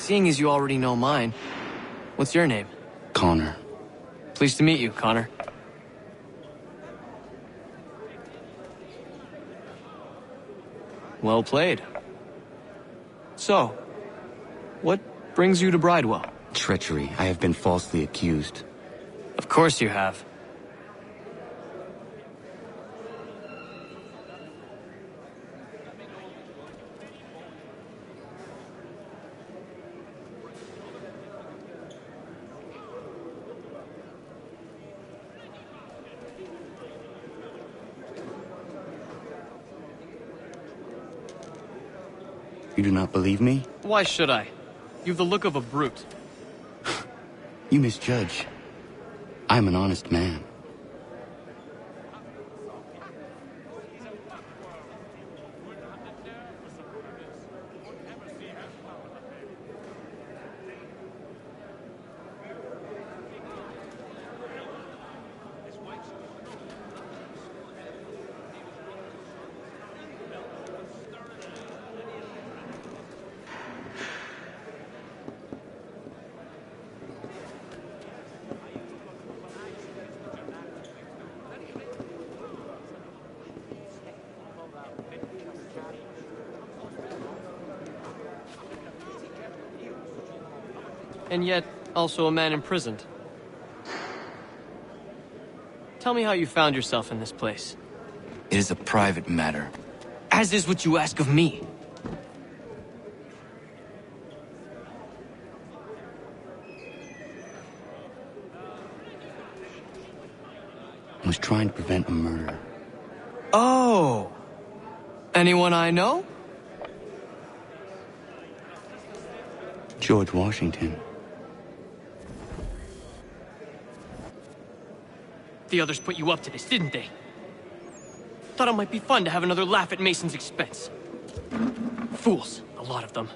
Seeing as you already know mine, what's your name? Connor. Pleased to meet you, Connor. Well played. So, what brings you to Bridewell? Treachery. I have been falsely accused. Of course you have. You do not believe me? Why should I? You've the look of a brute. You misjudge. I'm an honest man. And yet, also a man imprisoned. Tell me how you found yourself in this place. It is a private matter. As is what you ask of me. I was trying to prevent a murder. Oh! Anyone I know? George Washington. The others put you up to this, didn't they? Thought it might be fun to have another laugh at Mason's expense. Fools, a lot of them.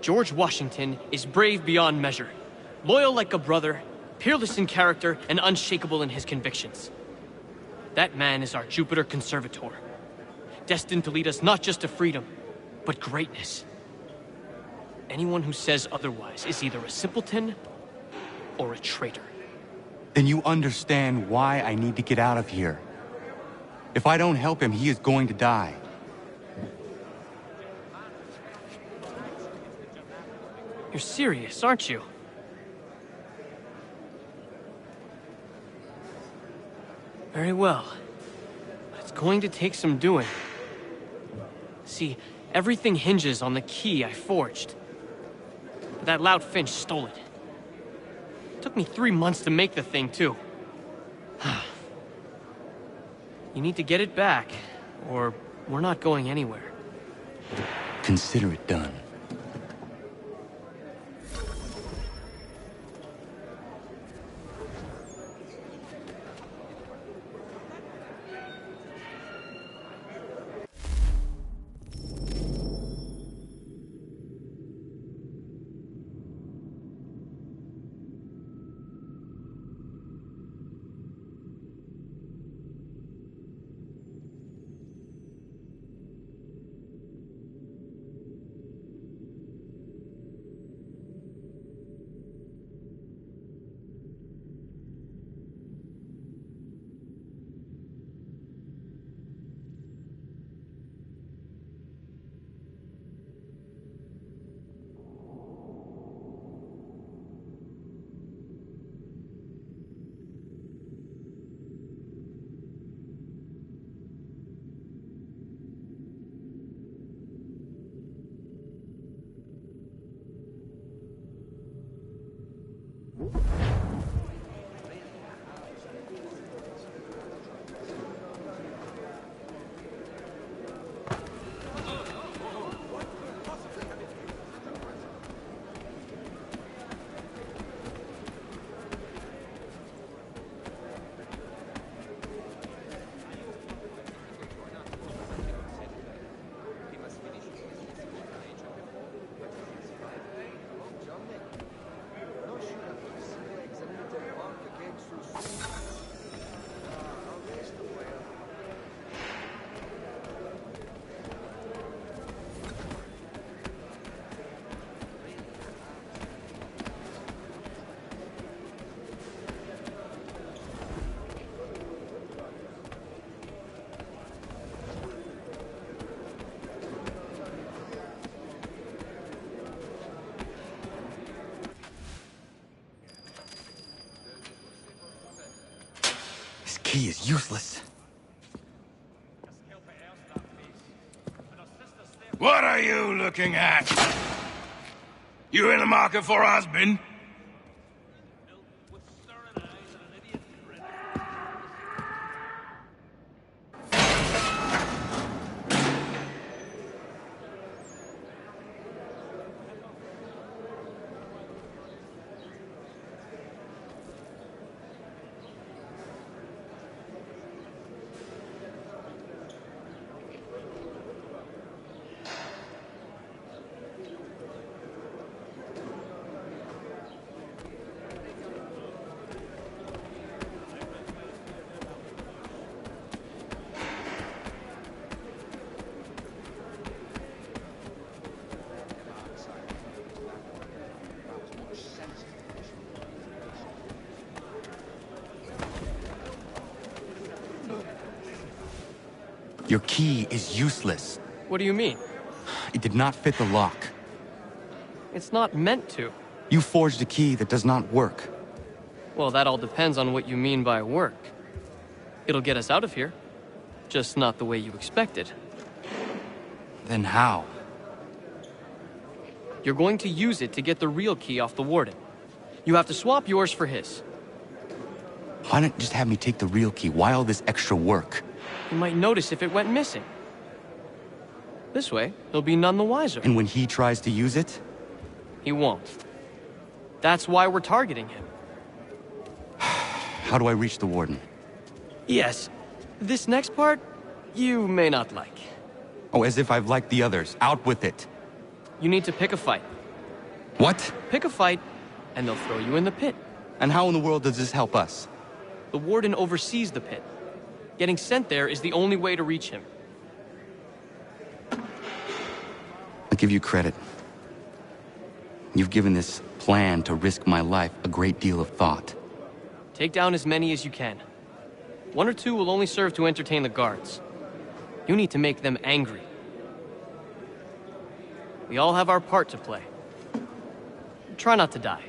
George Washington is brave beyond measure, loyal like a brother, peerless in character, and unshakable in his convictions. That man is our Jupiter Conservator, destined to lead us not just to freedom, but greatness. Anyone who says otherwise is either a simpleton or a traitor. Then you understand why I need to get out of here. If I don't help him, he is going to die. You're serious, aren't you? Very well. But it's going to take some doing. See, everything hinges on the key I forged. But that loud Finch stole it. Took me 3 months to make the thing, too. You need to get it back, or we're not going anywhere. Consider it done. key is useless. What are you looking at? You in the market for a husband? Your key is useless. What do you mean? It did not fit the lock. It's not meant to. You forged a key that does not work. Well, that all depends on what you mean by work. It'll get us out of here. Just not the way you expected. Then how? You're going to use it to get the real key off the warden. You have to swap yours for his. Why not just have me take the real key? Why all this extra work? You might notice if it went missing. This way, he'll be none the wiser. And when he tries to use it? He won't. That's why we're targeting him. How do I reach the warden? Yes. This next part, you may not like. Oh, as if I've liked the others. Out with it. You need to pick a fight. What? Pick a fight, and they'll throw you in the pit. And how in the world does this help us? The warden oversees the pit. Getting sent there is the only way to reach him. I'll give you credit. You've given this plan to risk my life a great deal of thought. Take down as many as you can. One or two will only serve to entertain the guards. You need to make them angry. We all have our part to play. Try not to die.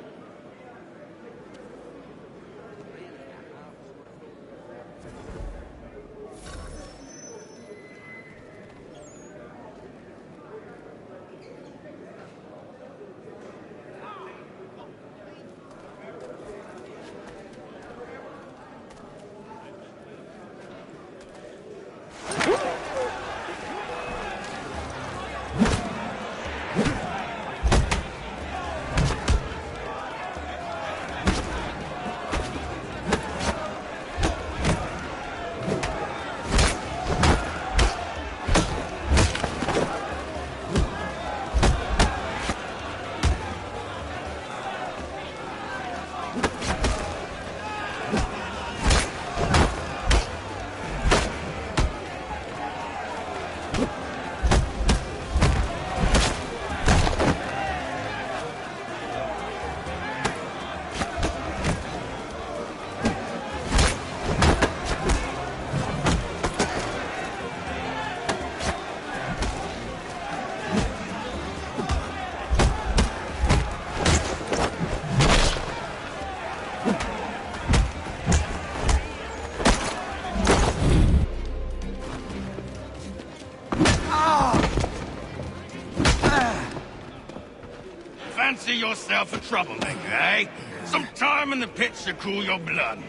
Fancy yourself a troublemaker, eh? Some time in the pits to cool your blood.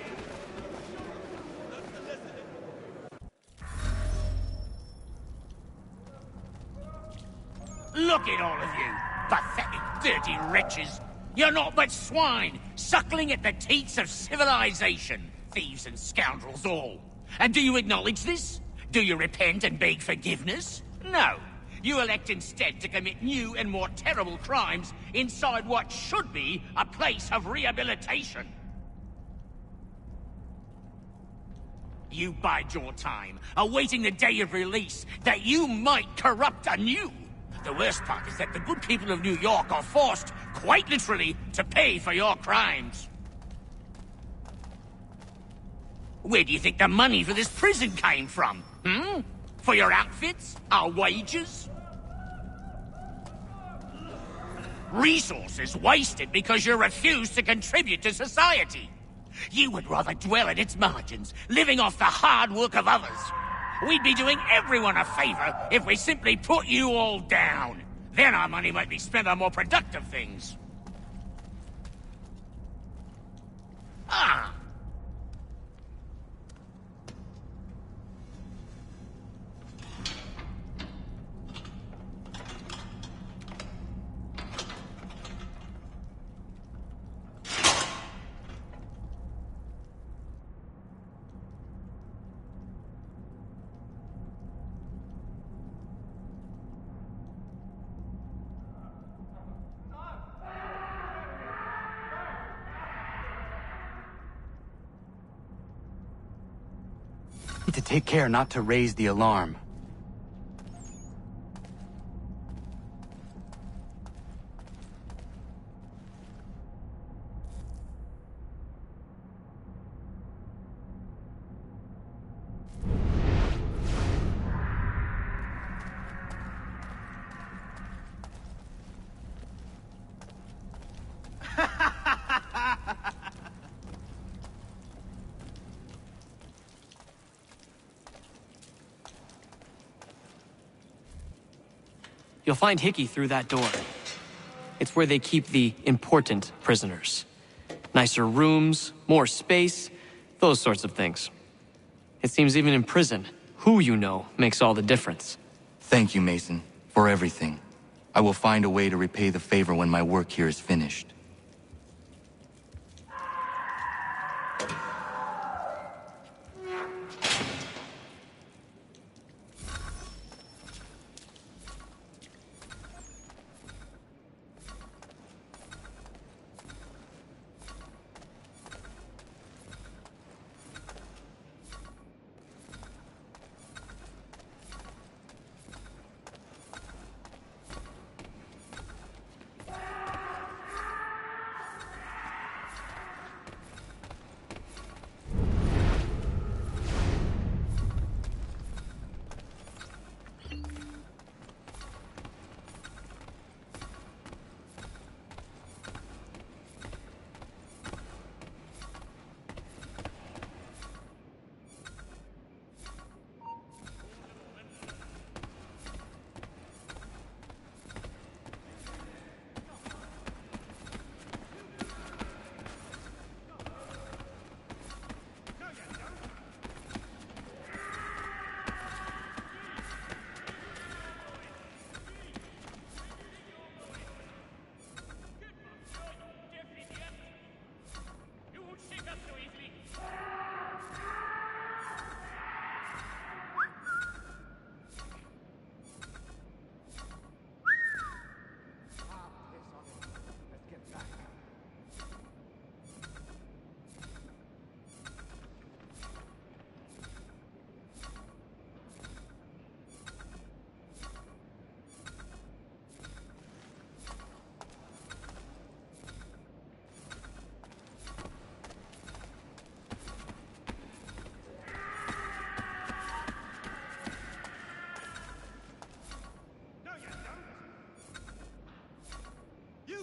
Look at all of you, pathetic, dirty wretches. You're not but swine, suckling at the teats of civilization. Thieves and scoundrels all. And do you acknowledge this? Do you repent and beg forgiveness? No. You elect instead to commit new and more terrible crimes inside what should be a place of rehabilitation. You bide your time, awaiting the day of release, that you might corrupt anew. The worst part is that the good people of New York are forced, quite literally, to pay for your crimes. Where do you think the money for this prison came from? For your outfits? Our wages? Resources wasted because you refuse to contribute to society. You would rather dwell at its margins, living off the hard work of others. We'd be doing everyone a favor if we simply put you all down. Then our money might be spent on more productive things. Ah! To take care not to raise the alarm. You'll find Hickey through that door. It's where they keep the important prisoners. Nicer rooms, more space, those sorts of things. It seems even in prison, who you know makes all the difference. Thank you, Mason, for everything. I will find a way to repay the favor when my work here is finished.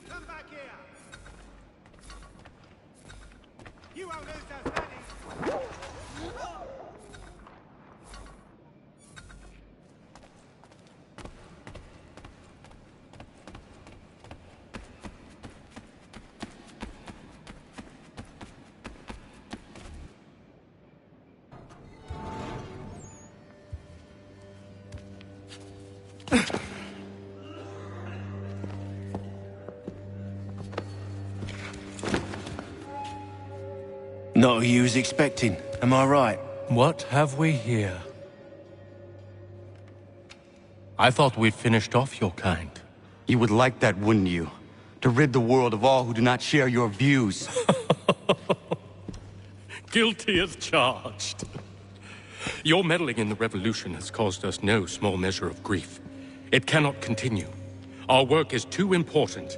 Come back here! You won't lose those pennies! Not who you was expecting, am I right? What have we here? I thought we'd finished off your kind. You would like that, wouldn't you? To rid the world of all who do not share your views. Guilty as charged. Your meddling in the revolution has caused us no small measure of grief. It cannot continue. Our work is too important.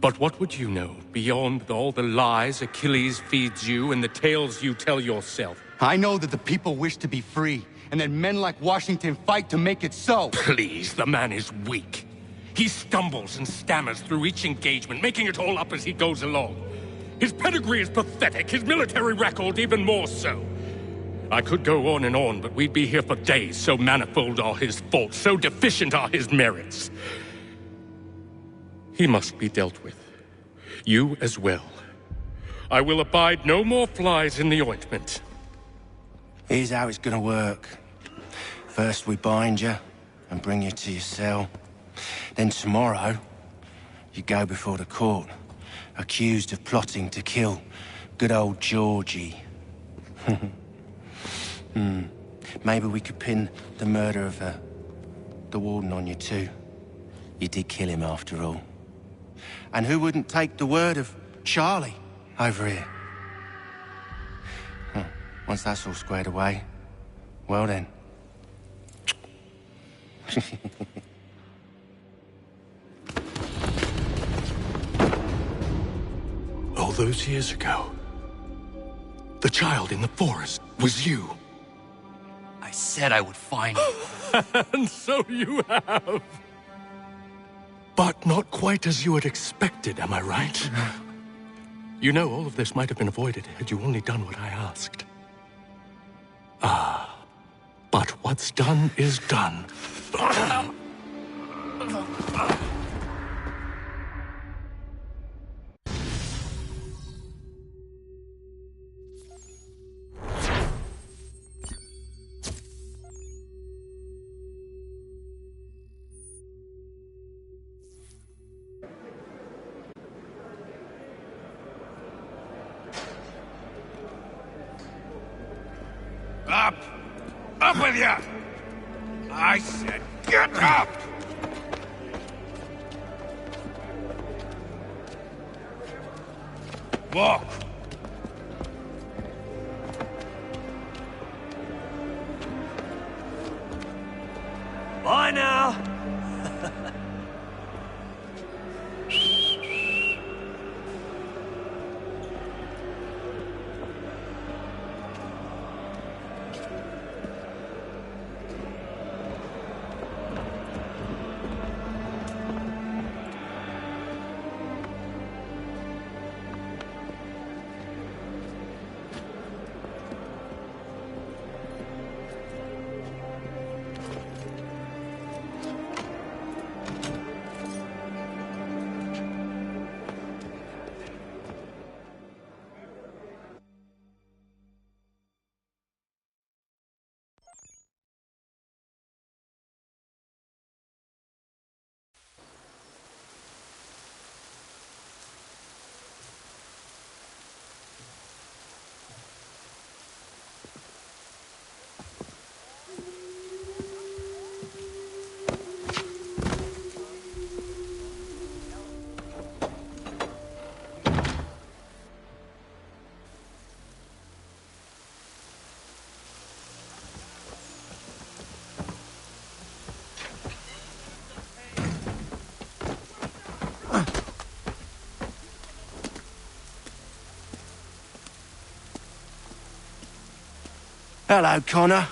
But what would you know beyond all the lies Achilles feeds you and the tales you tell yourself? I know that the people wish to be free, and that men like Washington fight to make it so. Please, the man is weak. He stumbles and stammers through each engagement, making it all up as he goes along. His pedigree is pathetic, his military record even more so. I could go on and on, but we'd be here for days. So manifold are his faults, so deficient are his merits. He must be dealt with. You as well. I will abide no more flies in the ointment. Here's how it's gonna work. First we bind you and bring you to your cell. Then tomorrow, you go before the court, accused of plotting to kill good old Georgie. Maybe we could pin the murder of the warden on you too. You did kill him after all. And who wouldn't take the word of Charlie over here? Once that's all squared away, well then. All those years ago, the child in the forest was you. I said I would find you. And so you have. But not quite as you had expected, am I right? You know, all of this might have been avoided had you only done what I asked. But what's done is done. Up! Up with you! I said get up! Walk! Bye now. Hello, Connor.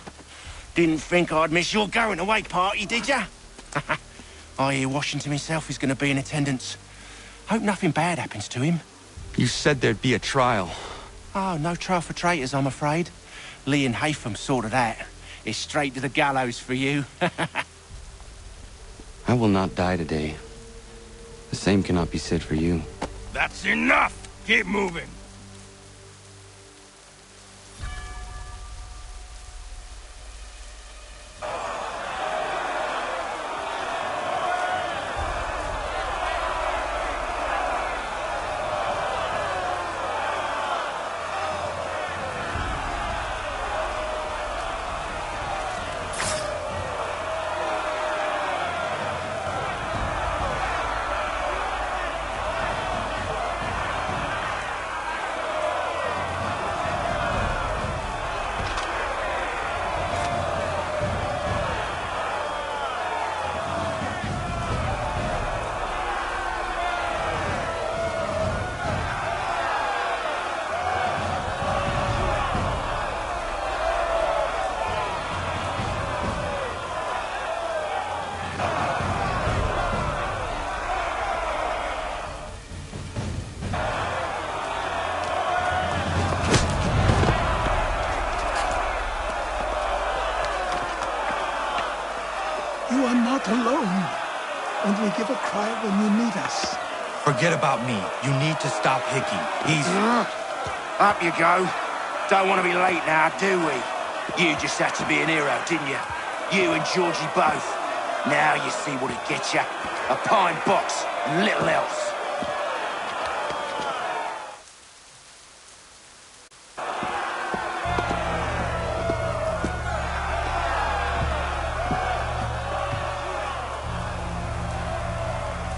Didn't think I'd miss your going-away party, did ya? I hear Washington himself is going to be in attendance. Hope nothing bad happens to him. You said there'd be a trial. Oh, no trial for traitors, I'm afraid. Lee and Haytham sorted that. It's straight to the gallows for you. I will not die today. The same cannot be said for you. That's enough! Keep moving! alone. Only give a cry when you need us. Forget about me. You need to stop Hickey. He's... Up you go. Don't want to be late now, do we? You just had to be an hero, didn't you? You and Georgie both. Now you see what it gets you. A pine box and little else.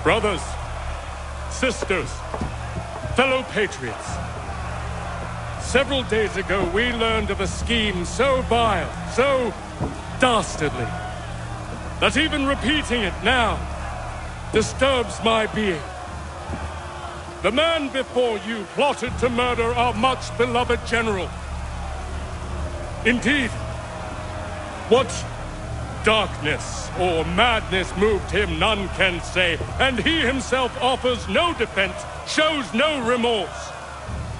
Brothers, sisters, fellow patriots. Several days ago, we learned of a scheme so vile, so dastardly, that even repeating it now disturbs my being. The man before you plotted to murder our much-beloved general. Indeed, what darkness or madness moved him, none can say, and he himself offers no defense, shows no remorse.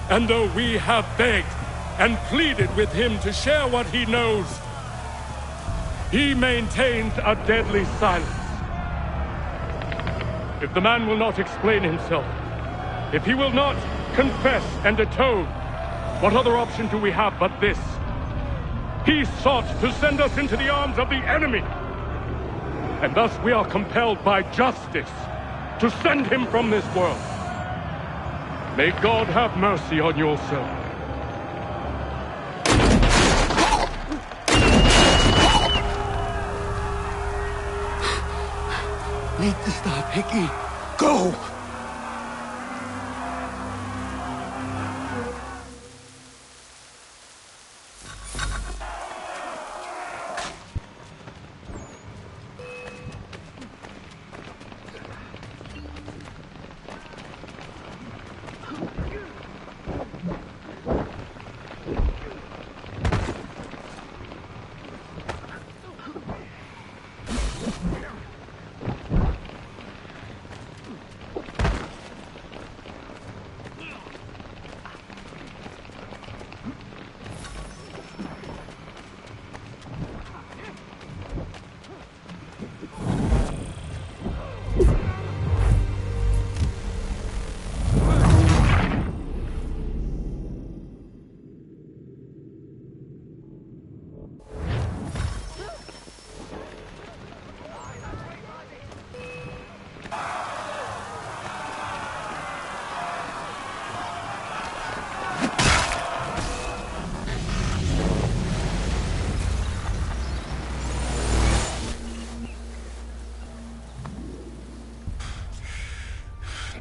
And though we have begged and pleaded with him to share what he knows, he maintains a deadly silence. If the man will not explain himself, if he will not confess and atone, what other option do we have but this? He sought to send us into the arms of the enemy. And thus we are compelled by justice to send him from this world. May God have mercy on your soul. Need to stop Hickey. Go!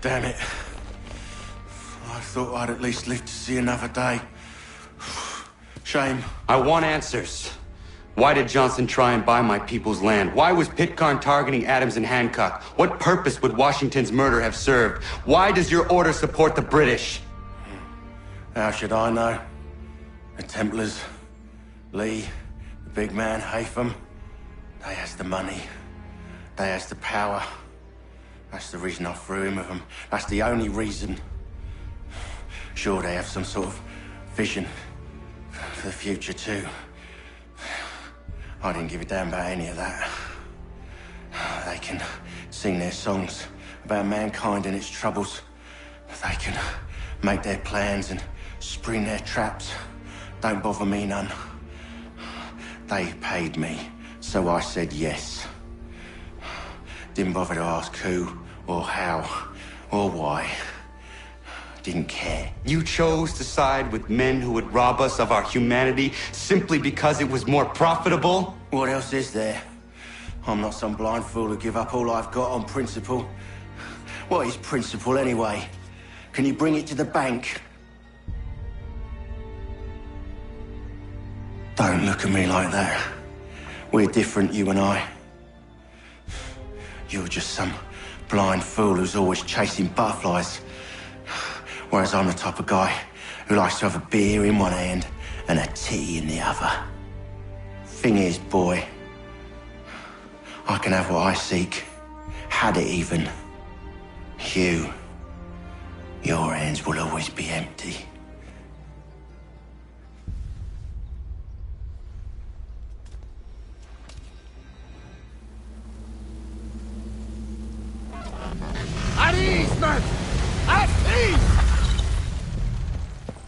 Damn it. I thought I'd at least live to see another day. Shame. I want answers. Why did Johnson try and buy my people's land? Why was Pitcairn targeting Adams and Hancock? What purpose would Washington's murder have served? Why does your order support the British? How should I know? The Templars, Lee, the big man, Haytham, they has the money. They has the power. That's the reason I threw in with them. That's the only reason. Sure, they have some sort of vision for the future, too. I didn't give a damn about any of that. They can sing their songs about mankind and its troubles. They can make their plans and spring their traps. Don't bother me none. They paid me, so I said yes. Didn't bother to ask who, or how, or why. Didn't care. You chose to side with men who would rob us of our humanity simply because it was more profitable? What else is there? I'm not some blind fool to give up all I've got on principle. What is principle anyway? Can you bring it to the bank? Don't look at me like that. We're different, you and I. You're just some blind fool who's always chasing butterflies. Whereas I'm the type of guy who likes to have a beer in one hand and a tea in the other. Thing is, boy, I can have what I seek. Had it even. Your hands will always be empty. At ease, men! At ease!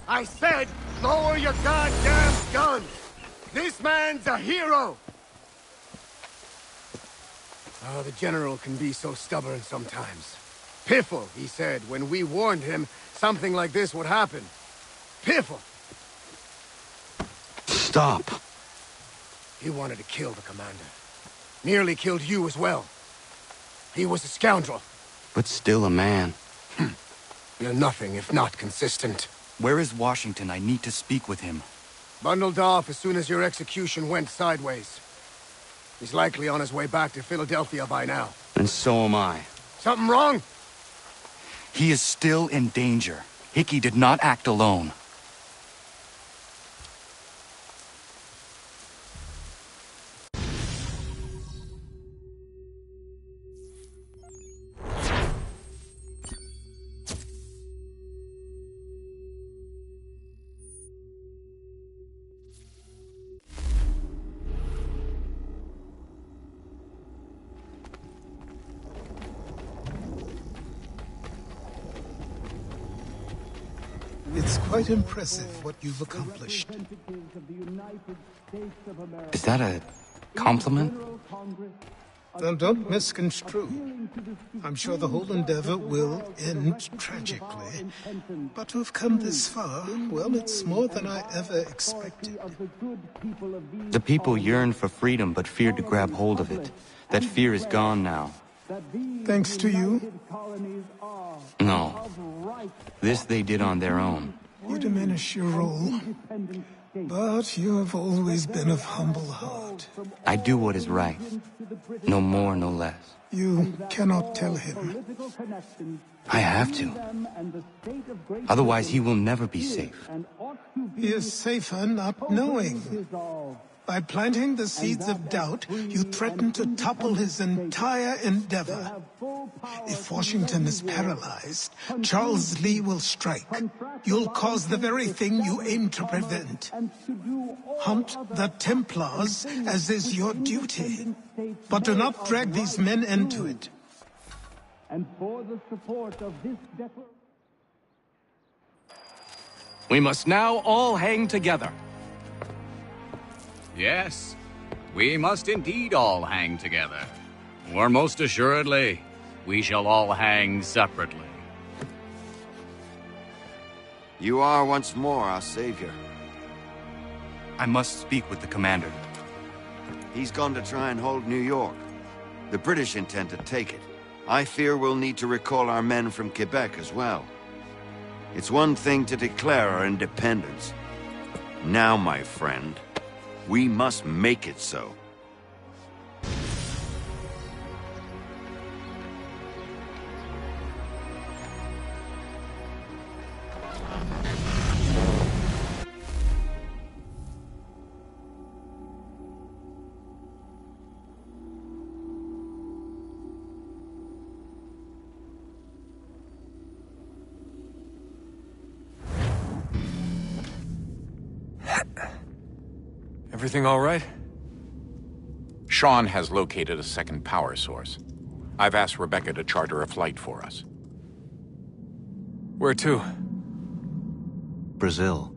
I said, lower your goddamn guns! This man's a hero! Oh, the General can be so stubborn sometimes. Piffle, he said, when we warned him something like this would happen. Piffle! Stop. He wanted to kill the commander. Nearly killed you as well. He was a scoundrel. But still a man. You're nothing if not consistent. Where is Washington? I need to speak with him. Bundled off as soon as your execution went sideways. He's likely on his way back to Philadelphia by now. And so am I. Something wrong? He is still in danger. Hickey did not act alone. It's quite impressive what you've accomplished. Is that a compliment? Then don't misconstrue. I'm sure the whole endeavor will end tragically. But to have come this far, well, it's more than I ever expected. The people yearn for freedom but feared to grab hold of it. That fear is gone now. Thanks to you? No. This they did on their own. You diminish your role. But you have always been of humble heart. I do what is right. No more, no less. You cannot tell him. I have to. Otherwise, he will never be safe. He is safer not knowing. By planting the seeds of doubt, you threaten to topple his entire endeavor. If Washington is paralyzed, Charles Lee will strike. You'll cause the very thing you aim to prevent. Hunt the Templars, as is your duty. But do not drag these men into it. And for the support of this declaration. We must now all hang together. Yes, we must indeed all hang together. Or most assuredly, we shall all hang separately. You are once more our savior. I must speak with the commander. He's gone to try and hold New York. The British intend to take it. I fear we'll need to recall our men from Quebec as well. It's one thing to declare our independence. Now, my friend, we must make it so. Everything all right? Sean has located a second power source. I've asked Rebecca to charter a flight for us. Where to? Brazil.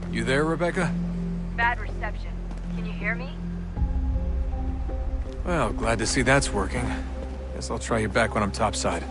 You there, Rebecca? Bad reception. Can you hear me? Well, glad to see that's working. Guess I'll try you back when I'm topside.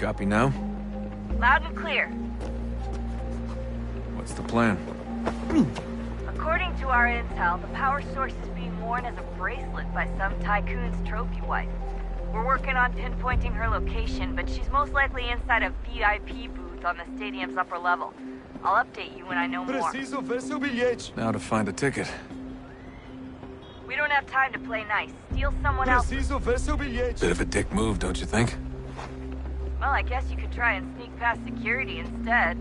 Copy now? Loud and clear. What's the plan? According to our intel, the power source is being worn as a bracelet by some tycoon's trophy wife. We're working on pinpointing her location, but she's most likely inside a VIP booth on the stadium's upper level. I'll update you when I know more. Now to find a ticket. We don't have time to play nice. Steal someone else. Bit of a dick move, don't you think? Well, I guess you could try and sneak past security instead.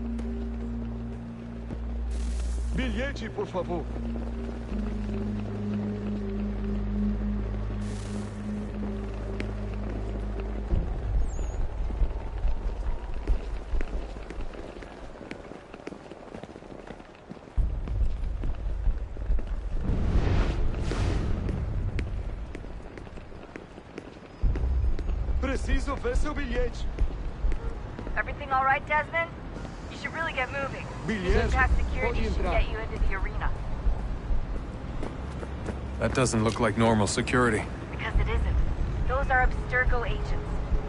Bilhete, por favor. Preciso ver seu bilhete. Everything all right, Desmond? You should really get moving. Bilhete. Past security should get you into the arena. That doesn't look like normal security. Because it isn't. Those are Abstergo agents.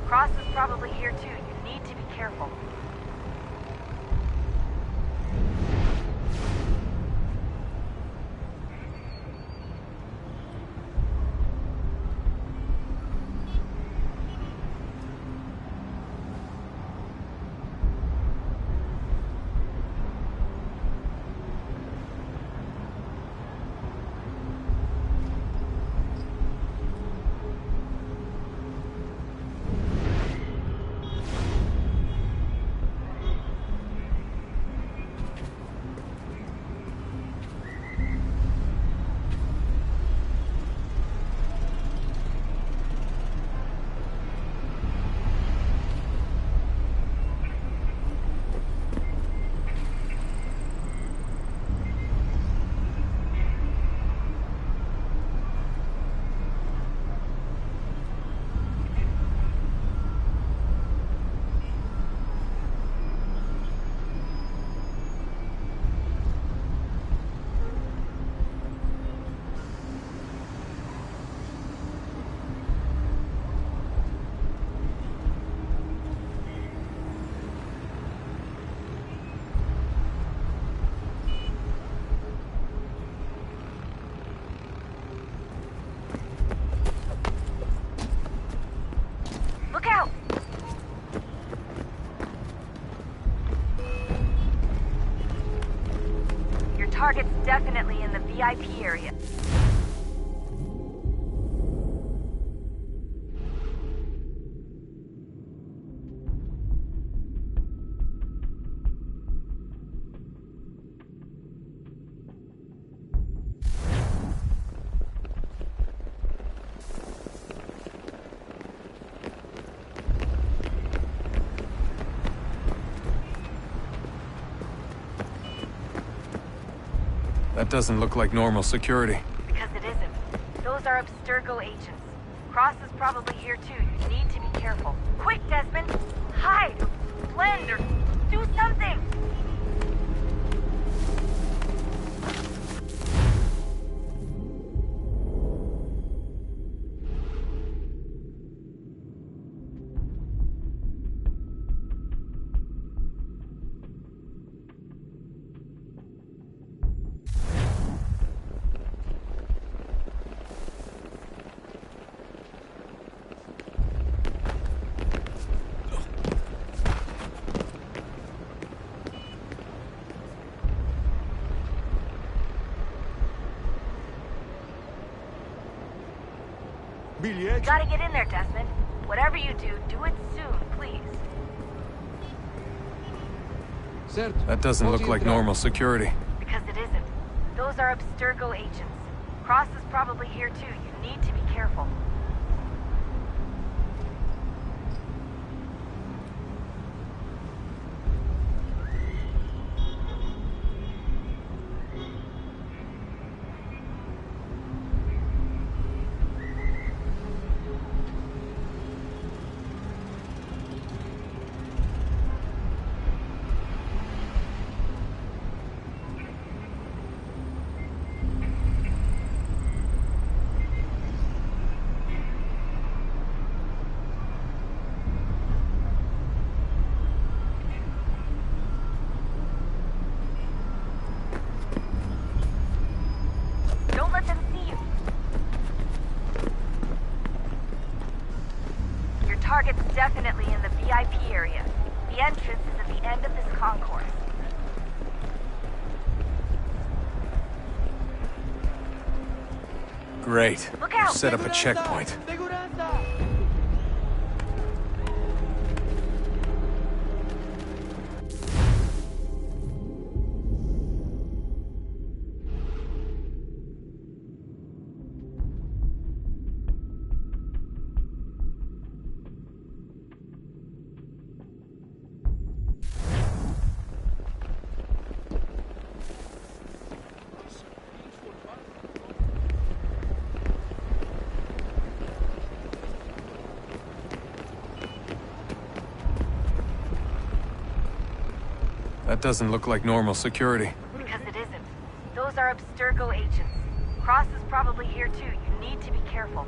Cross is probably here too. You need to be careful. Look out! Your target's definitely in the VIP area. That doesn't look like normal security. Because it isn't. Those are Abstergo agents. Cross is probably here too. You need to be careful. Quick, Desmond! Hide! Or blend! Or do something! You gotta get in there, Desmond. Whatever you do, do it soon, please. That doesn't look like normal security. Because it isn't. Those are Abstergo agents. Cross is probably here too. You need to be careful. definitely in the VIP area. The entrance is at the end of this concourse. Great. Look out! Set up a checkpoint. That doesn't look like normal security. Because it isn't. Those are Abstergo agents. Cross is probably here too. You need to be careful.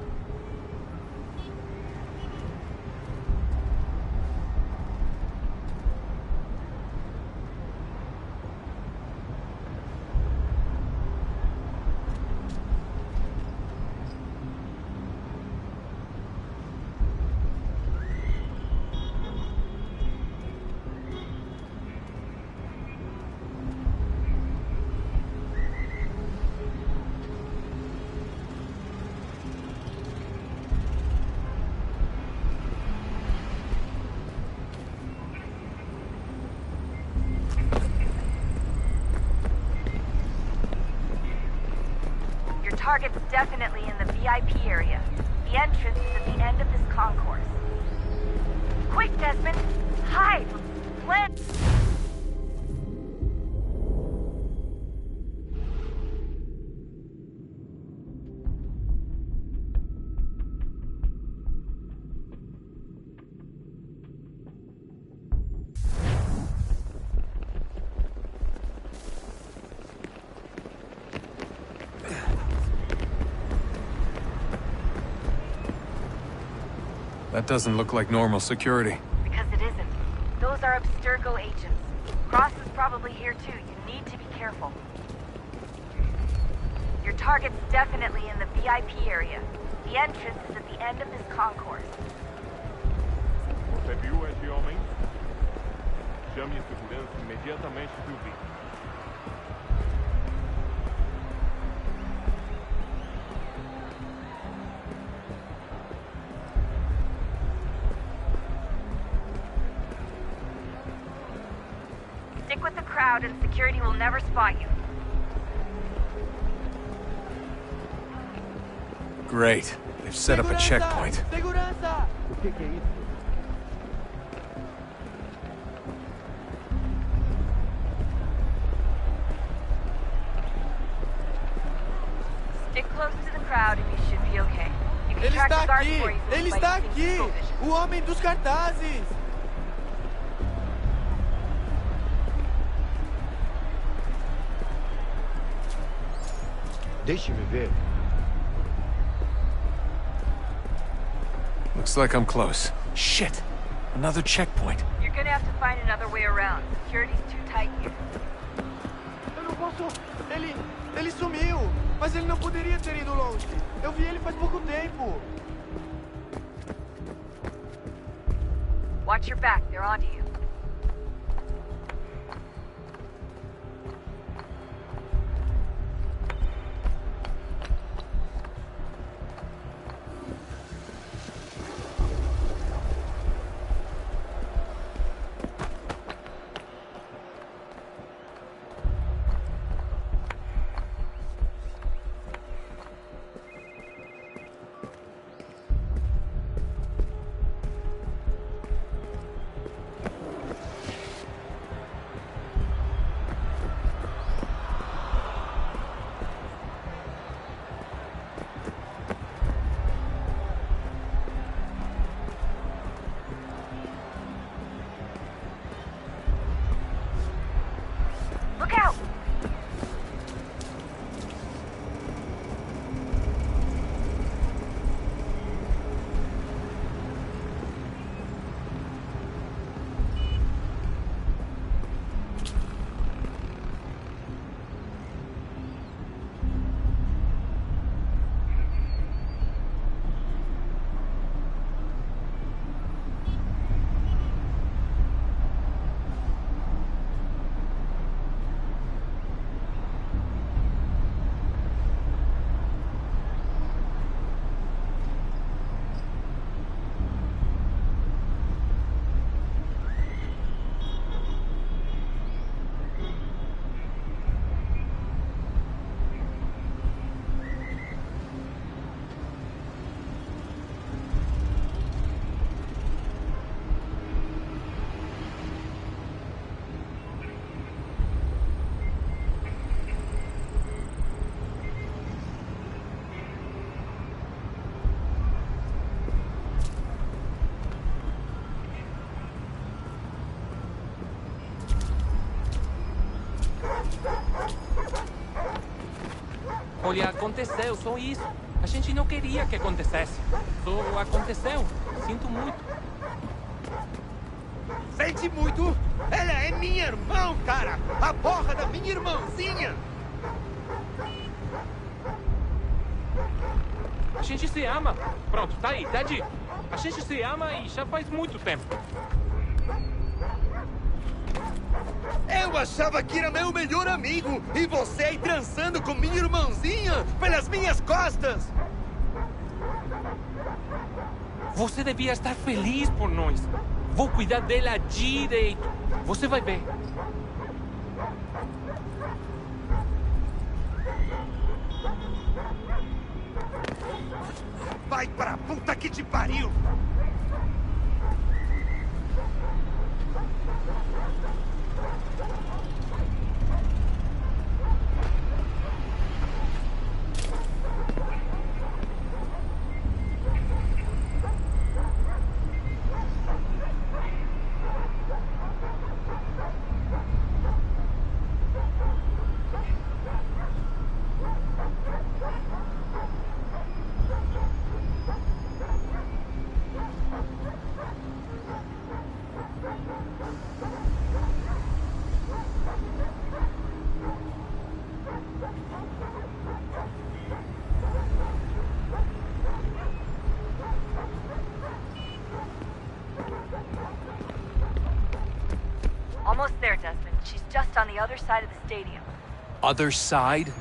Target's definitely in the VIP area. The entrance is at the end of this concourse. Quick, Desmond! Hide! Let's... That doesn't look like normal security. Because it isn't. Those are Abstergo agents. Cross is probably here too. You need to be careful. Your target's definitely in the VIP area. The entrance is at the end of this concourse. Você viu esse homem? Chame a segurança imediatamente que o vi. Stick with the crowd and security will never spot you. Great. They've set up a checkpoint. Segurança! O que é isso? Stick close to the crowd and you should be okay. You can Ele track está the guard aqui! for you Ele by está using aqui! Google Vision. O homem dos cartazes! Deixe-me ver. Looks like I'm close. Shit! Another checkpoint. You're gonna have to find another way around. Security's too tight here. Eu não posso... Ele sumiu! Mas ele não poderia ter ido longe. Eu vi ele faz pouco tempo. Watch your back, they're onto you. Olha, aconteceu, só isso. A gente não queria que acontecesse. Só aconteceu. Sinto muito. Sente muito? Ela é minha irmã, cara! A porra da minha irmãzinha! A gente se ama. Pronto, tá aí, tá dito. A gente se ama e já faz muito tempo. Eu achava que era meu melhor amigo e você aí transando com minha irmãzinha pelas minhas costas! Você devia estar feliz por nós. Vou cuidar dela direito. Você vai ver. Vai pra puta que te pariu! Almost there, Desmond. She's just on the other side of the stadium. Other side?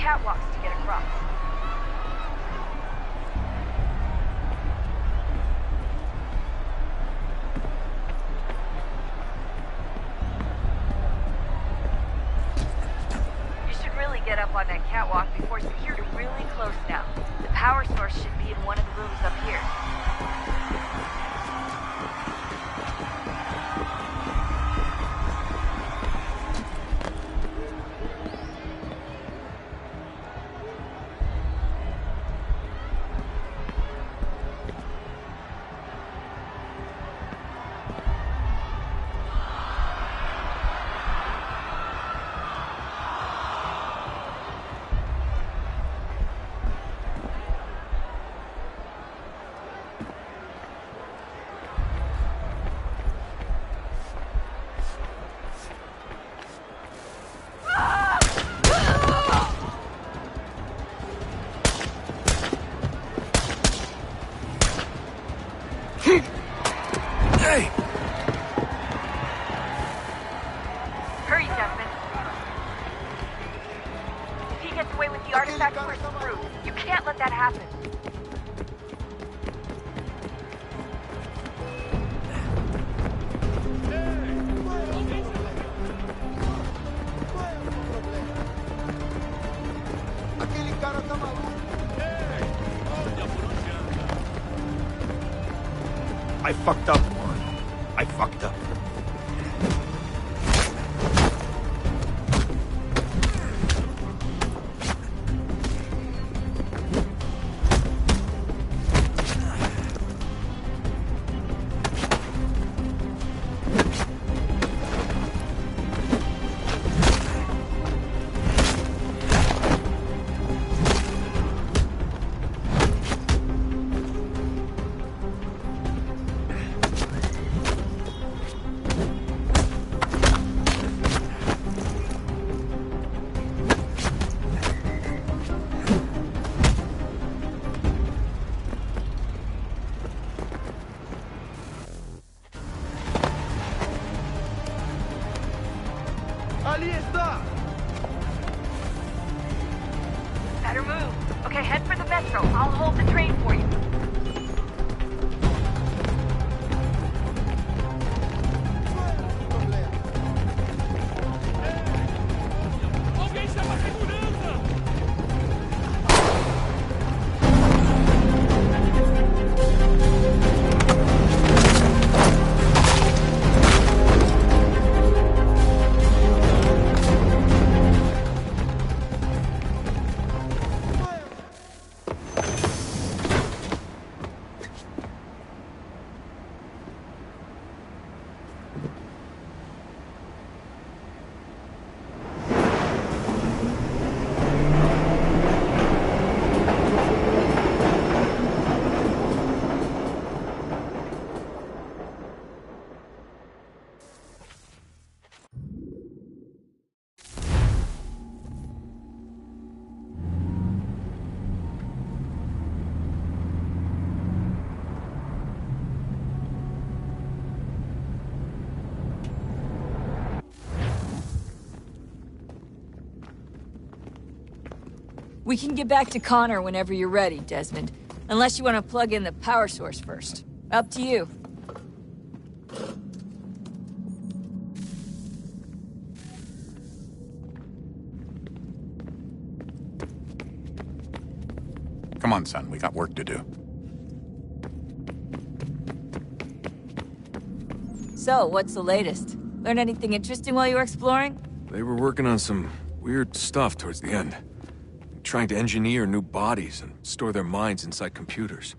Catwalks to get across. You should really get up on that catwalk before security. You're really close now. The power source should be in one of the rooms up here. Hey! Hurry, Desmond. If he gets away with the artifact, we're screwed. You can't let that happen. Aquele cara tá maluco. I fucked up, Juan. I fucked up. Ali está! Better move. Okay, head for the metro. I'll hold the train for you. We can get back to Connor whenever you're ready, Desmond. Unless you want to plug in the power source first. Up to you. Come on, son. We got work to do. So, what's the latest? Learn anything interesting while you were exploring? They were working on some weird stuff towards the end. Trying to engineer new bodies and store their minds inside computers.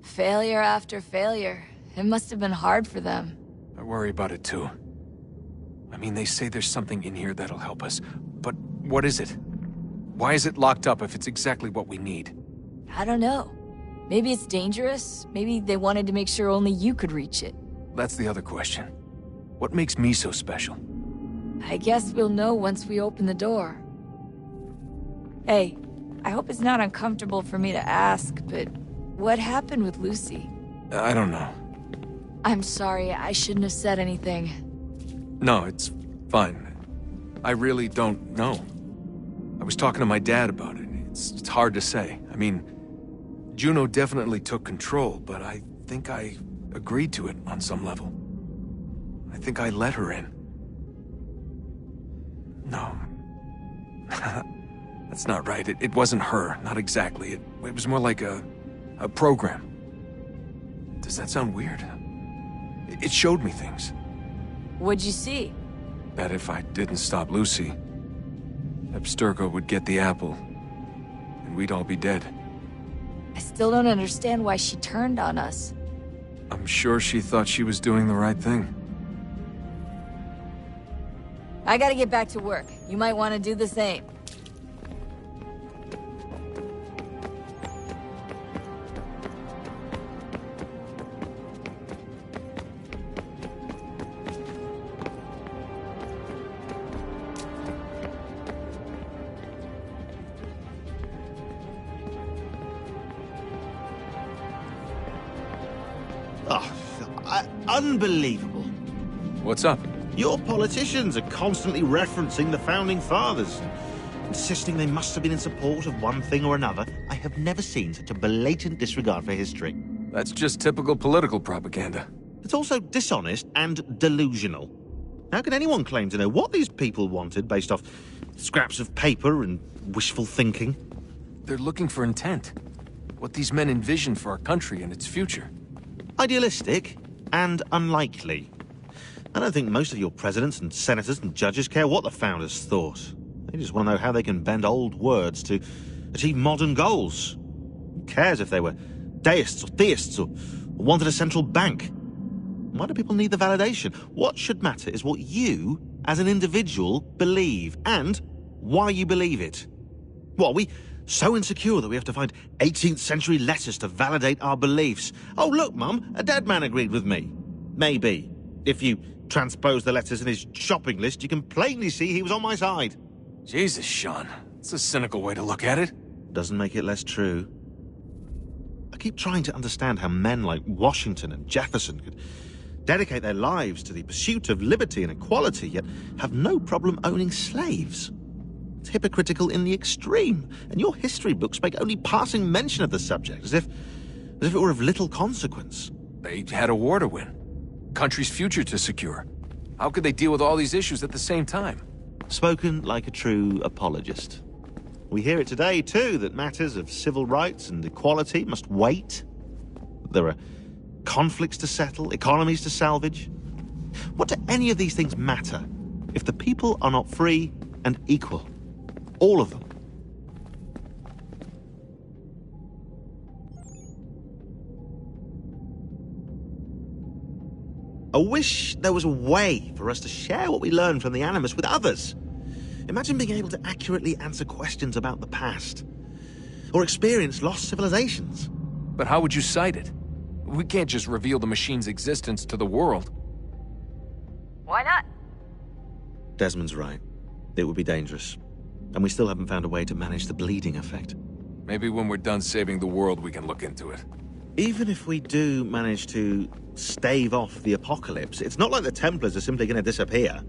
Failure after failure. It must have been hard for them. I worry about it too. I mean, they say there's something in here that'll help us. But what is it? Why is it locked up if it's exactly what we need? I don't know. Maybe it's dangerous. Maybe they wanted to make sure only you could reach it. That's the other question. What makes me so special? I guess we'll know once we open the door. Hey, I hope it's not uncomfortable for me to ask, but what happened with Lucy? I don't know. I'm sorry, I shouldn't have said anything. No, it's fine. I really don't know. I was talking to my dad about it. It's hard to say. I mean, Juno definitely took control, but I think I agreed to it on some level. I think I let her in. No. That's not right. It wasn't her. Not exactly. It was more like a program. Does that sound weird? It showed me things. What'd you see? That if I didn't stop Lucy, Abstergo would get the apple, and we'd all be dead. I still don't understand why she turned on us. I'm sure she thought she was doing the right thing. I gotta get back to work. You might want to do the same. Unbelievable. What's up? Your politicians are constantly referencing the Founding Fathers, insisting they must have been in support of one thing or another. I have never seen such a blatant disregard for history. That's just typical political propaganda. It's also dishonest and delusional. How can anyone claim to know what these people wanted based off scraps of paper and wishful thinking? They're looking for intent. What these men envision for our country and its future. Idealistic and unlikely. I don't think most of your presidents and senators and judges care what the founders thought. They just want to know how they can bend old words to achieve modern goals. Who cares if they were deists or theists or wanted a central bank? Why do people need the validation? What should matter is what you, as an individual, believe, and why you believe it. What, are we so insecure that we have to find 18th century letters to validate our beliefs? Oh, look, Mum, a dead man agreed with me. Maybe. If you transpose the letters in his shopping list, you can plainly see he was on my side. Jesus, Sean. It's a cynical way to look at it. Doesn't make it less true. I keep trying to understand how men like Washington and Jefferson could dedicate their lives to the pursuit of liberty and equality, yet have no problem owning slaves. It's hypocritical in the extreme, and your history books make only passing mention of the subject, as if it were of little consequence. They had a war to win. Country's future to secure. How could they deal with all these issues at the same time? Spoken like a true apologist. We hear it today, too, that matters of civil rights and equality must wait. There are conflicts to settle, economies to salvage. What do any of these things matter if the people are not free and equal? All of them. I wish there was a way for us to share what we learn from the Animus with others. Imagine being able to accurately answer questions about the past, or experience lost civilizations. But how would you cite it? We can't just reveal the machine's existence to the world. Why not? Desmond's right. It would be dangerous. And we still haven't found a way to manage the bleeding effect. Maybe when we're done saving the world, we can look into it. Even if we do manage to stave off the apocalypse, it's not like the Templars are simply going to disappear.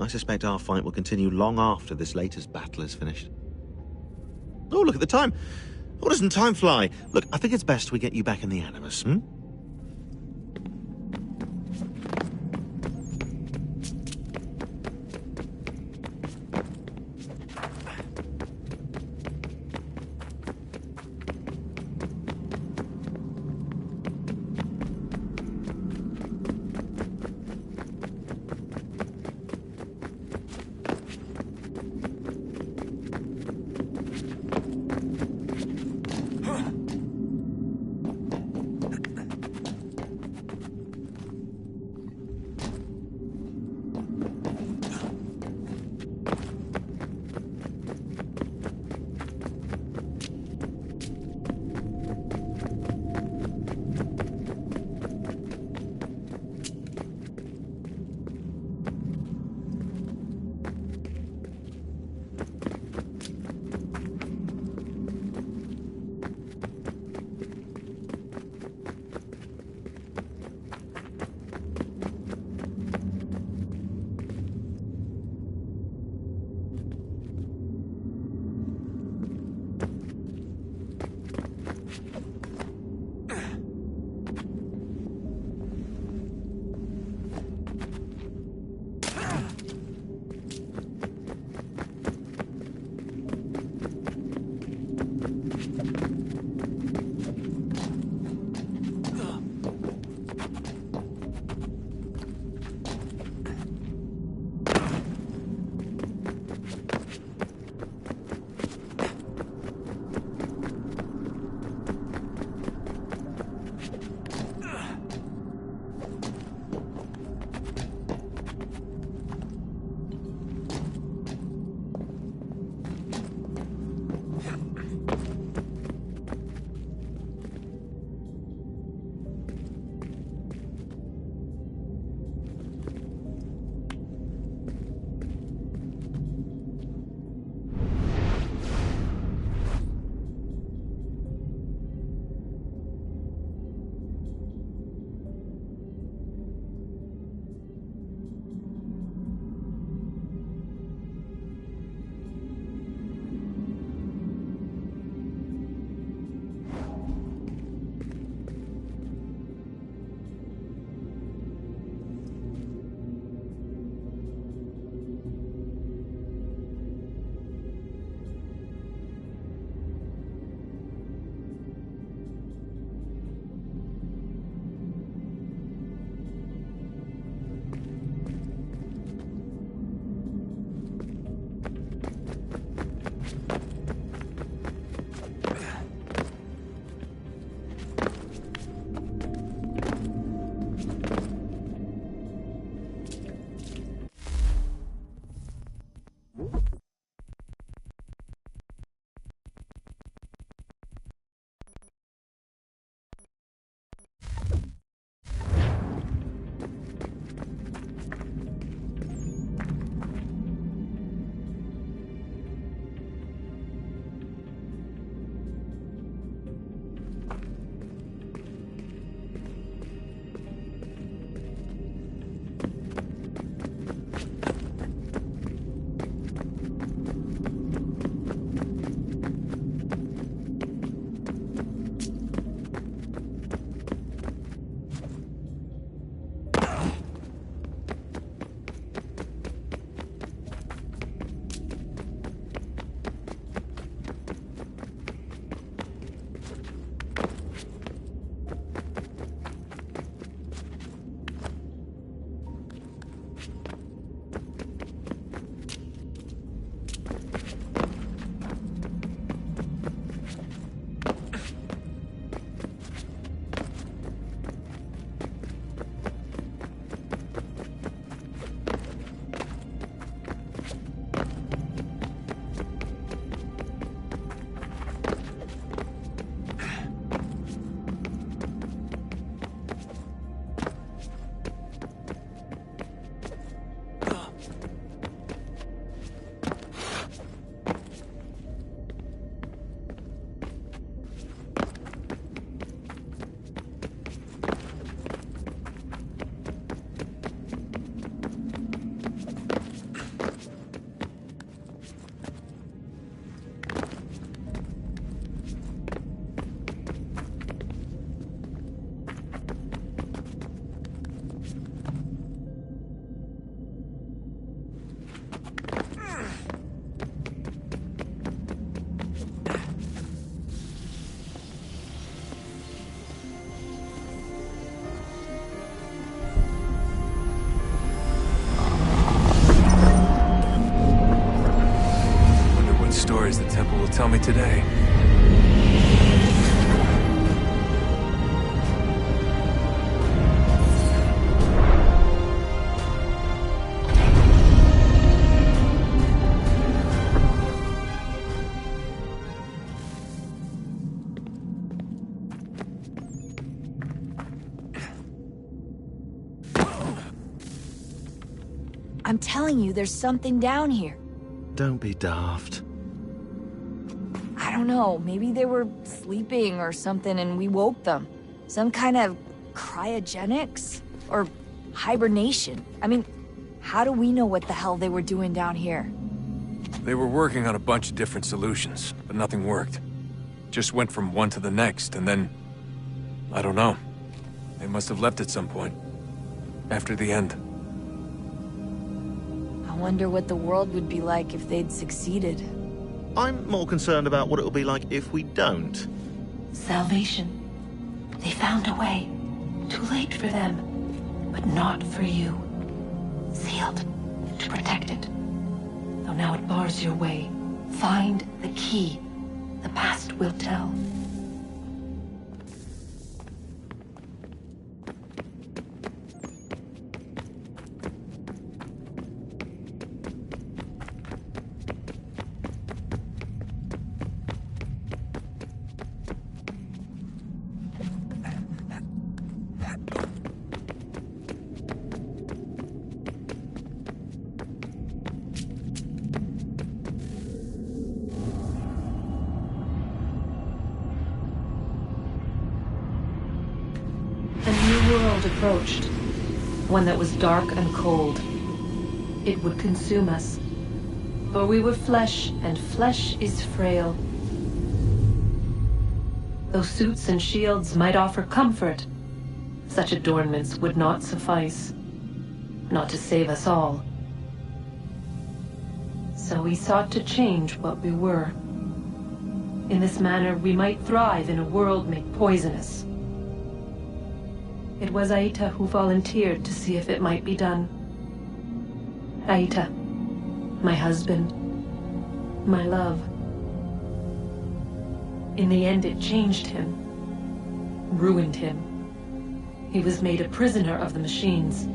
I suspect our fight will continue long after this latest battle is finished. Oh, look at the time. Oh, doesn't time fly? Look, I think it's best we get you back in the Animus, hmm? tell me today. I'm telling you, there's something down here. Don't be daft. I don't know, maybe they were sleeping or something and we woke them. Some kind of cryogenics? Or hibernation? I mean, how do we know what the hell they were doing down here? They were working on a bunch of different solutions, but nothing worked. Just went from one to the next, and then... I don't know. They must have left at some point. After the end. I wonder what the world would be like if they'd succeeded. I'm more concerned about what it will be like if we don't. Salvation. They found a way. Too late for them, but not for you. Sealed to protect it. Though now it bars your way. Find the key. The past will tell. Approached. One that was dark and cold. It would consume us. For we were flesh, and flesh is frail. Though suits and shields might offer comfort, such adornments would not suffice. Not to save us all. So we sought to change what we were. In this manner, we might thrive in a world made poisonous. It was Aita who volunteered to see if it might be done. Aita, my husband, my love. In the end, it changed him, ruined him. He was made a prisoner of the machines.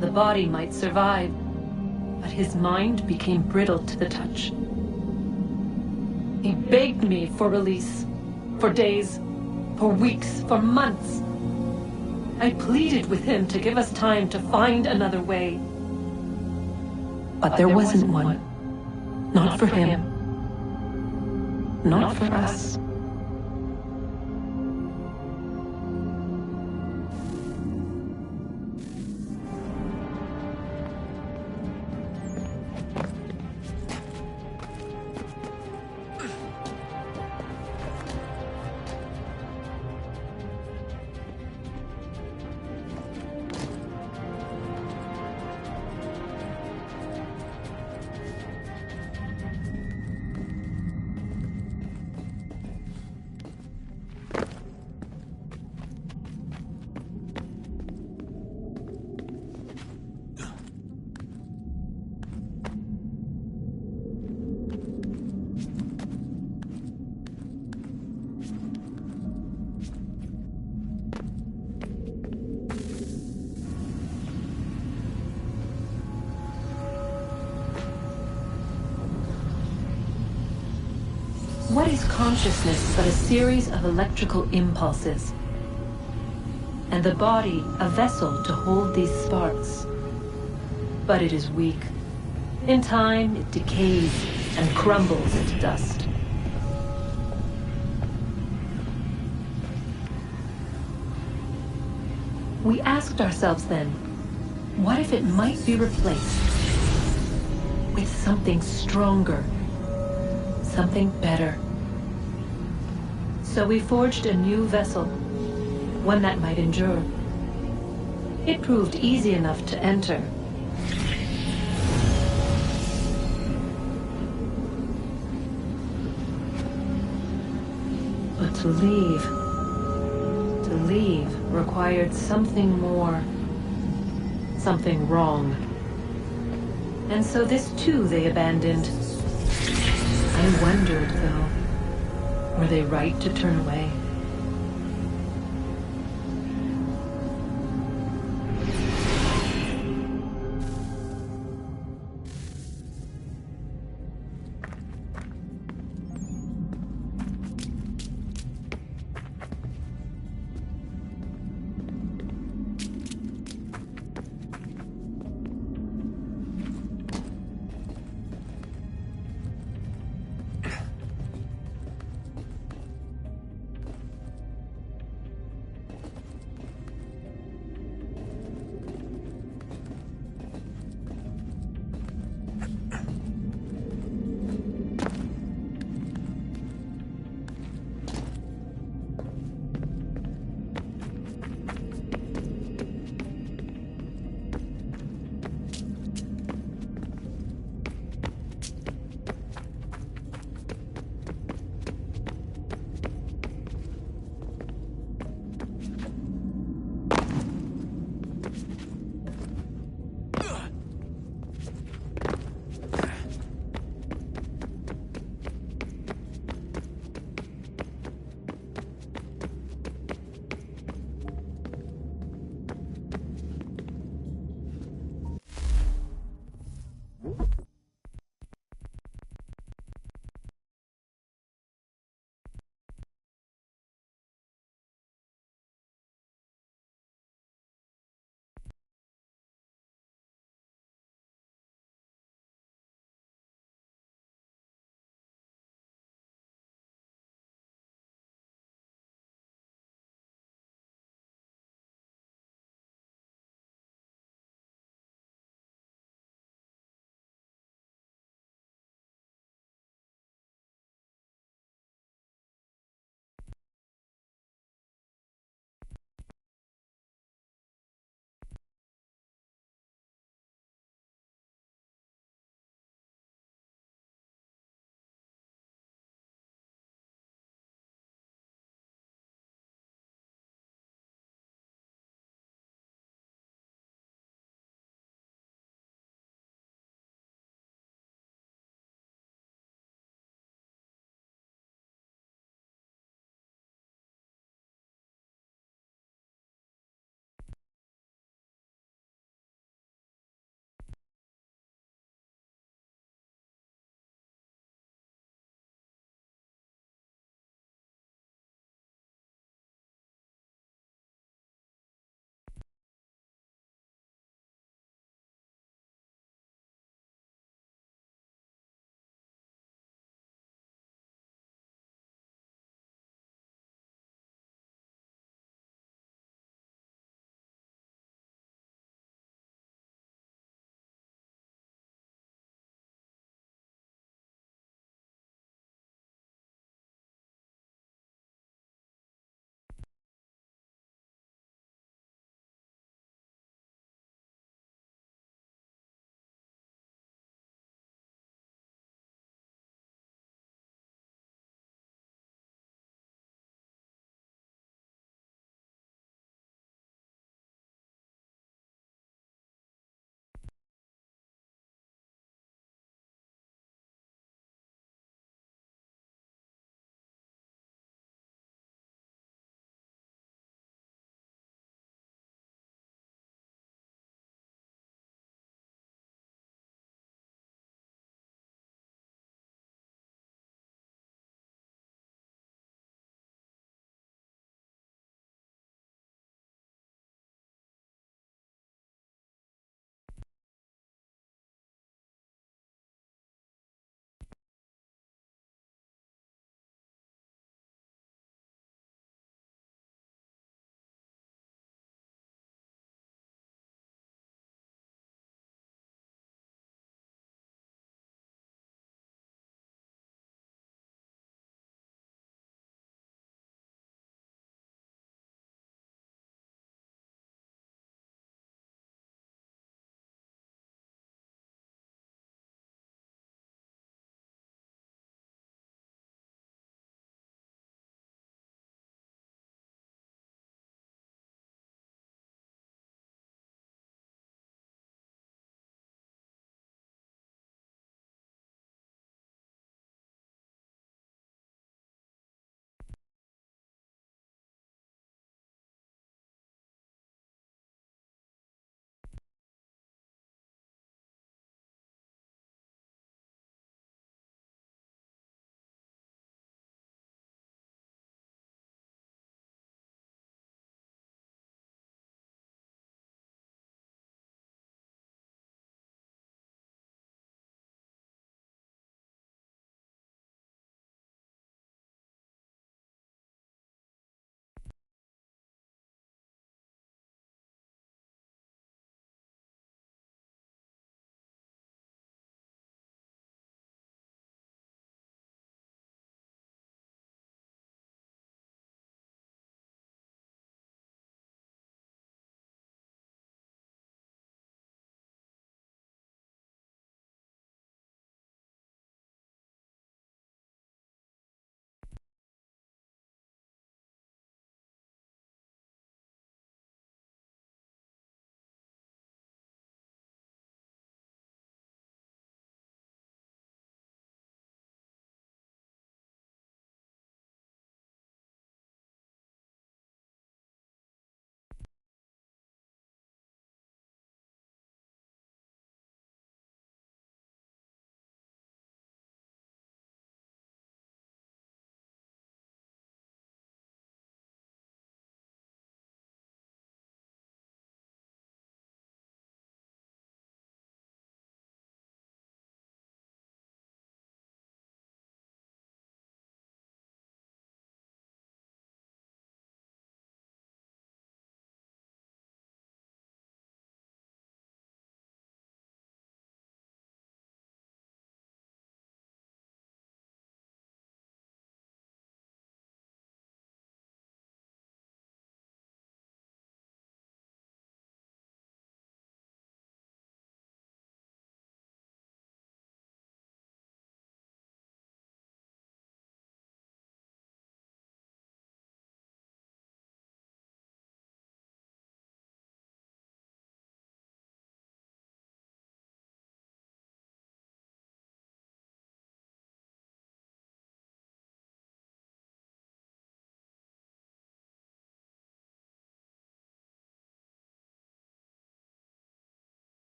The body might survive, but his mind became brittle to the touch. He begged me for release, for days, for weeks, for months. I pleaded with him to give us time to find another way. But there wasn't one. Not for him. Not for us. What is consciousness but a series of electrical impulses? And the body a vessel to hold these sparks. But it is weak. In time, it decays and crumbles into dust. We asked ourselves then, what if it might be replaced with something stronger, something better? So we forged a new vessel, one that might endure. It proved easy enough to enter. But to leave required something more, something wrong. And so this too they abandoned. I I wondered, though, were they right to turn away?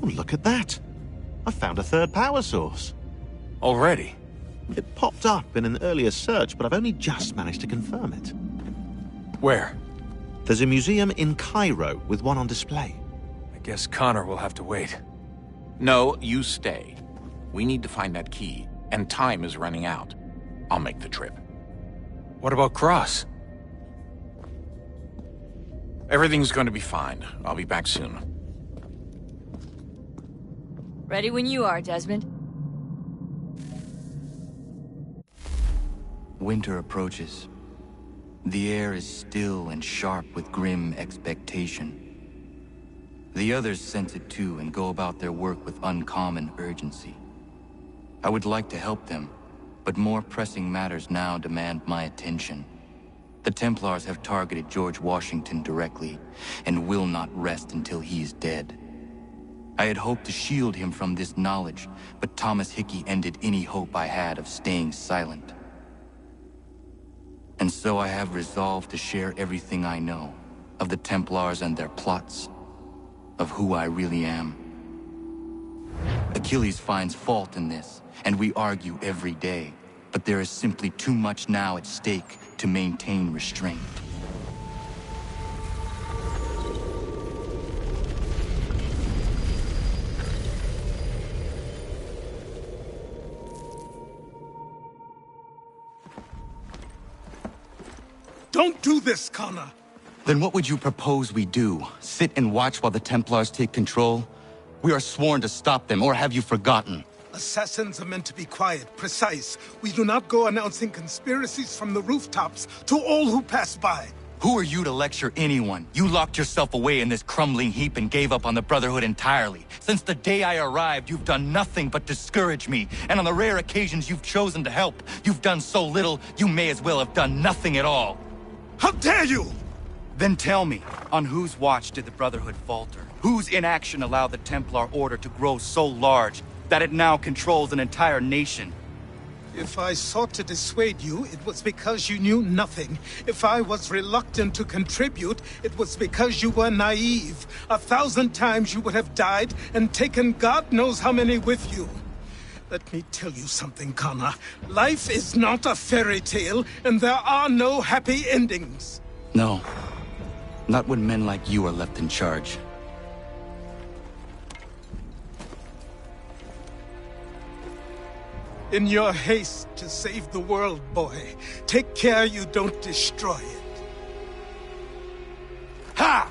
look at that. I found a third power source. Already? It popped up in an earlier search, but I've only just managed to confirm it. Where? There's a museum in Cairo with one on display. I guess Connor will have to wait. No, you stay. We need to find that key, and time is running out. I'll make the trip. What about Cross? Everything's going to be fine. I'll be back soon. Ready when you are, Desmond. Winter approaches. The air is still and sharp with grim expectation. The others sense it too and go about their work with uncommon urgency. I would like to help them, but more pressing matters now demand my attention. The Templars have targeted George Washington directly, and will not rest until he is dead. I had hoped to shield him from this knowledge, but Thomas Hickey ended any hope I had of staying silent. And so I have resolved to share everything I know, of the Templars and their plots, of who I really am. Achilles finds fault in this, and we argue every day, but there is simply too much now at stake to maintain restraint. Don't do this, Connor! Then what would you propose we do? Sit and watch while the Templars take control? We are sworn to stop them, or have you forgotten? Assassins are meant to be quiet, precise. We do not go announcing conspiracies from the rooftops to all who pass by. Who are you to lecture anyone? You locked yourself away in this crumbling heap and gave up on the Brotherhood entirely. Since the day I arrived, you've done nothing but discourage me. And on the rare occasions you've chosen to help, you've done so little, you may as well have done nothing at all. How dare you! Then tell me, on whose watch did the Brotherhood falter? Whose inaction allowed the Templar Order to grow so large that it now controls an entire nation? If I sought to dissuade you, it was because you knew nothing. If I was reluctant to contribute, it was because you were naive. 1,000 times you would have died and taken God knows how many with you. Let me tell you something, Connor. Life is not a fairy tale, and there are no happy endings. No. Not when men like you are left in charge. In your haste to save the world, boy, take care you don't destroy it. Ha!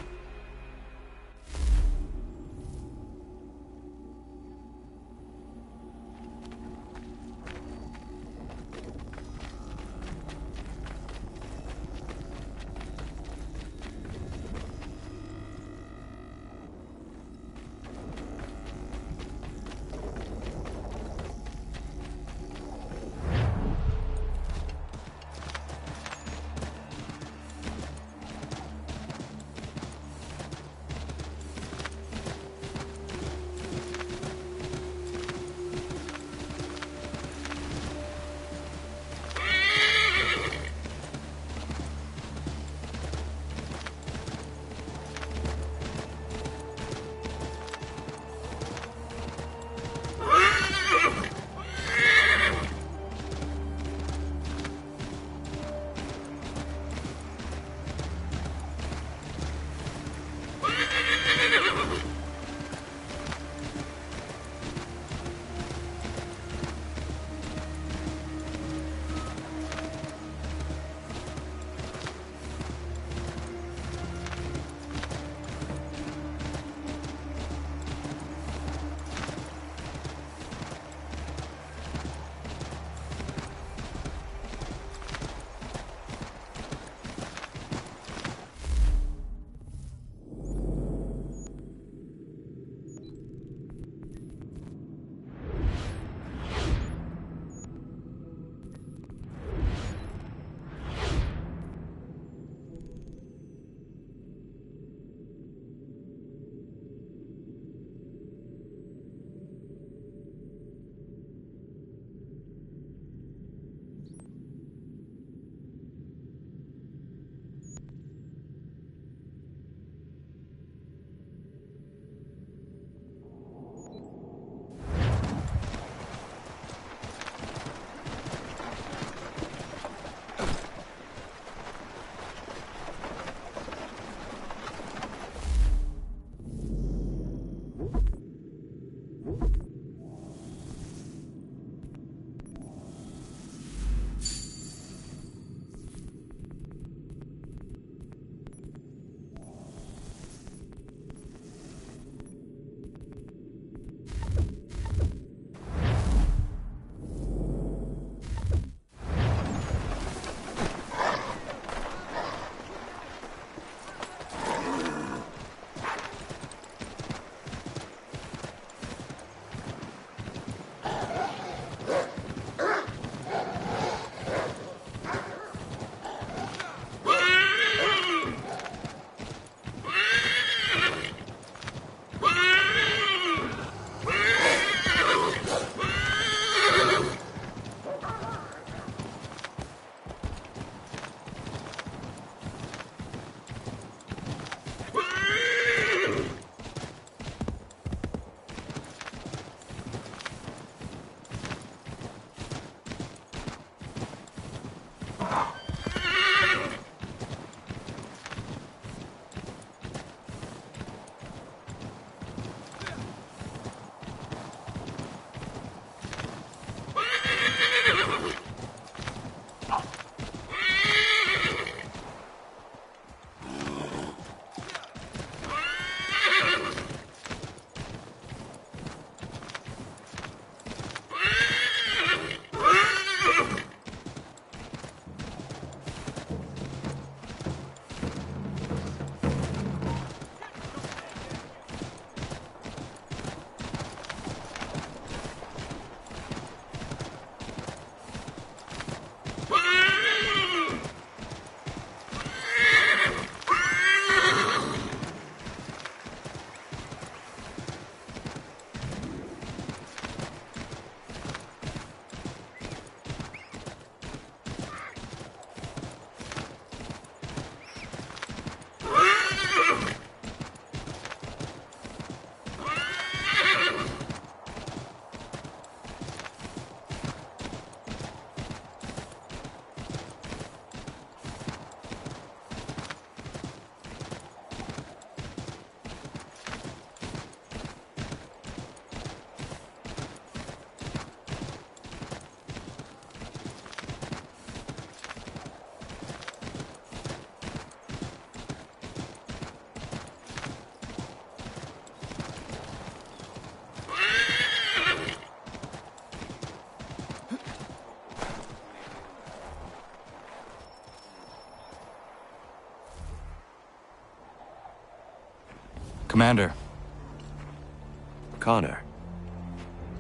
Commander. Connor.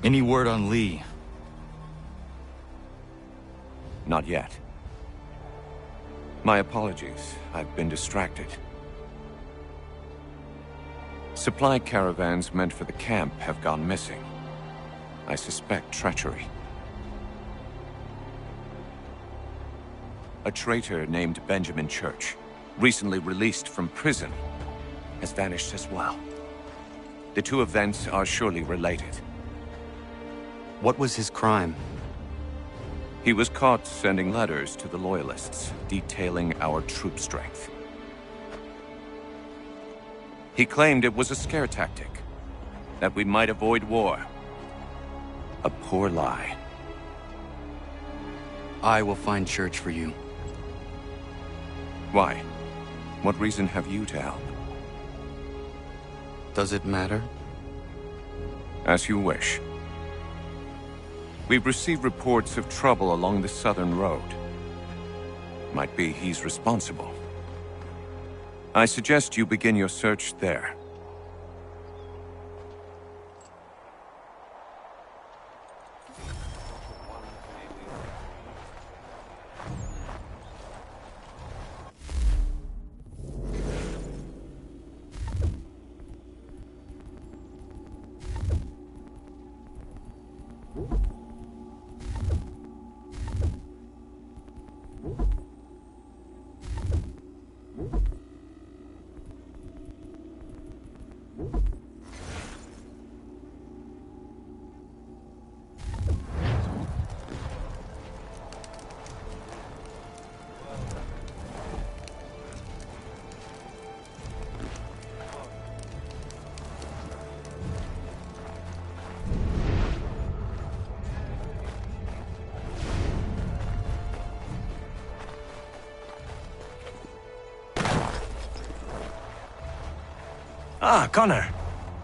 Any word on Lee? Not yet. My apologies. I've been distracted. Supply caravans meant for the camp have gone missing. I suspect treachery. A traitor named Benjamin Church, recently released from prison, has vanished as well. The two events are surely related. What was his crime? He was caught sending letters to the Loyalists, detailing our troop strength. He claimed it was a scare tactic, that we might avoid war. A poor lie. I will find Church for you. Why? What reason have you to help? Does it matter? As you wish. We've received reports of trouble along the southern road. Might be he's responsible. I suggest you begin your search there. Ah, Connor.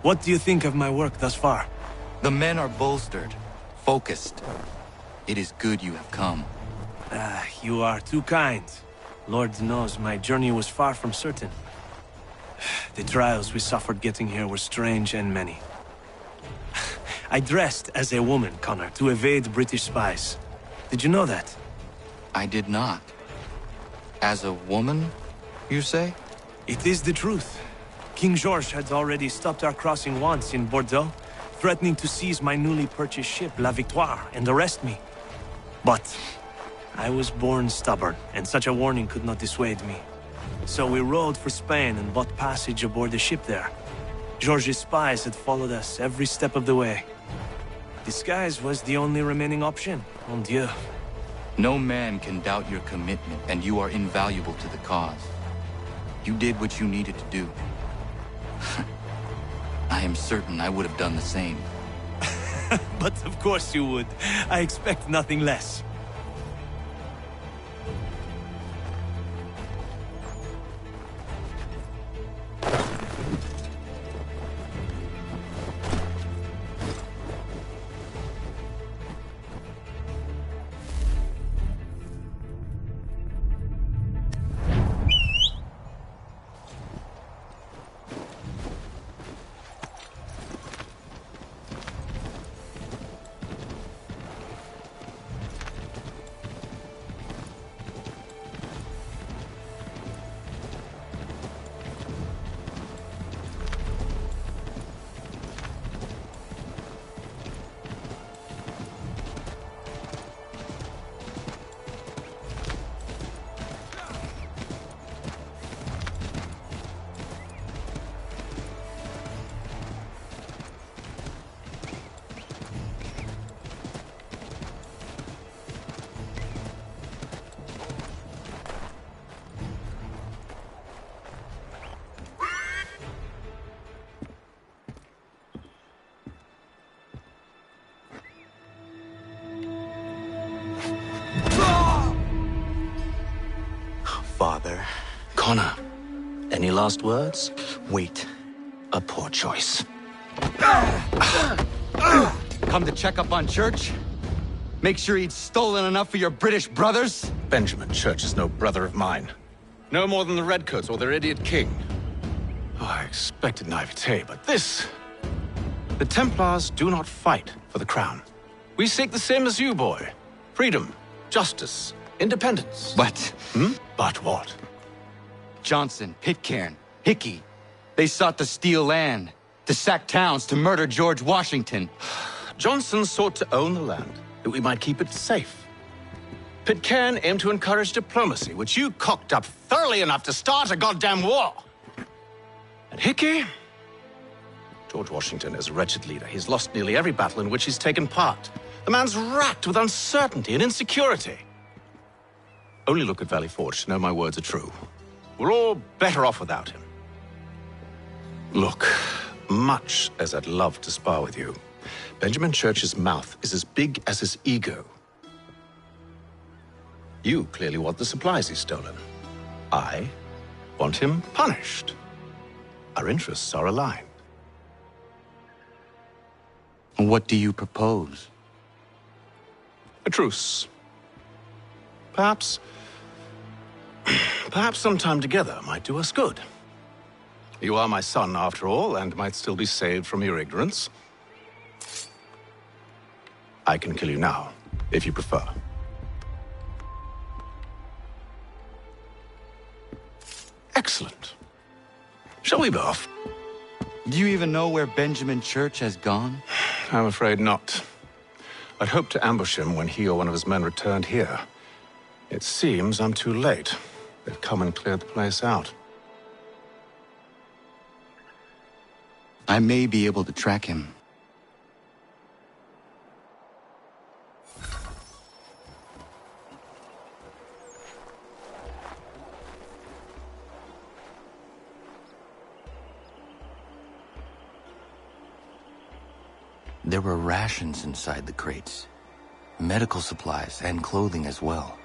What do you think of my work thus far? The men are bolstered, focused. It is good you have come. You are too kind. Lord knows my journey was far from certain. The trials we suffered getting here were strange and many. I dressed as a woman, Connor, to evade British spies. Did you know that? I did not. As a woman, you say? It is the truth. King George had already stopped our crossing once in Bordeaux, threatening to seize my newly purchased ship, La Victoire, and arrest me. But I was born stubborn, and such a warning could not dissuade me. So we rode for Spain and bought passage aboard the ship there. George's spies had followed us every step of the way. Disguise was the only remaining option, mon Dieu. No man can doubt your commitment, and you are invaluable to the cause. You did what you needed to do. I am certain I would have done the same. But of course you would. I expect nothing less. Father. Connor, any last words? Wait. A poor choice. Come to check up on Church? Make sure he'd stolen enough for your British brothers? Benjamin Church is no brother of mine. No more than the Redcoats or their idiot king. Oh, I expected naivete, but this... The Templars do not fight for the crown. We seek the same as you, boy. Freedom, justice, independence. But... But what? Johnson, Pitcairn, Hickey, they sought to steal land, to sack towns, to murder George Washington. Johnson sought to own the land, that we might keep it safe. Pitcairn aimed to encourage diplomacy, which you cocked up thoroughly enough to start a goddamn war. And Hickey? George Washington is a wretched leader. He's lost nearly every battle in which he's taken part. The man's racked with uncertainty and insecurity. Only look at Valley Forge to know my words are true. We're all better off without him. Look, much as I'd love to spar with you, Benjamin Church's mouth is as big as his ego. You clearly want the supplies he's stolen. I want him punished. Our interests are aligned. What do you propose? A truce. Perhaps some time together might do us good. You are my son, after all, and might still be saved from your ignorance. I can kill you now, if you prefer. Excellent. Shall we be off? Do you even know where Benjamin Church has gone? I'm afraid not. I'd hoped to ambush him when he or one of his men returned here. It seems I'm too late. They've come and cleared the place out. I may be able to track him. There were rations inside the crates, medical supplies and clothing as well.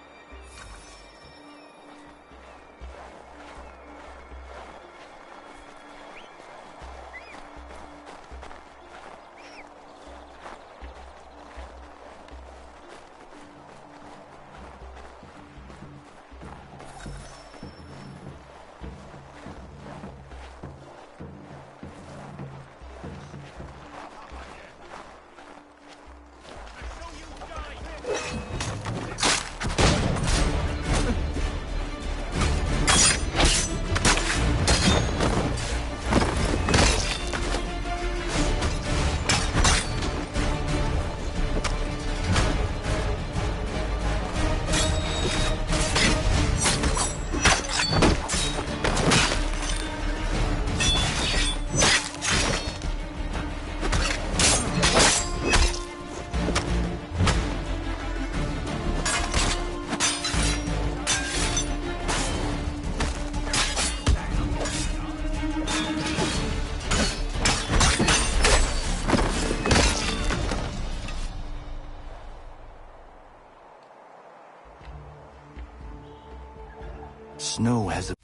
Snow has a...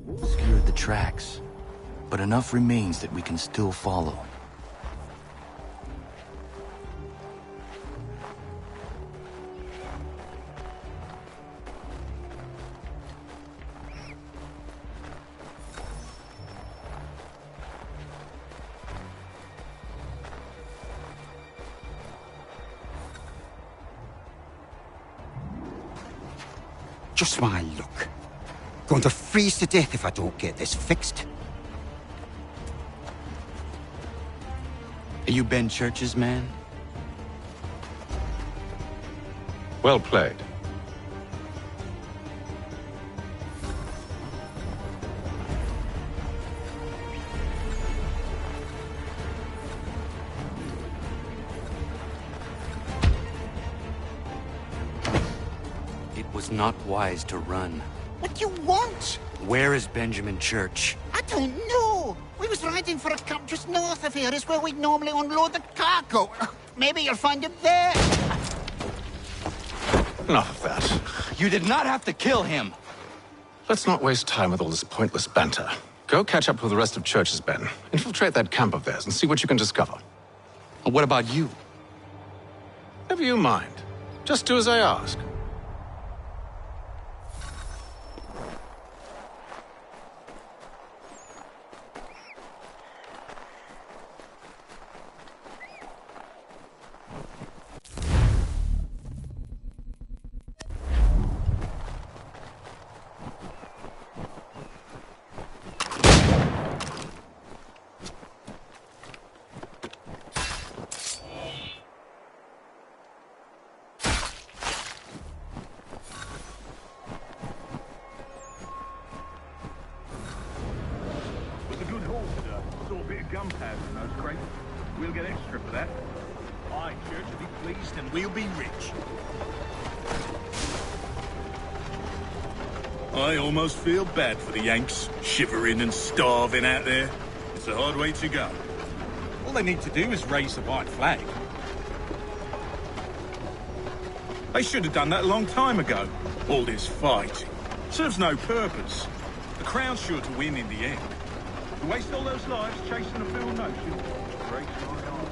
Obscured the tracks, but enough remains that we can still follow. Just my luck. Going to freeze to death if I don't get this fixed. Are you Ben Church's man? Well played. It was not wise to run. What do you want? Where is Benjamin Church? I don't know. We was riding for a camp just north of here. It's where we'd normally unload the cargo. Maybe you'll find him there. Enough of that. You did not have to kill him. Let's not waste time with all this pointless banter. Go catch up with the rest of Church's men. Infiltrate that camp of theirs and see what you can discover. What about you? Never you mind. Just do as I ask. Gunpowder in those crates. We'll get extra for that. Aye, Church will be pleased and we'll be rich. I almost feel bad for the Yanks, shivering and starving out there. It's a hard way to go. All they need to do is raise the white flag. They should have done that a long time ago. All this fighting serves no purpose. The Crown's sure to win in the end. To waste all those lives chasing a field notion breaks my heart.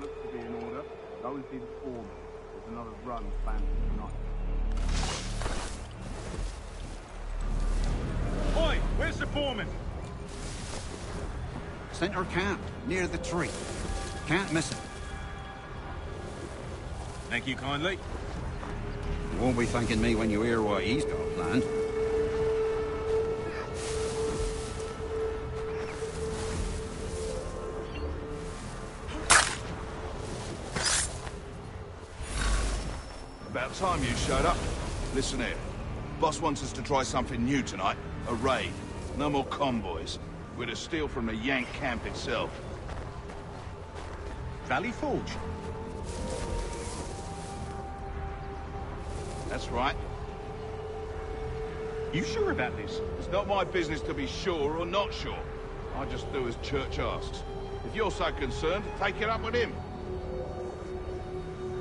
Looks to be in order. Those did for me. There's another run planned tonight. Oi! Where's the foreman? Center camp, near the tree. Can't miss it. Thank you kindly. You won't be thanking me when you hear what he's got planned. About time you showed up. Listen here. Boss wants us to try something new tonight. A raid. No more convoys. We're to steal from the Yank camp itself. Valley Forge? That's right. You sure about this? It's not my business to be sure or not sure. I just do as Church asks. If you're so concerned, take it up with him.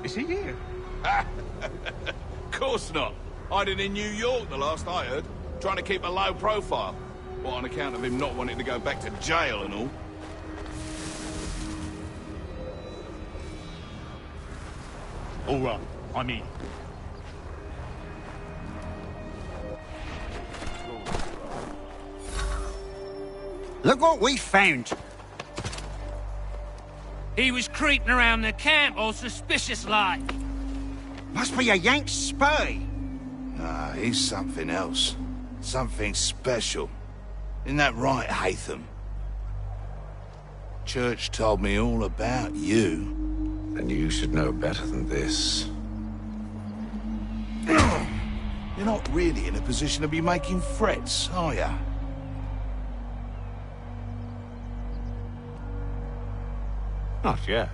Is he here? Of course not. Hiding in New York, the last I heard. Trying to keep a low profile. What, on account of him not wanting to go back to jail and all? All right, I'm in. Look what we found. He was creeping around the camp all suspicious like. Must be a Yank spy. Ah, he's something else. Something special. Isn't that right, Haytham? Church told me all about you. Then you should know better than this. You're not really in a position to be making threats, are you? Not yet.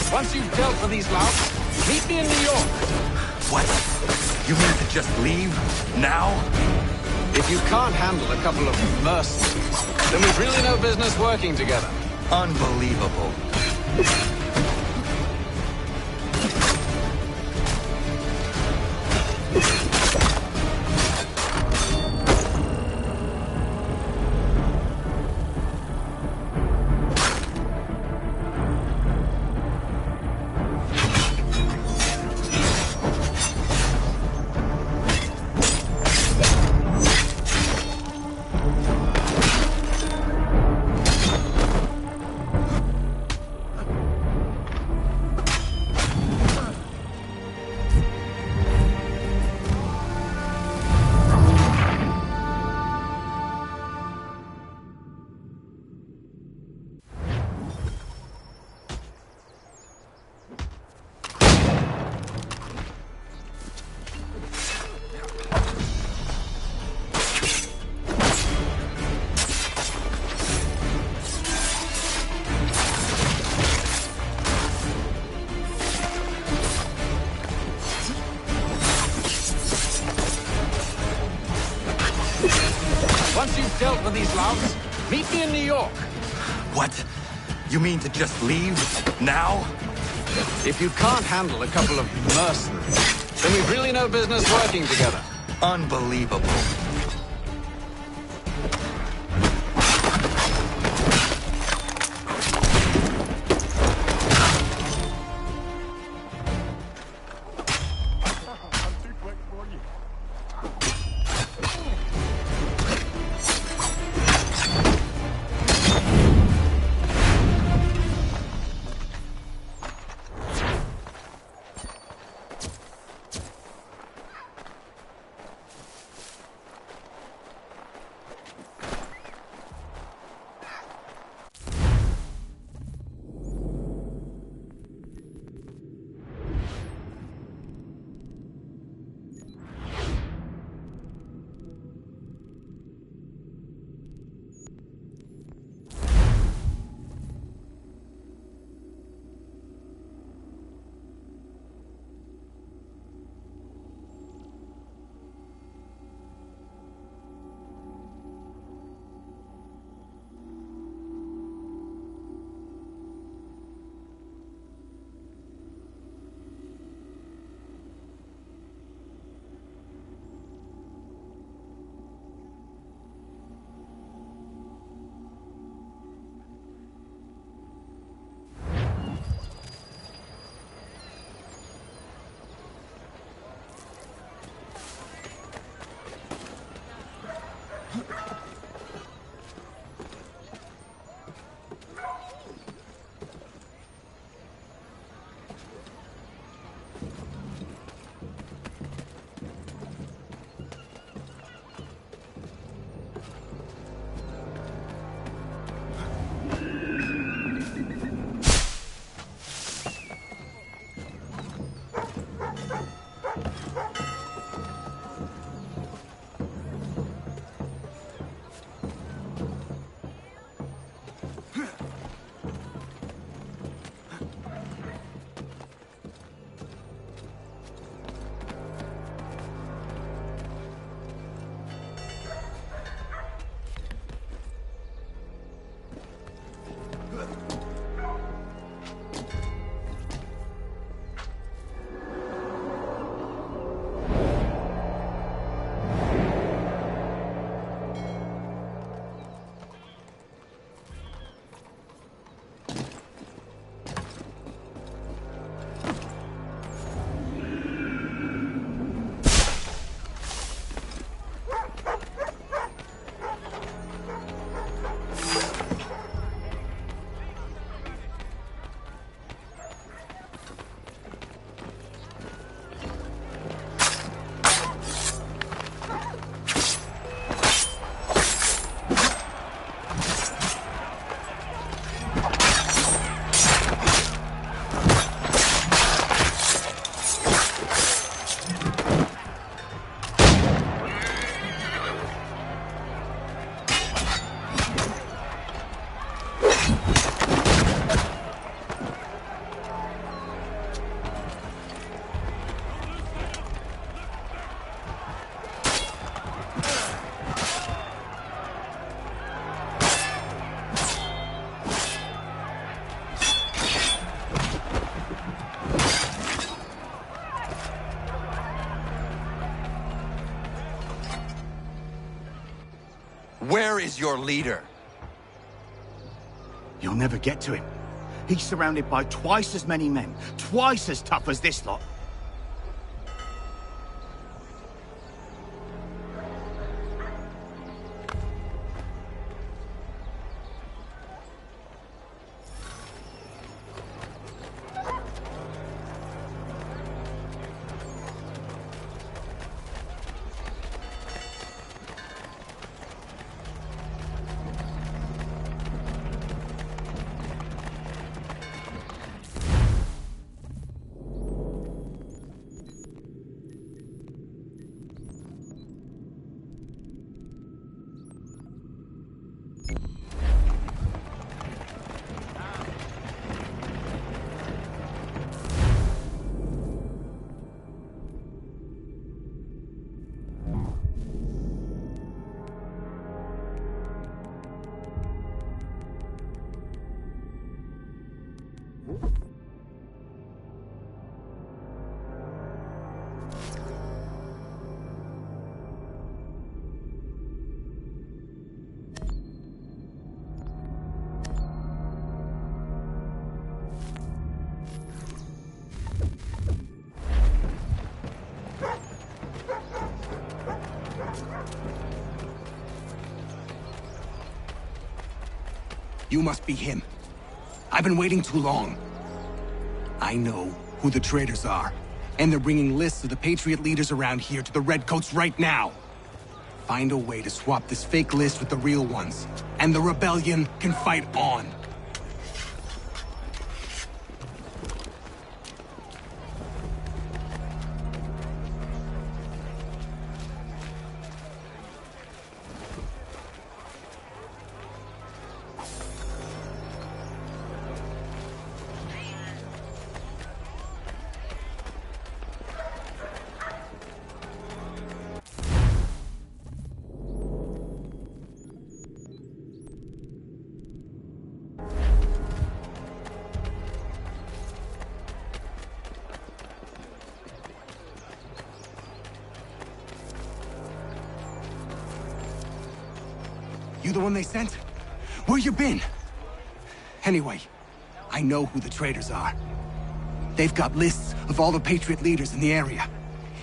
Once you've dealt with these louts, meet me in New York. What? You mean to just leave? Now? If you can't handle a couple of mercenaries, then we've really no business working together. Unbelievable. Once you've dealt with these louts, meet me in New York. What? You mean to just leave? Now? If you can't handle a couple of mercenaries, then we've really no business working together. Unbelievable. is your leader? You'll never get to him. He's surrounded by twice as many men, twice as tough as this lot. You must be him. I've been waiting too long. I know who the traitors are, and they're bringing lists of the Patriot leaders around here to the Redcoats right now. Find a way to swap this fake list with the real ones, and the rebellion can fight on. You the one they sent? Where you been? Anyway, I know who the traitors are. They've got lists of all the Patriot leaders in the area.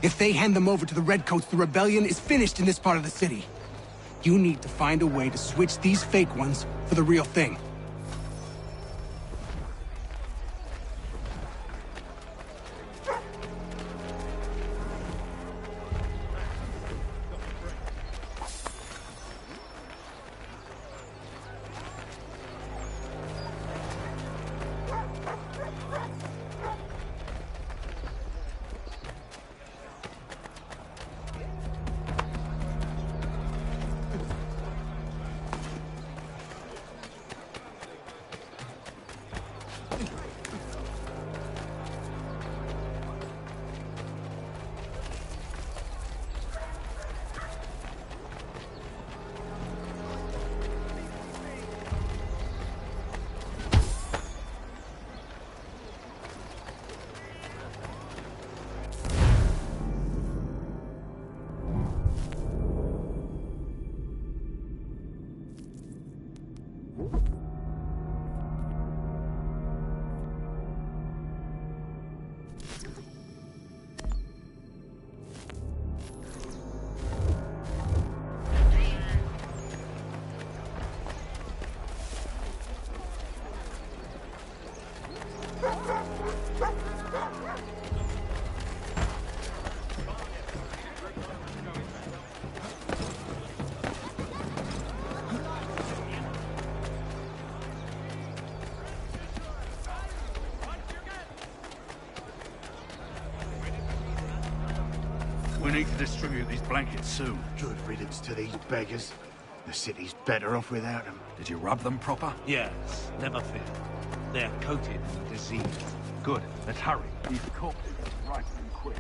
If they hand them over to the Redcoats, the rebellion is finished in this part of the city. You need to find a way to switch these fake ones for the real thing. We need to distribute these blankets soon. Good riddance to these beggars. The city's better off without them. Did you rub them proper? Yes, never fear. They're coated in disease. Good, let's hurry. These corpses are right and quick.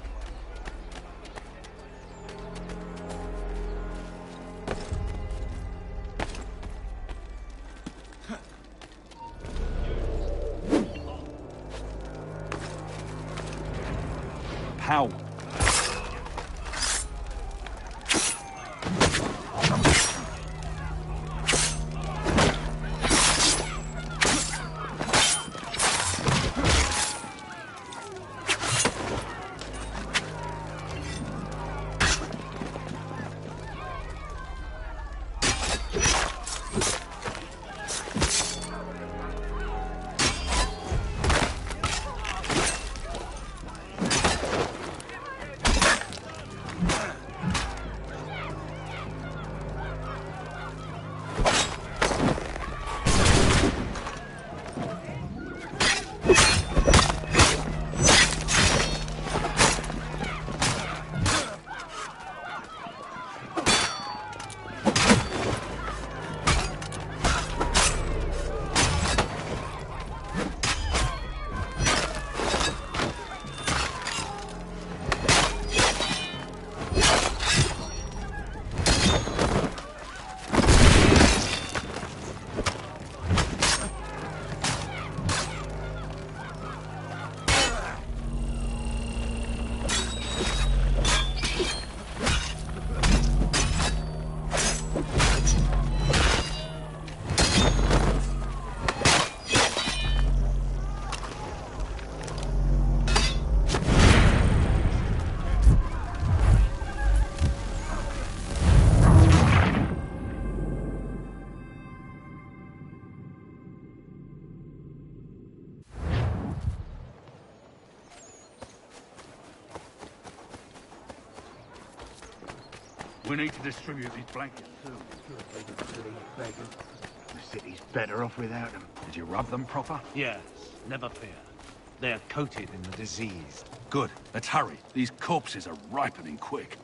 How? We need to distribute these blankets too. The city's better off without them. Did you rub them proper? Yes, never fear. They are coated in the diseased. Good. Let's hurry. These corpses are ripening quick.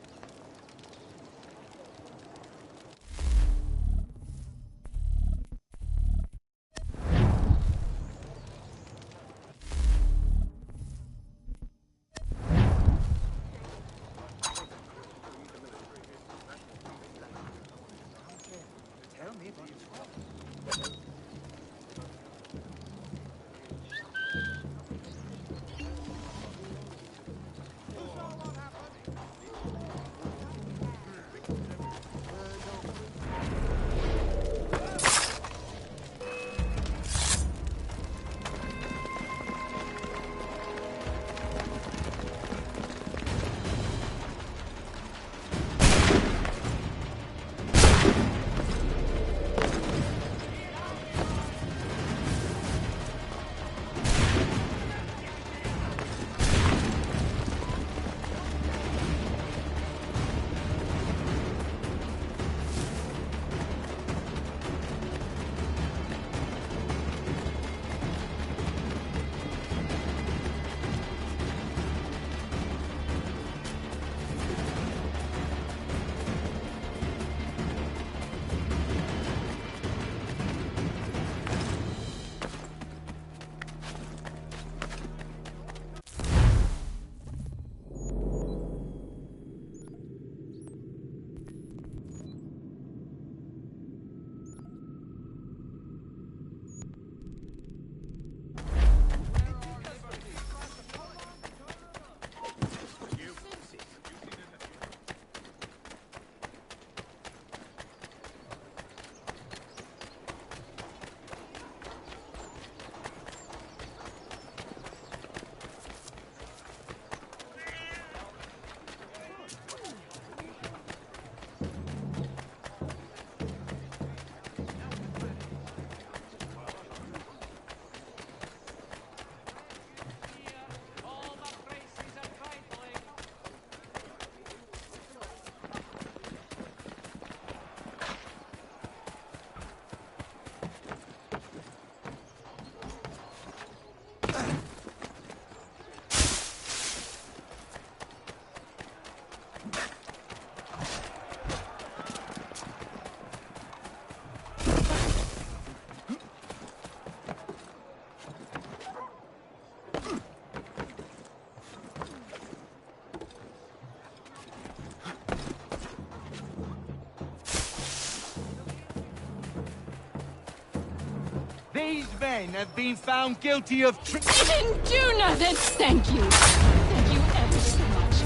These men have been found guilty of You didn't do nothing! Thank you. Thank you ever so much.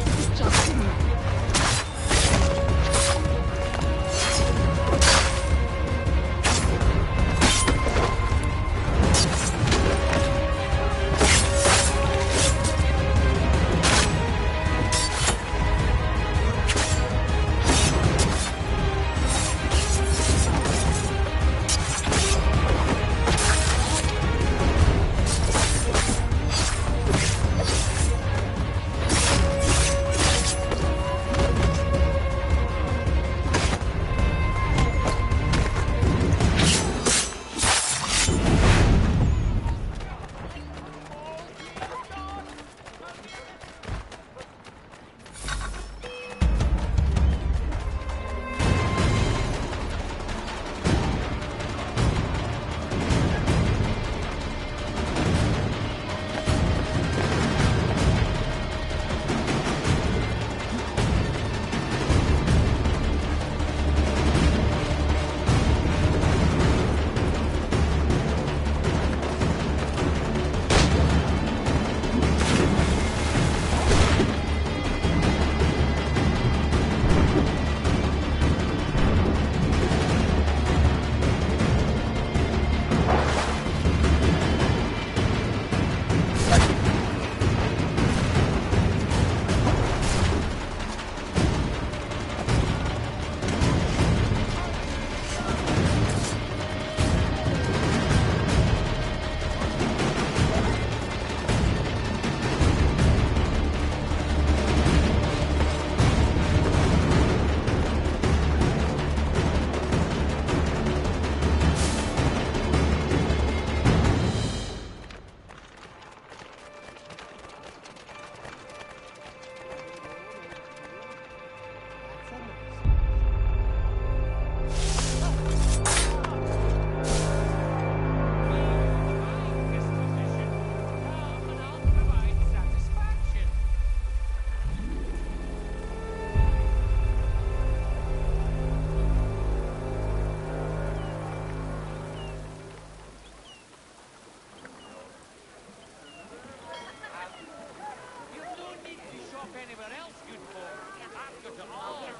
This is just for me. anyone else good for? I've got it all.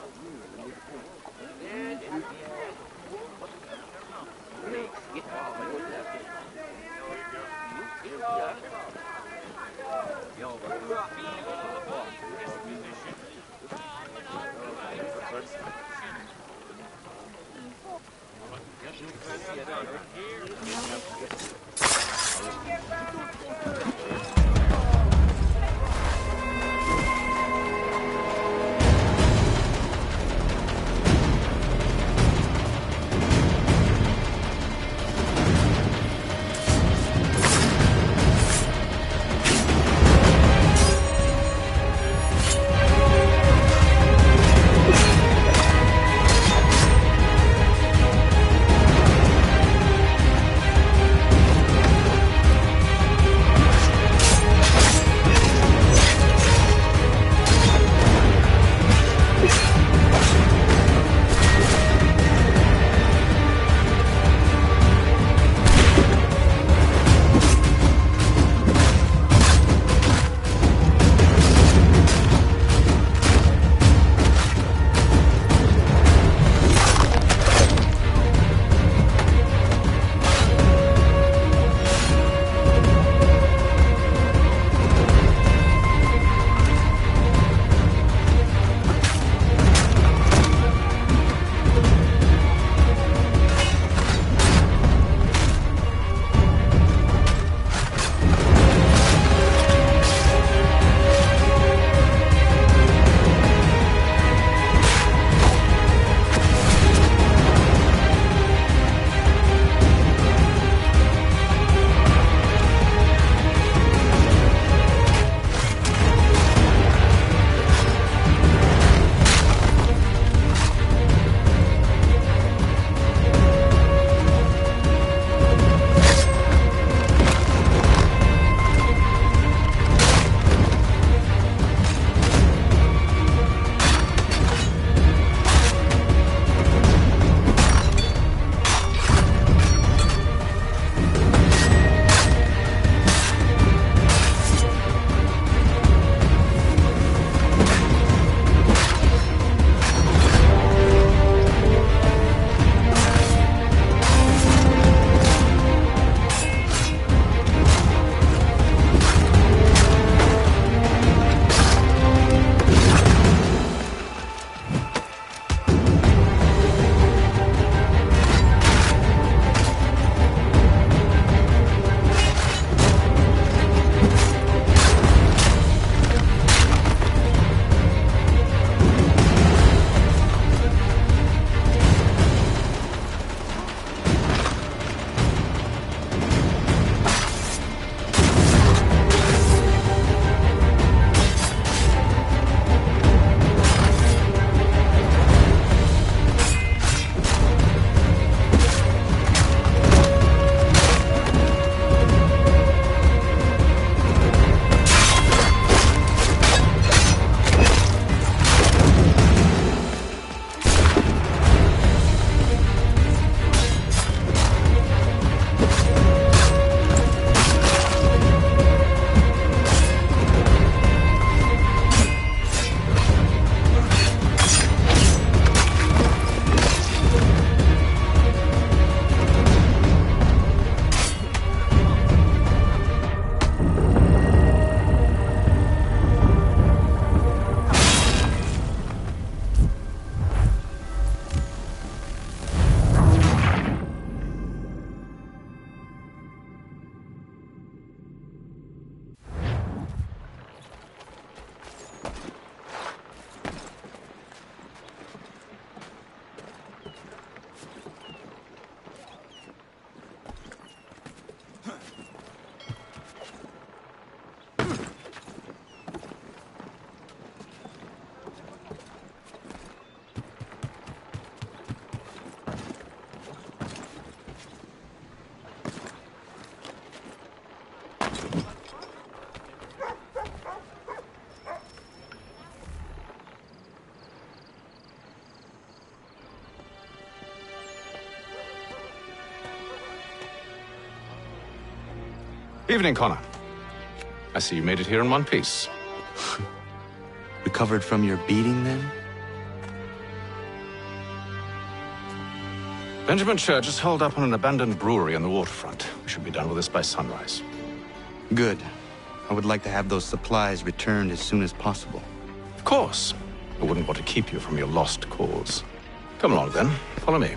Evening, Connor. I see you made it here in one piece. The recovered from your beating, then? Benjamin Church is holed up on an abandoned brewery on the waterfront. We should be done with this by sunrise. Good. I would like to have those supplies returned as soon as possible. Of course. I wouldn't want to keep you from your lost cause. Come along, then. Follow me.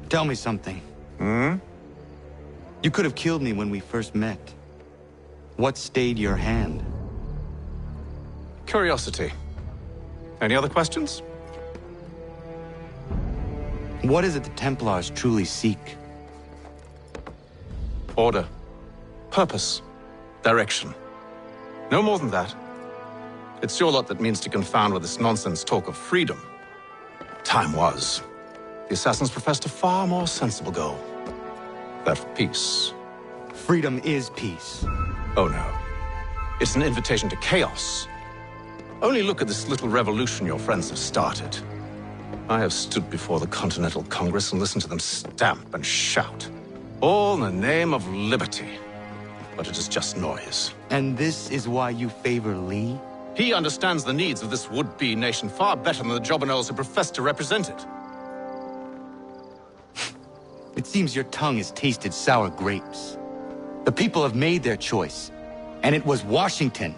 Tell me something. You could have killed me when we first met. What stayed your hand? Curiosity. Any other questions? What is it the Templars truly seek? Order. Purpose. Direction. No more than that. It's your lot that means to confound with this nonsense talk of freedom. Time was. The assassins professed a far more sensible goal. That of peace. Freedom is peace. Oh no. It's an invitation to chaos. Only look at this little revolution your friends have started. I have stood before the Continental Congress and listened to them stamp and shout. All in the name of liberty. But it is just noise. And this is why you favor Lee? He understands the needs of this would-be nation far better than the jobberknolls who profess to represent it. It seems your tongue has tasted sour grapes. The people have made their choice, and it was Washington.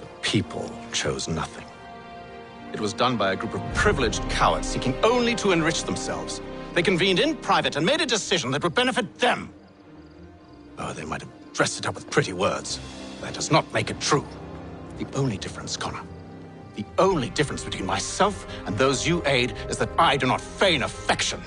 The people chose nothing. It was done by a group of privileged cowards seeking only to enrich themselves. They convened in private and made a decision that would benefit them. Oh, they might have dressed it up with pretty words. That does not make it true. The only difference, Connor, the only difference between myself and those you aid is that I do not feign affection.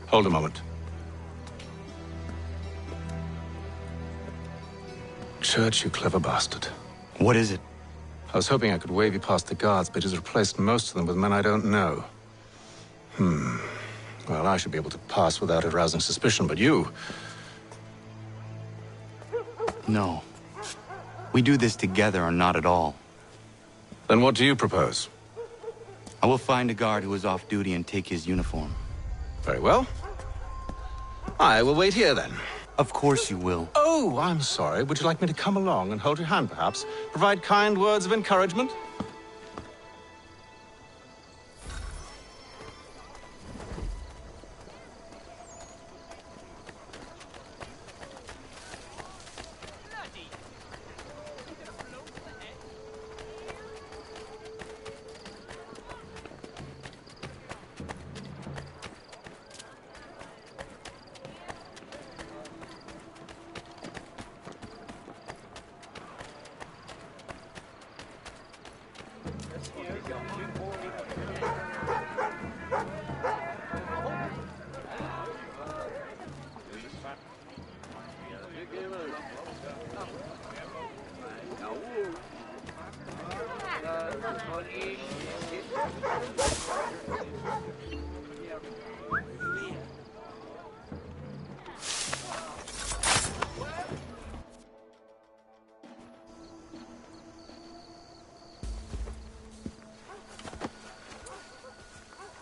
Hold a moment. Church, you clever bastard. What is it? I was hoping I could wave you past the guards, but he's replaced most of them with men I don't know. Well, I should be able to pass without arousing suspicion, but you... No. We do this together or not at all. Then what do you propose? I will find a guard who is off duty and take his uniform. Very well. I will wait here, then. Of course you will. Oh, I'm sorry. Would you like me to come along and hold your hand, perhaps? Provide kind words of encouragement?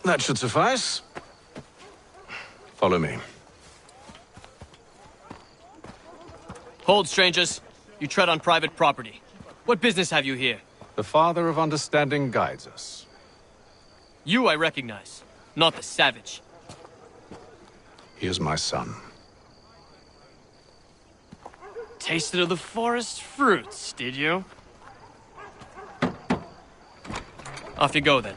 That should suffice. Follow me. Hold, strangers. You tread on private property. What business have you here? The Father of Understanding guides us. You I recognize, not the savage. He is my son. Tasted of the forest fruits, did you? Off you go, then.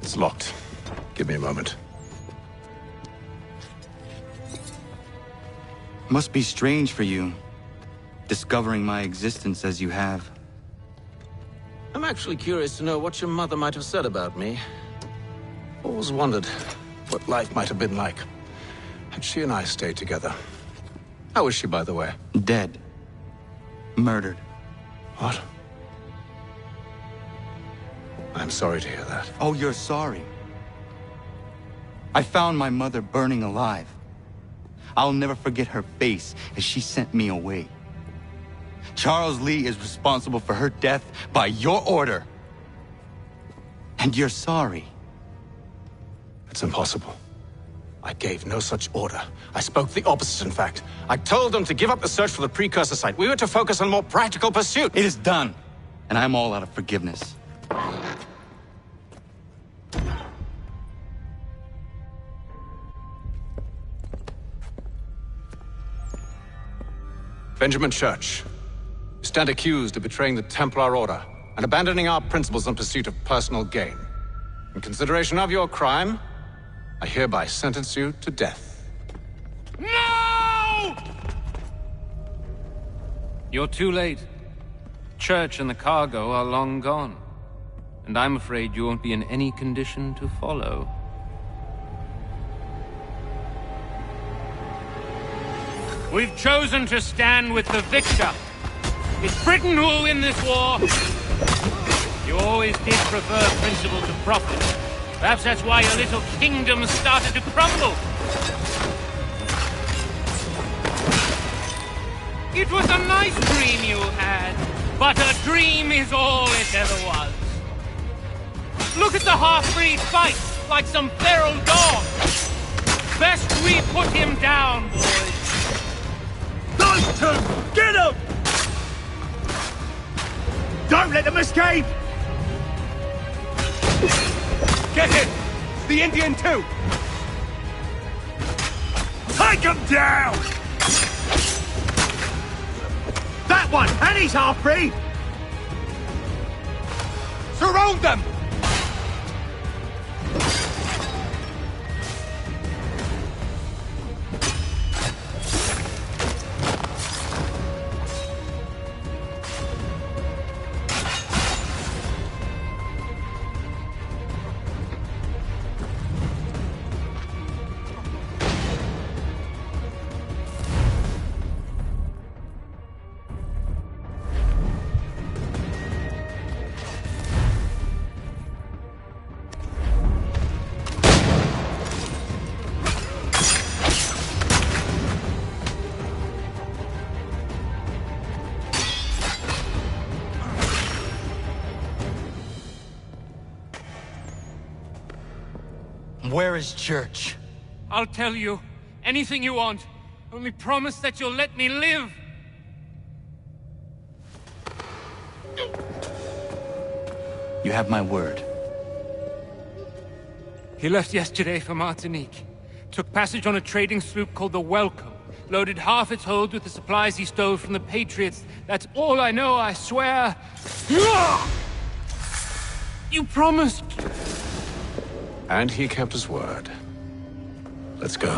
It's locked. Give me a moment. Must be strange for you, discovering my existence as you have. I'm actually curious to know what your mother might have said about me. Always wondered what life might have been like had she and I stayed together. How is she, by the way? Dead. Murdered. What? I'm sorry to hear that. Oh, you're sorry. I found my mother burning alive. I'll never forget her face as she sent me away. Charles Lee is responsible for her death by your order. And you're sorry. It's impossible. I gave no such order. I spoke the opposite, in fact. I told them to give up the search for the precursor site. We were to focus on more practical pursuit. It is done, and I'm all out of forgiveness. Benjamin Church, you stand accused of betraying the Templar Order and abandoning our principles in pursuit of personal gain. In consideration of your crime, I hereby sentence you to death. No! You're too late. Church and the cargo are long gone. And I'm afraid you won't be in any condition to follow. We've chosen to stand with the victor. It's Britain who will win this war. You always did prefer principle to profit. Perhaps that's why your little kingdom started to crumble. It was a nice dream you had, but a dream is all it ever was. Look at the half-breed fight like some feral dog. Best we put him down, boys. Those two! Get them! Don't let them escape! Get him! The Indian too! Take him down! That one! And he's half-breed! Surround them! Where is Church? I'll tell you. Anything you want. Only promise that you'll let me live. You have my word. He left yesterday for Martinique. Took passage on a trading sloop called the Welcome. Loaded half its hold with the supplies he stole from the Patriots. That's all I know, I swear. You promised. And he kept his word. Let's go.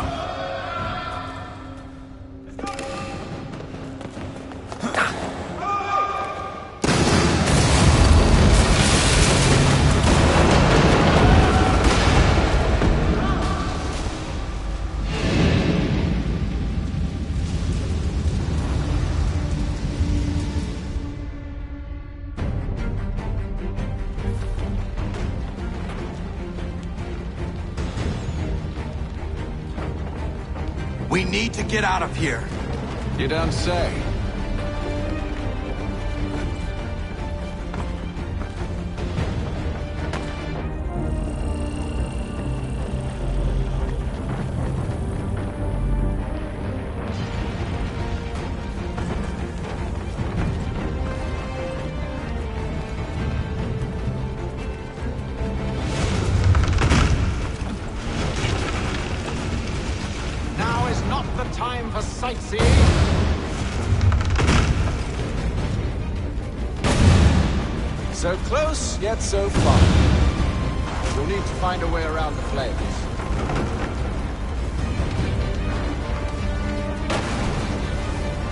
We need to get out of here. You don't say. Time for sightseeing. So close, yet so far. We'll need to find a way around the flames.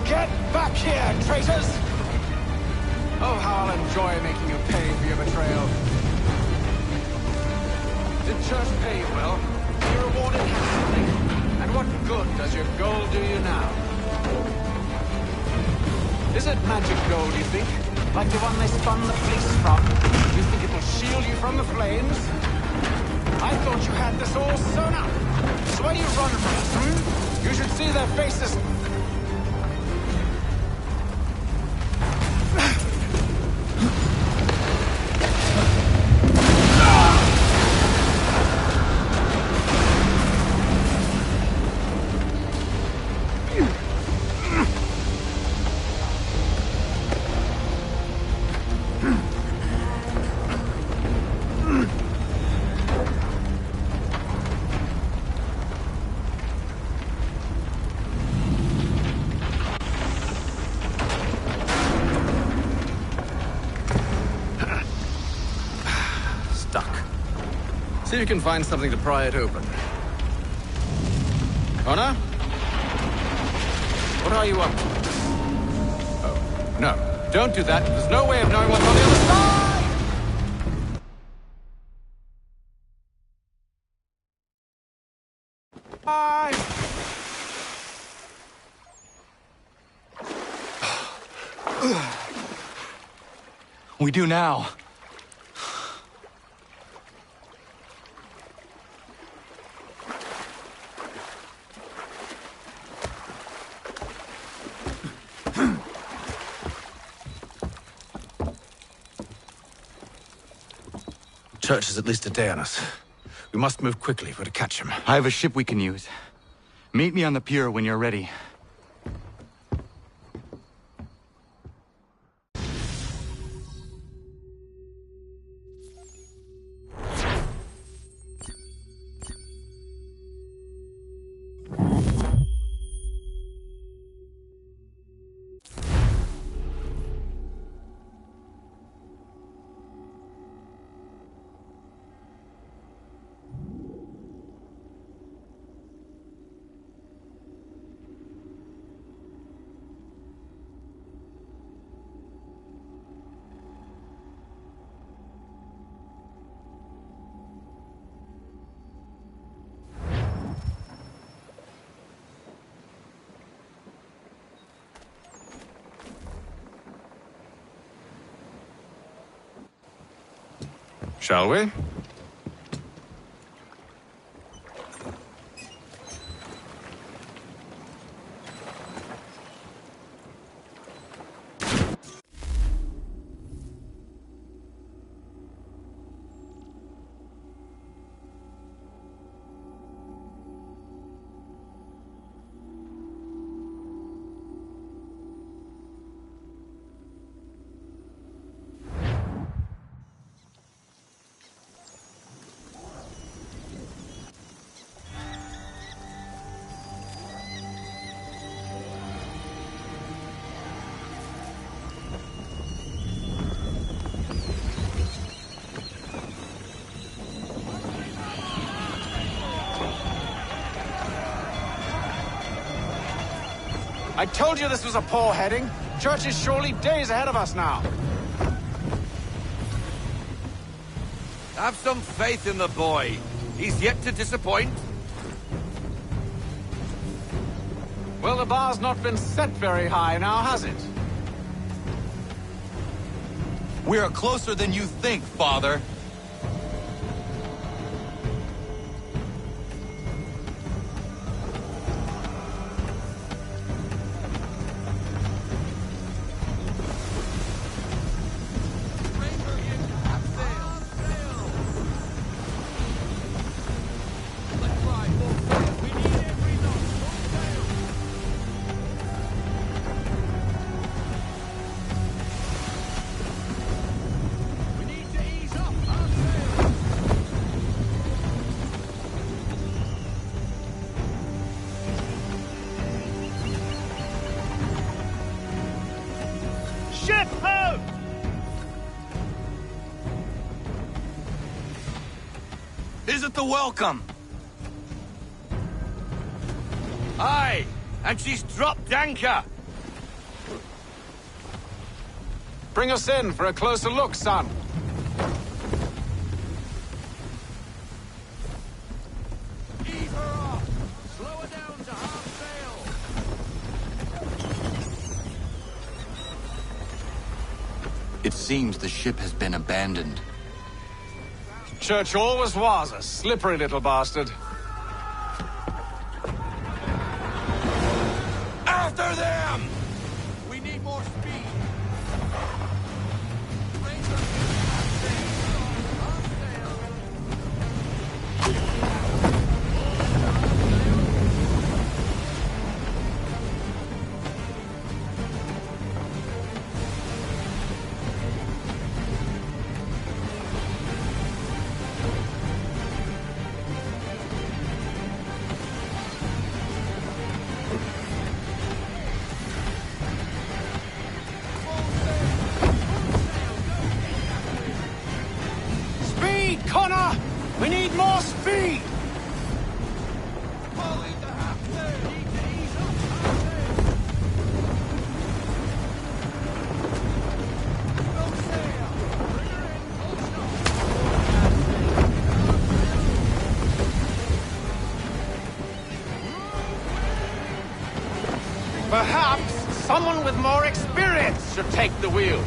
Get back here, traitors! Oh, how I'll enjoy making you pay for your betrayal. Did Church pay you well? You rewarded handsomely. And what good does your gold do you now? Is it magic gold, you think? Like the one they spun the fleece from? You think it'll shield you from the flames? I thought you had this all sewn up. So why do you run from us, hmm? You should see their faces. See if you can find something to pry it open. Connor? What are you up to? Oh, no. Don't do that. There's no way of knowing what's on the other side! Bye! We do now. Church is at least a day on us. We must move quickly if we're to catch him. I have a ship we can use. Meet me on the pier when you're ready. Shall we? I told you this was a poor heading. Church is surely days ahead of us now. Have some faith in the boy. He's yet to disappoint. Well, the bar's not been set very high now, has it? We are closer than you think, Father. Ship out! Is it the welcome? Aye, and she's dropped anchor. Bring us in for a closer look, son. Ease her off. Slow her down to half sail. It seems the ship has been abandoned. Church always was a slippery little bastard. After them! We need more speed. Speed, Connor! We need more speed! Perhaps someone with more experience should take the wheel.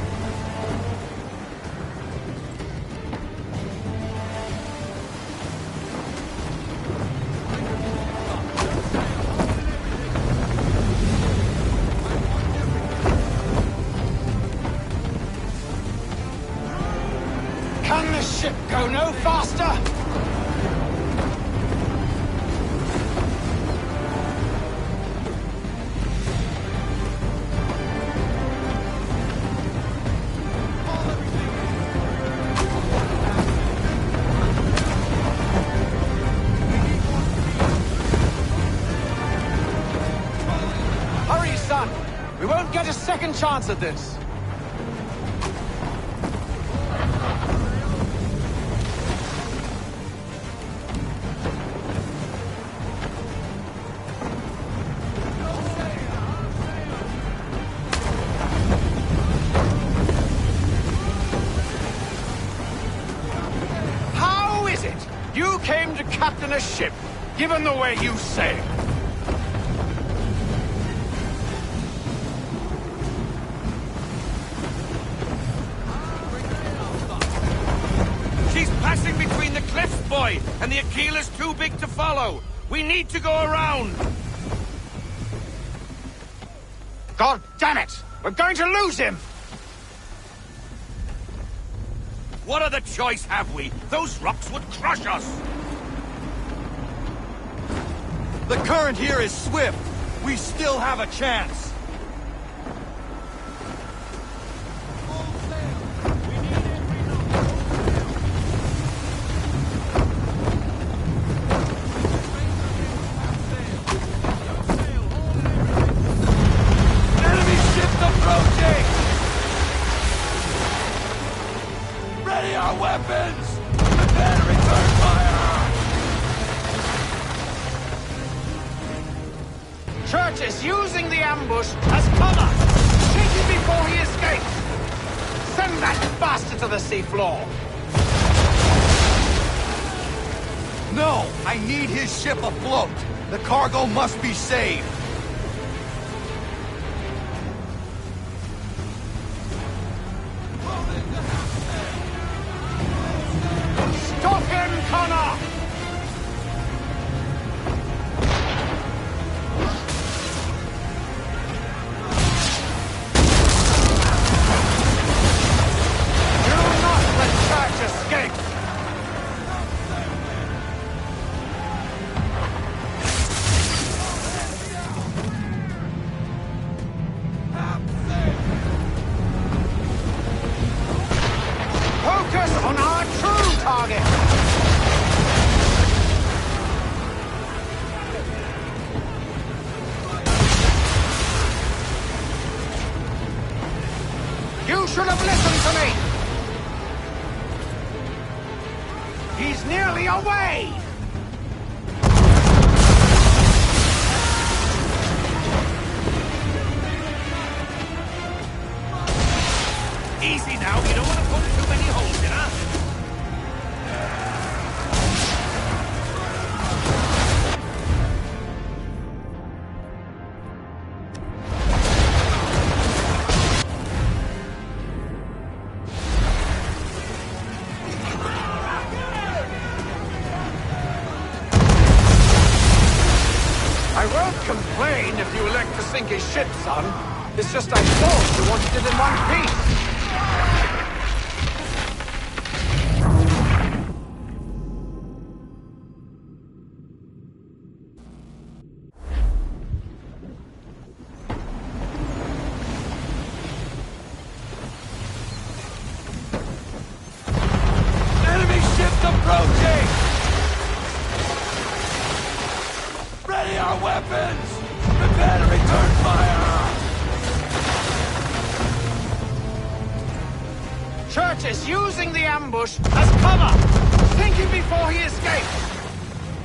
Can the ship go no faster? don't get a second chance at this. How is it you came to captain a ship, given the way you sail? She's passing between the cliffs, boy, and the Aquila's too big to follow. We need to go around. God damn it! We're going to lose him! What other choice have we? Those rocks would crush us. The current here is swift. We still have a chance. Enemy ships approaching! Ready our weapons! Prepare to return fire! Church is using the ambush as cover! Take him before he escapes! Send that bastard to the seafloor! No! I need his ship afloat! The cargo must be saved! Stop him, Connor! Do not let Church escape! Focus on our true target! You should have listened to me! He's nearly away! Easy now, you don't want to put too many holes in her. I won't complain if you elect to sink his ship, son. It's just I thought you wanted it in one piece. Enemy ships approaching! Ready our weapons! Prepare to return fire! Church is using the ambush as cover! Sink him before he escapes!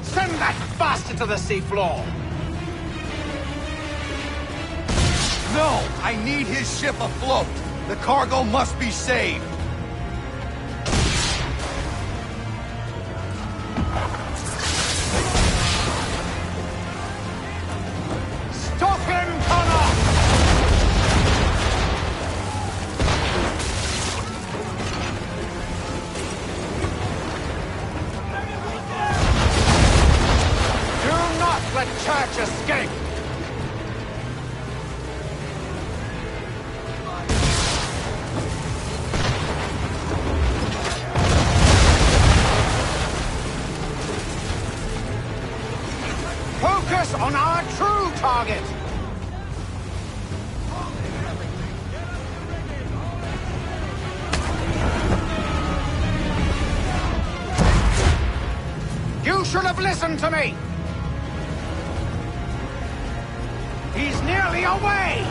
Send that bastard to the seafloor! No! I need his ship afloat! The cargo must be saved! Stop him, Connor! Do not let Church escape! Focus on our true target! You should have listened to me! He's nearly away!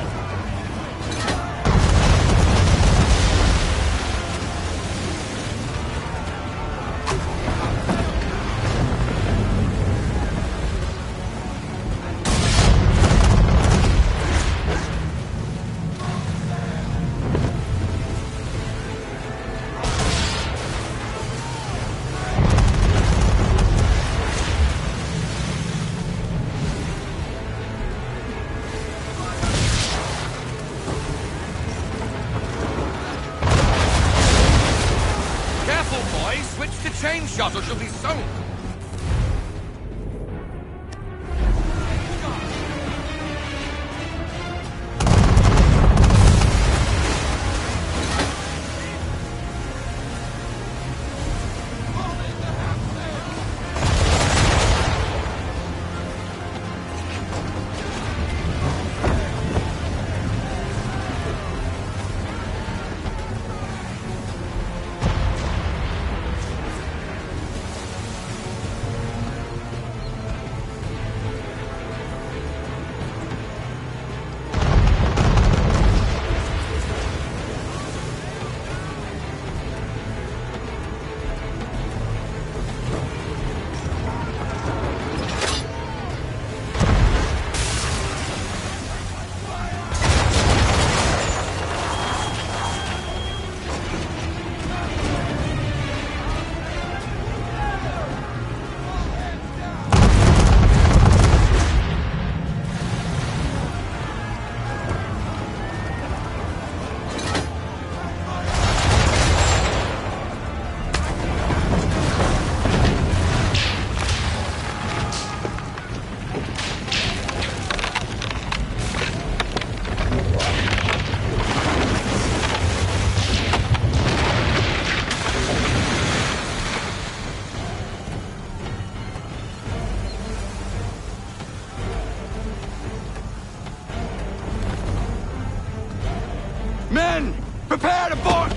Men! Prepare to board!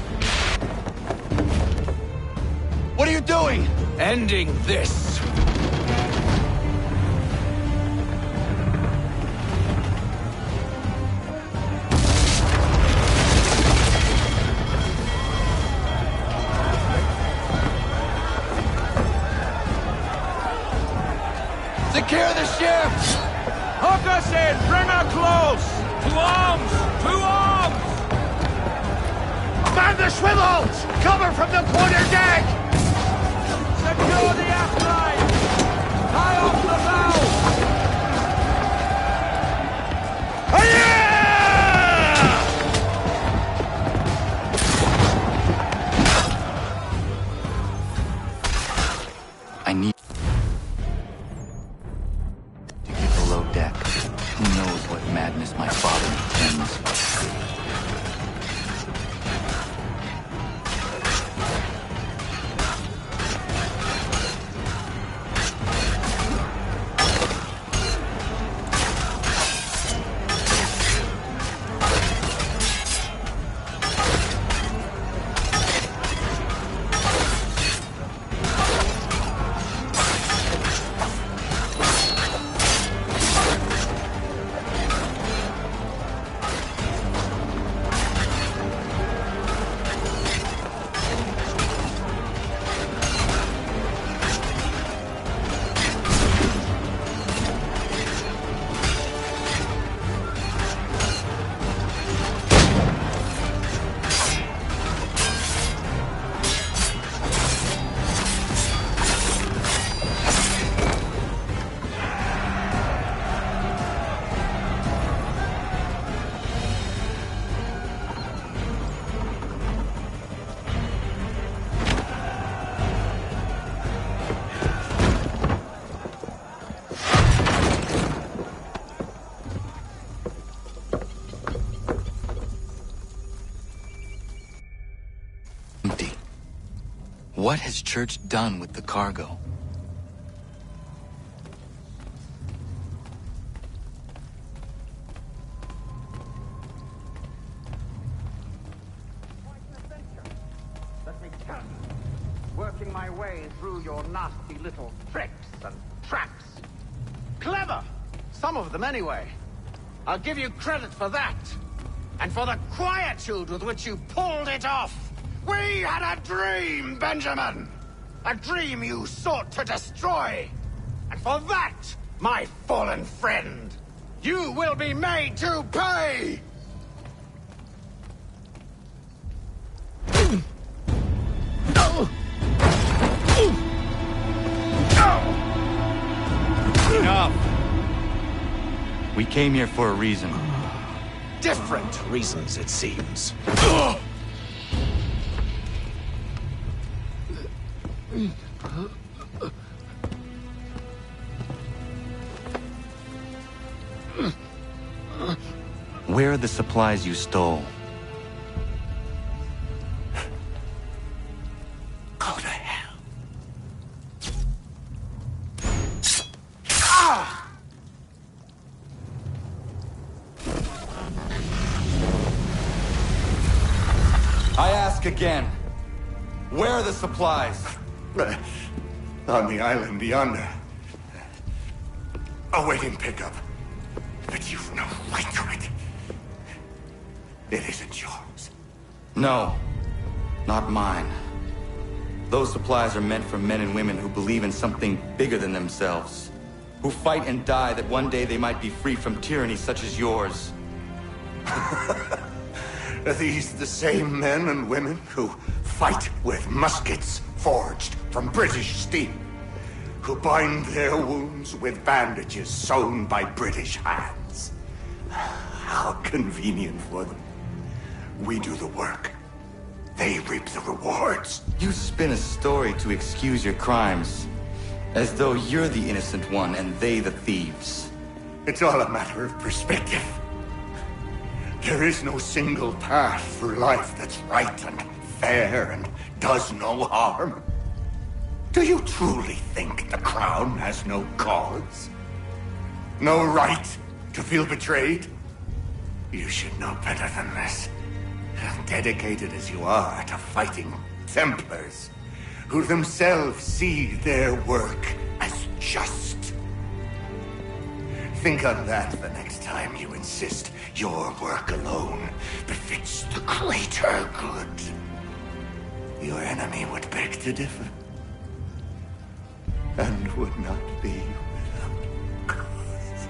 What are you doing? Ending this. Secure the ship! Hook us in! Bring her close! To arms! To arms! Man the swivels! Cover from the quarterdeck! Secure the aft line! Tie off the I need to get below deck. Who knows what madness my father intends? What has Church done with the cargo? Let me tell you, working my way through your nasty little tricks and traps. Clever! Some of them, anyway. I'll give you credit for that. And for the quietude with which you pulled it off. We had a dream, Benjamin! A dream you sought to destroy. And for that, my fallen friend, you will be made to pay! Enough! We came here for a reason. Different reasons, it seems. Where are the supplies you stole? Go to hell. I ask again. Where are the supplies? On the island yonder. Awaiting pickup. But you've no right to it. It isn't yours. No, not mine. Those supplies are meant for men and women who believe in something bigger than themselves. Who fight and die that one day they might be free from tyranny such as yours. Are these the same men and women who fight with muskets forged from British steel? Who bind their wounds with bandages sewn by British hands? How convenient for them. We do the work. They reap the rewards. You spin a story to excuse your crimes. As though you're the innocent one and they the thieves. It's all a matter of perspective. There is no single path through life that's right and fair and does no harm. Do you truly think the Crown has no cause? No right to feel betrayed? You should know better than this. Dedicated as you are to fighting Templars, who themselves see their work as just. Think on that the next time you insist your work alone befits the greater good. Your enemy would beg to differ, and would not be without cause.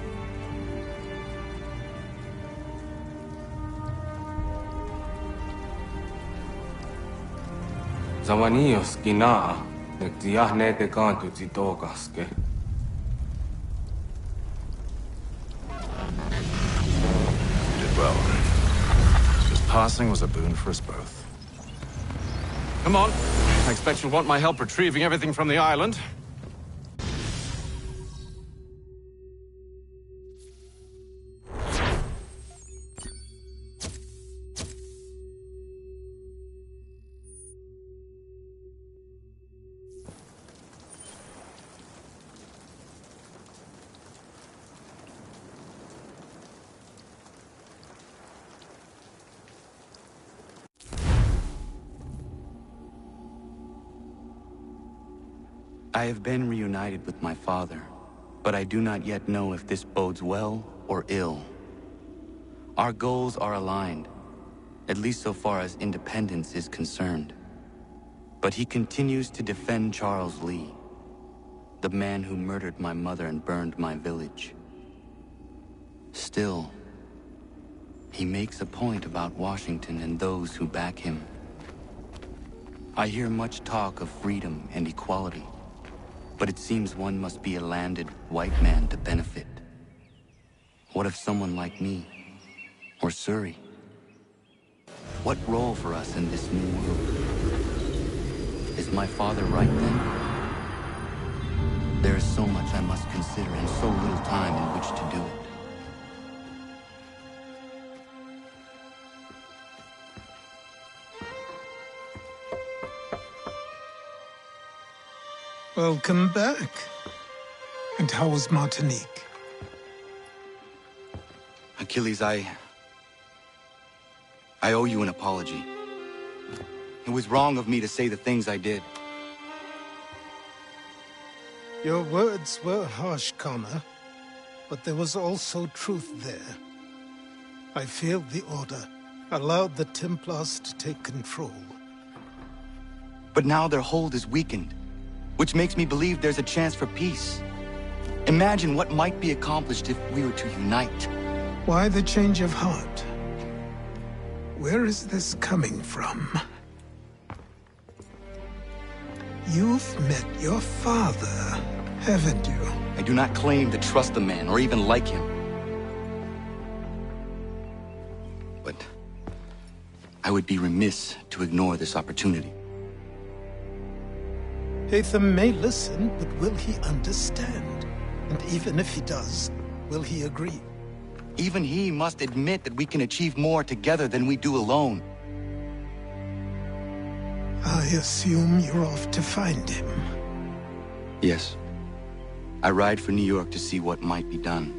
Zawanios gina, nagtiahne te kanto zitogaske. You did well. His passing was a boon for us both. Come on. I expect you'll want my help retrieving everything from the island. I have been reunited with my father, but I do not yet know if this bodes well or ill. Our goals are aligned, at least so far as independence is concerned. But he continues to defend Charles Lee, the man who murdered my mother and burned my village. Still, he makes a point about Washington and those who back him. I hear much talk of freedom and equality, but it seems one must be a landed white man to benefit. What if someone like me, or Surrey? What role for us in this new world? Is my father right then? There is so much I must consider and so little time in which to do it. Welcome back. And how was Martinique? Achilles, I owe you an apology. It was wrong of me to say the things I did. Your words were harsh, Connor, but there was also truth there. I failed the Order, allowed the Templars to take control. But now their hold is weakened, which makes me believe there's a chance for peace. Imagine what might be accomplished if we were to unite. Why the change of heart? Where is this coming from? You've met your father, haven't you? I do not claim to trust the man or even like him. But I would be remiss to ignore this opportunity. Hatham may listen, but will he understand? And even if he does, will he agree? Even he must admit that we can achieve more together than we do alone. I assume you're off to find him. Yes. I ride for New York to see what might be done.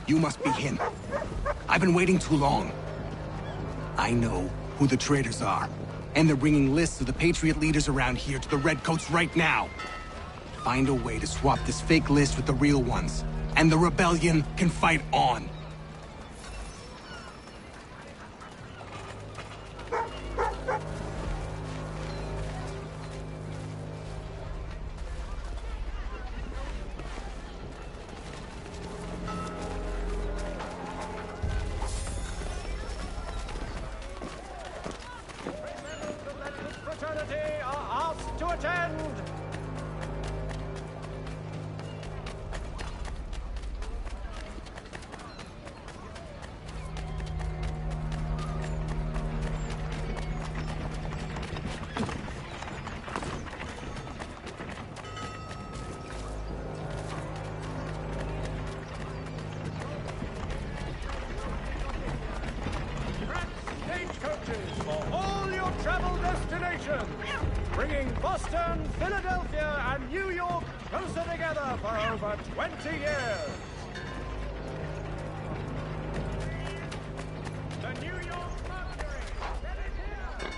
You must be him. I've been waiting too long. I know who the traitors are, and they're bringing lists of the Patriot leaders around here to the Redcoats right now. Find a way to swap this fake list with the real ones, and the rebellion can fight on. Fraternity are asked to attend. Stagecoaches for all your travel destinations, bringing Boston, Philadelphia, and New York closer together for over 20 years. The New York Mercury, get it here!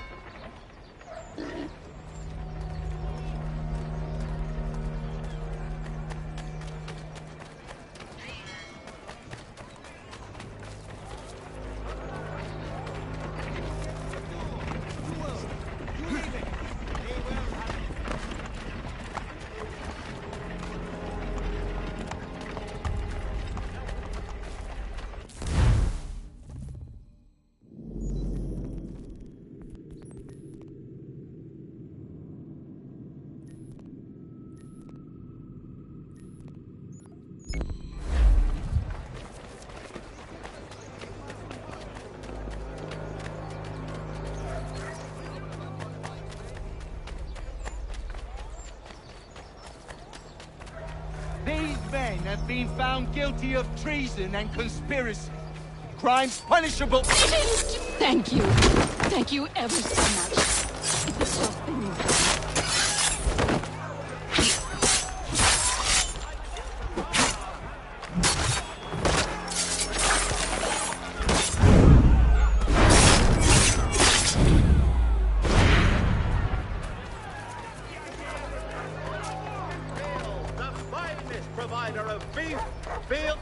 These men have been found guilty of treason and conspiracy. Crimes punishable. Thank you. Thank you ever so much. It's a tough thing you've done. The finest provider of beef, veal.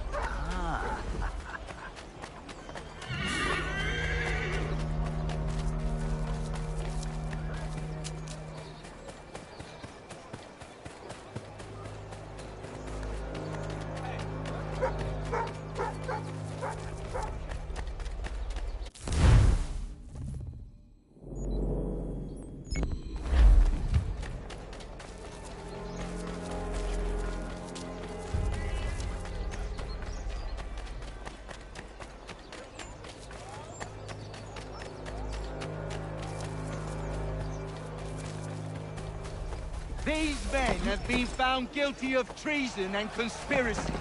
These men have been found guilty of treason and conspiracy.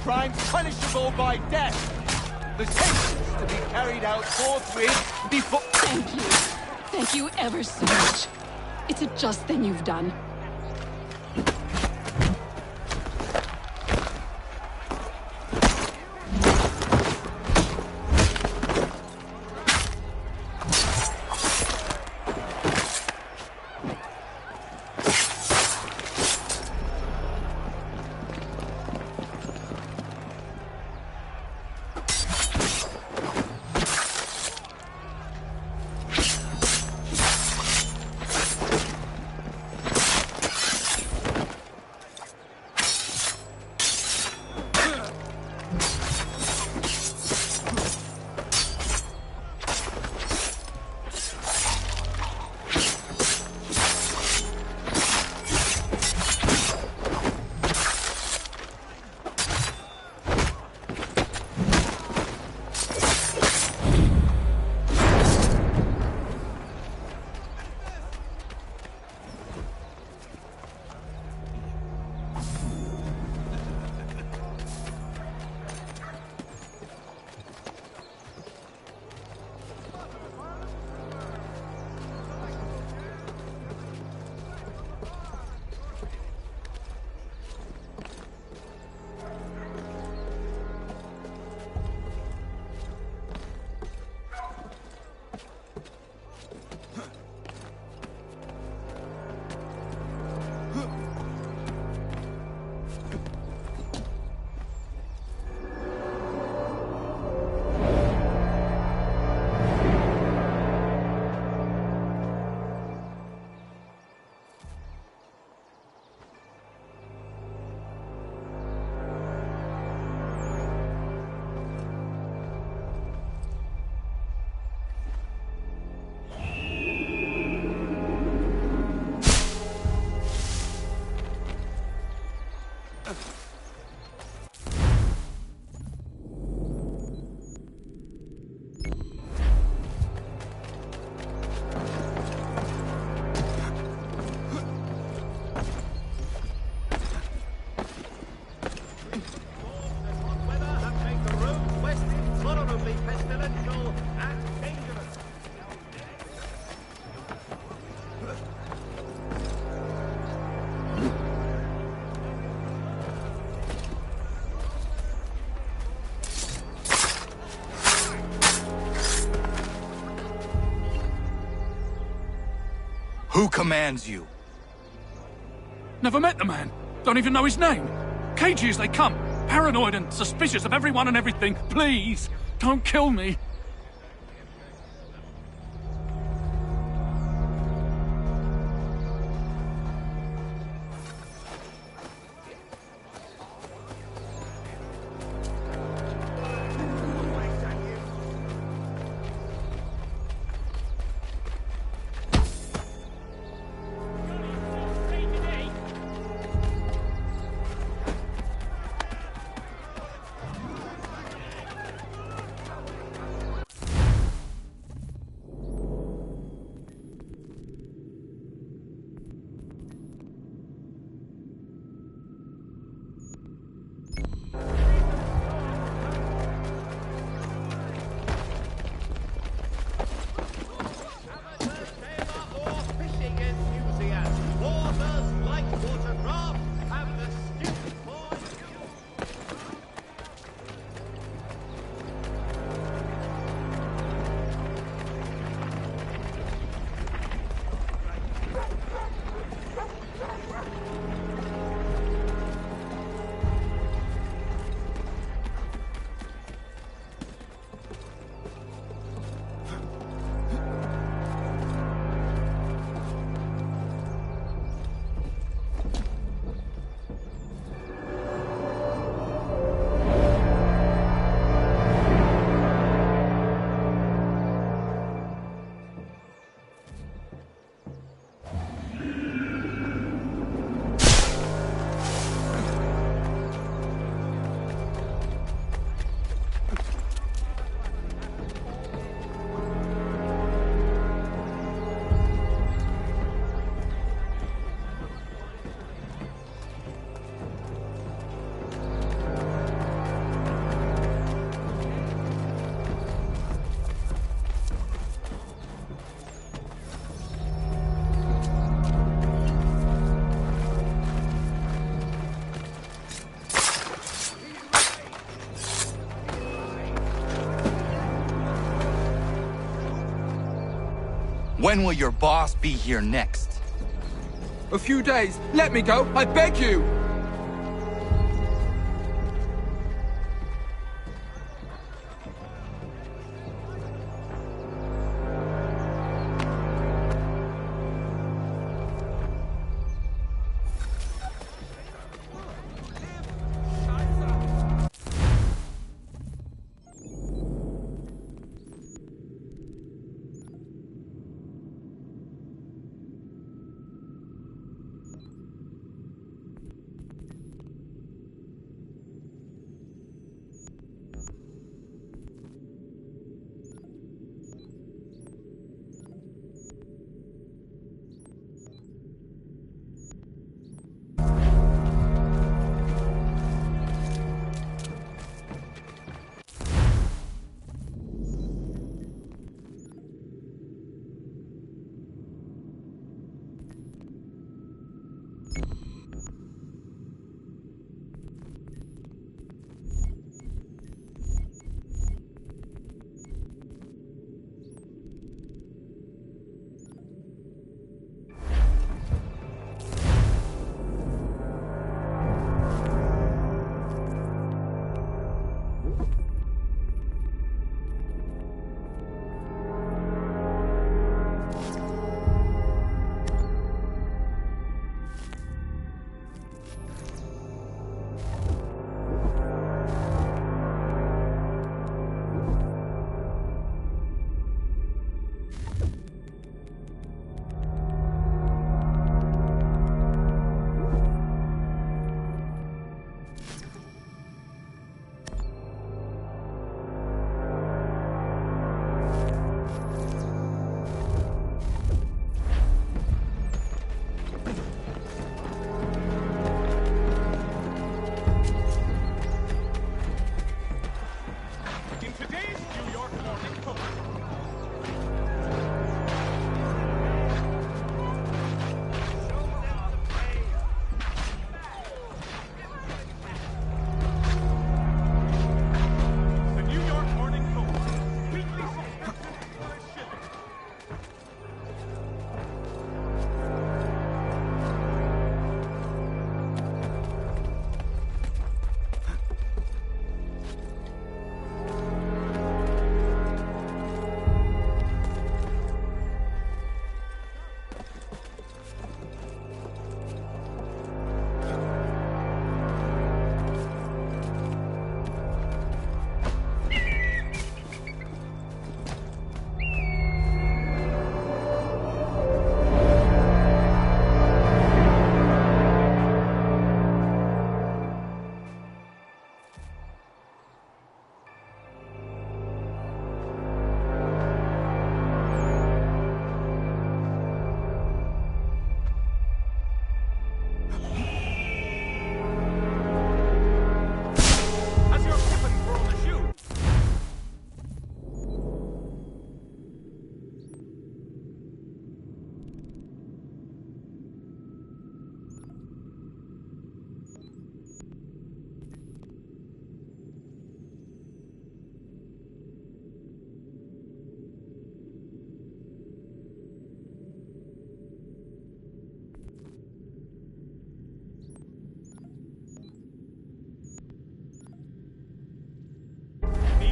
Crimes punishable by death. The sentence to be carried out forthwith before... Thank you. Thank you ever so much. It's a just thing you've done. pestilential and dangerous. Who commands you? Never met the man. Don't even know his name. Cagey as they come. Paranoid and suspicious of everyone and everything. Please, don't kill me. When will your boss be here next? A few days. Let me go, I beg you!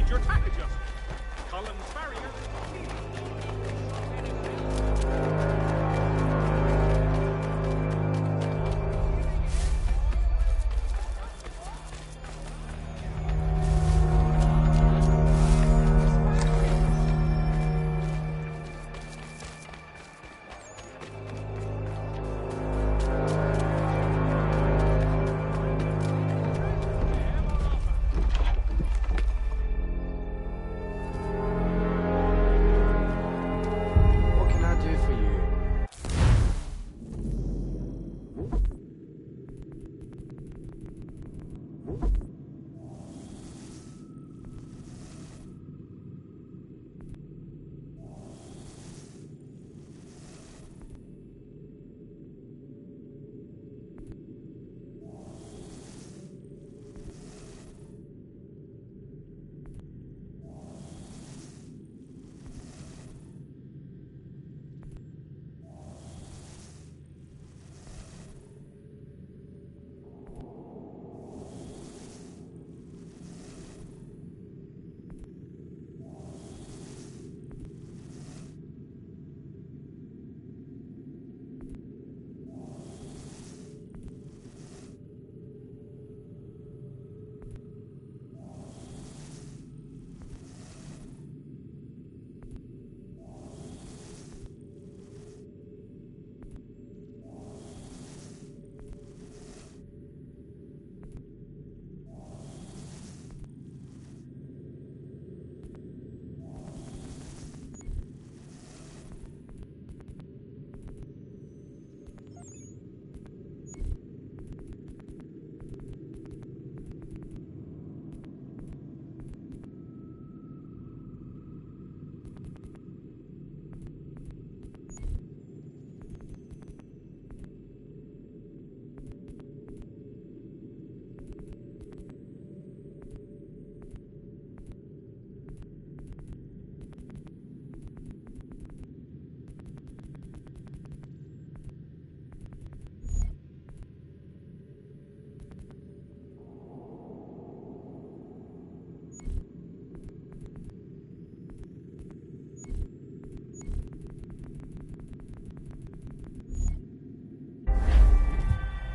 need your tack adjusted. Cullen's barrier. What can I do for you?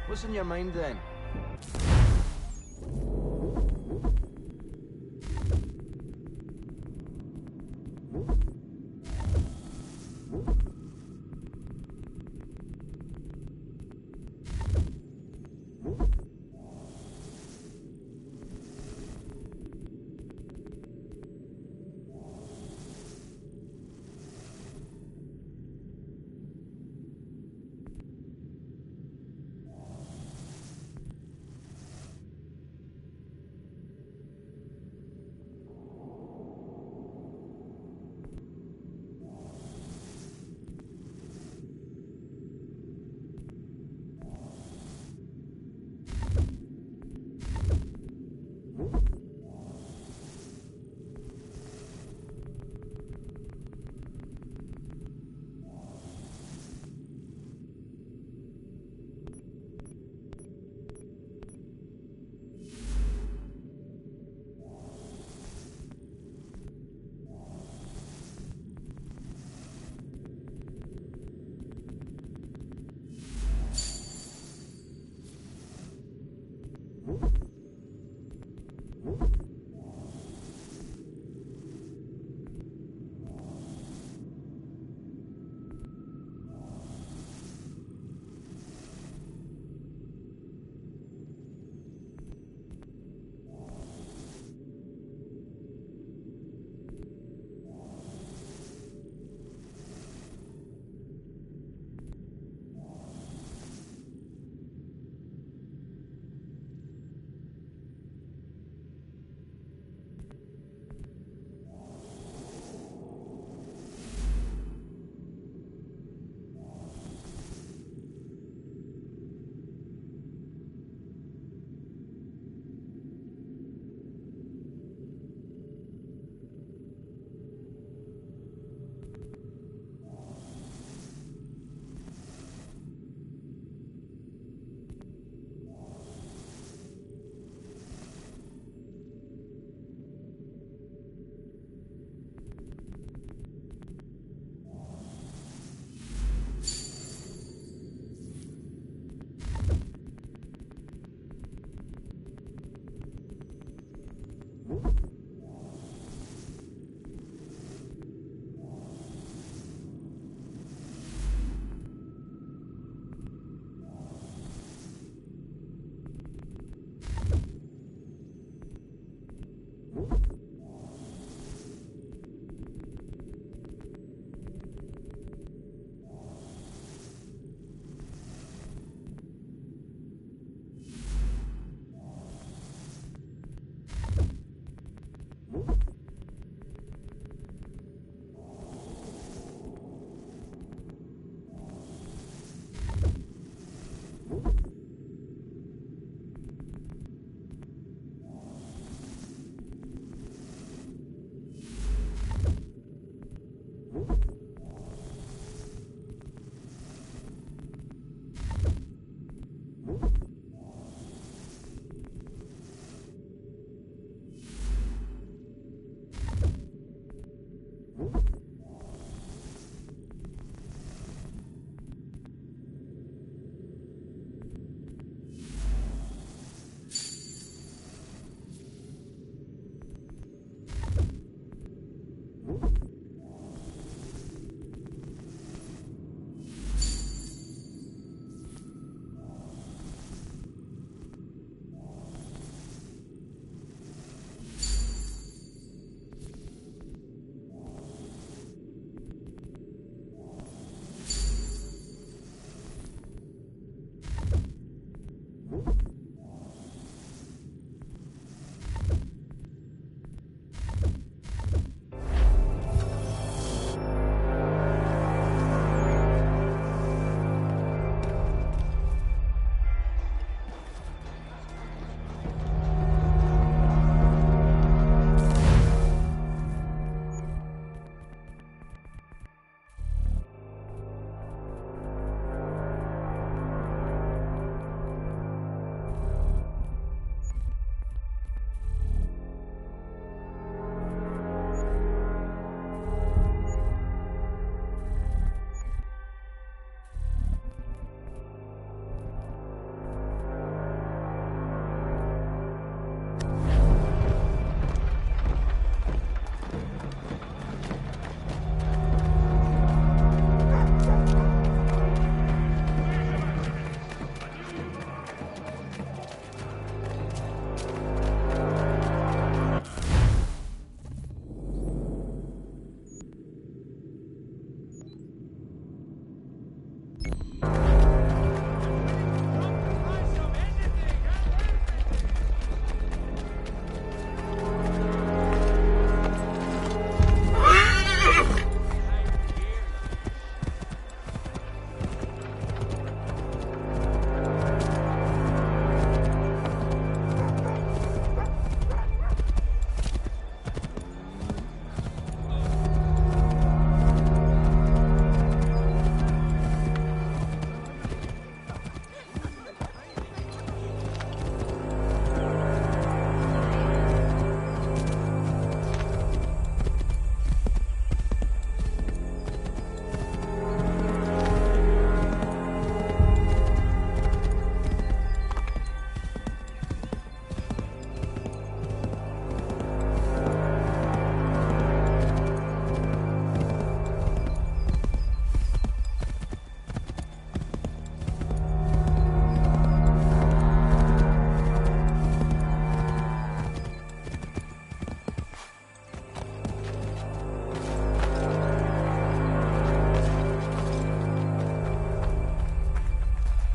What's in your mind then?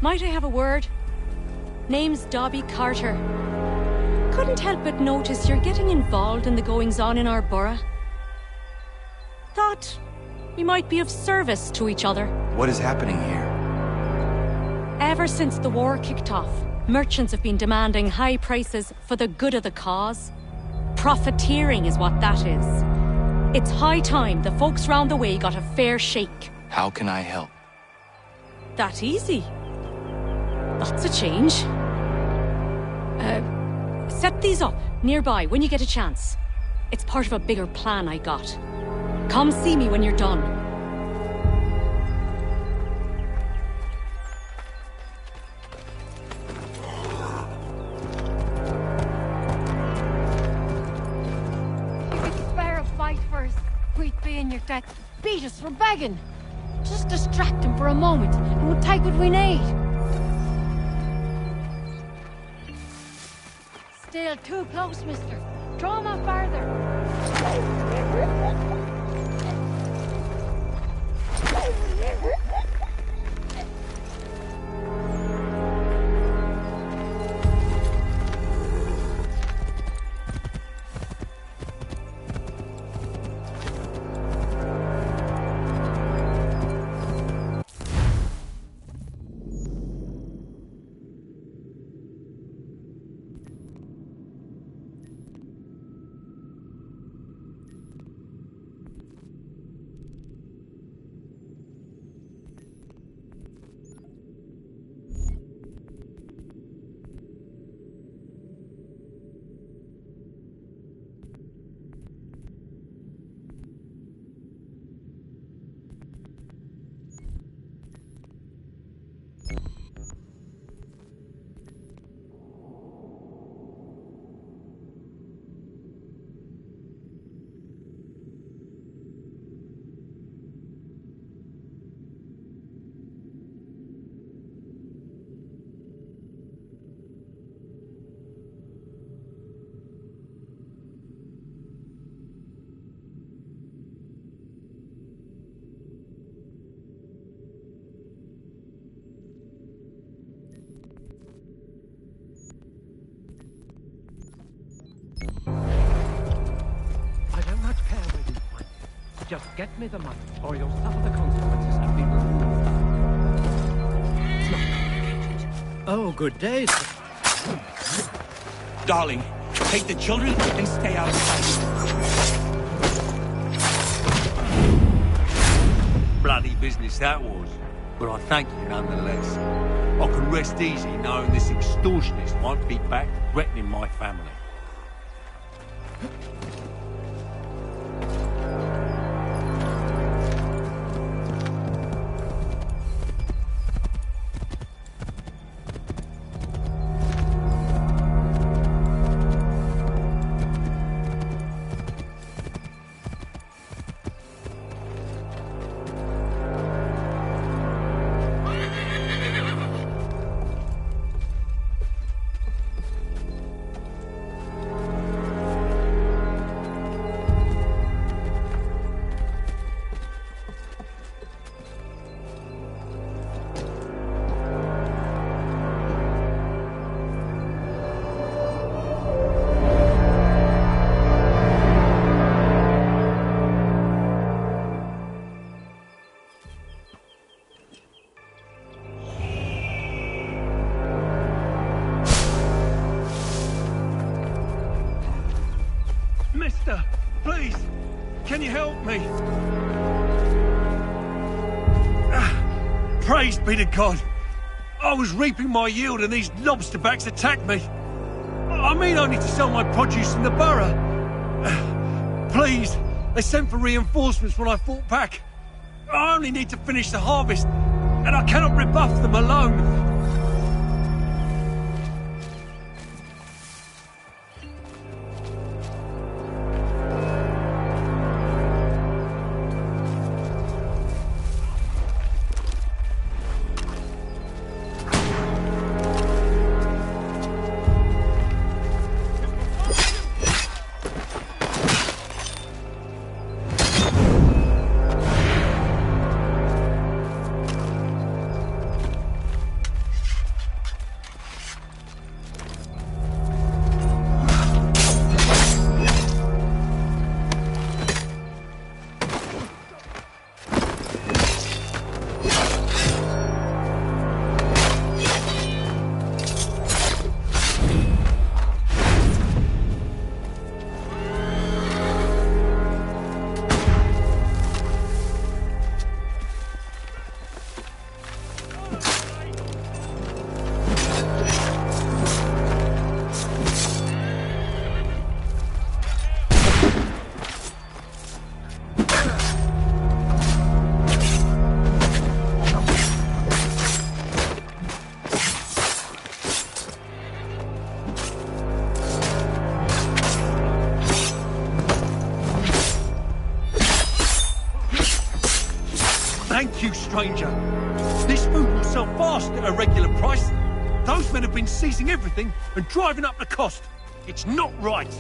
Might I have a word? Name's Dobby Carter. Couldn't help but notice you're getting involved in the goings-on in our borough. Thought we might be of service to each other. What is happening here? Ever since the war kicked off, merchants have been demanding high prices for the good of the cause. Profiteering is what that is. It's high time the folks round the way got a fair shake. How can I help? That easy. That's a change. Set these up nearby when you get a chance. It's part of a bigger plan I got. Come see me when you're done. You could spare a fight first. We'd be in your debt. Beat us for begging. Just distract him for a moment, and we'll take what we need. Still too close, mister. Draw him out farther. Just get me the money, or you'll suffer the consequences and be removed. It's not complicated. Oh, good day, sir. Darling, take the children and stay out of sight. Bloody business that was, but I thank you nonetheless. I can rest easy knowing this extortionist won't be back threatening my family. Mister, please, can you help me? Praise be to God. I was reaping my yield and these lobsterbacks attacked me. I mean only to sell my produce in the borough. Please, they sent for reinforcements when I fought back. I only need to finish the harvest, and I cannot rebuff them alone. Thank you, stranger. This food will sell fast at a regular price. Those men have been seizing everything and driving up the cost. It's not right.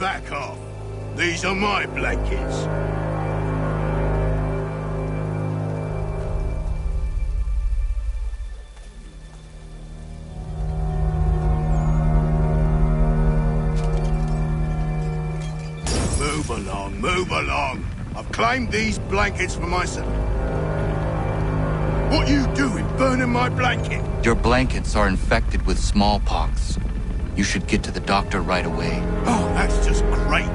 Back off. These are my blankets. Move along, move along. I've claimed these blankets for myself. What you doing, burning my blanket? Your blankets are infected with smallpox. You should get to the doctor right away. Oh, that's just great.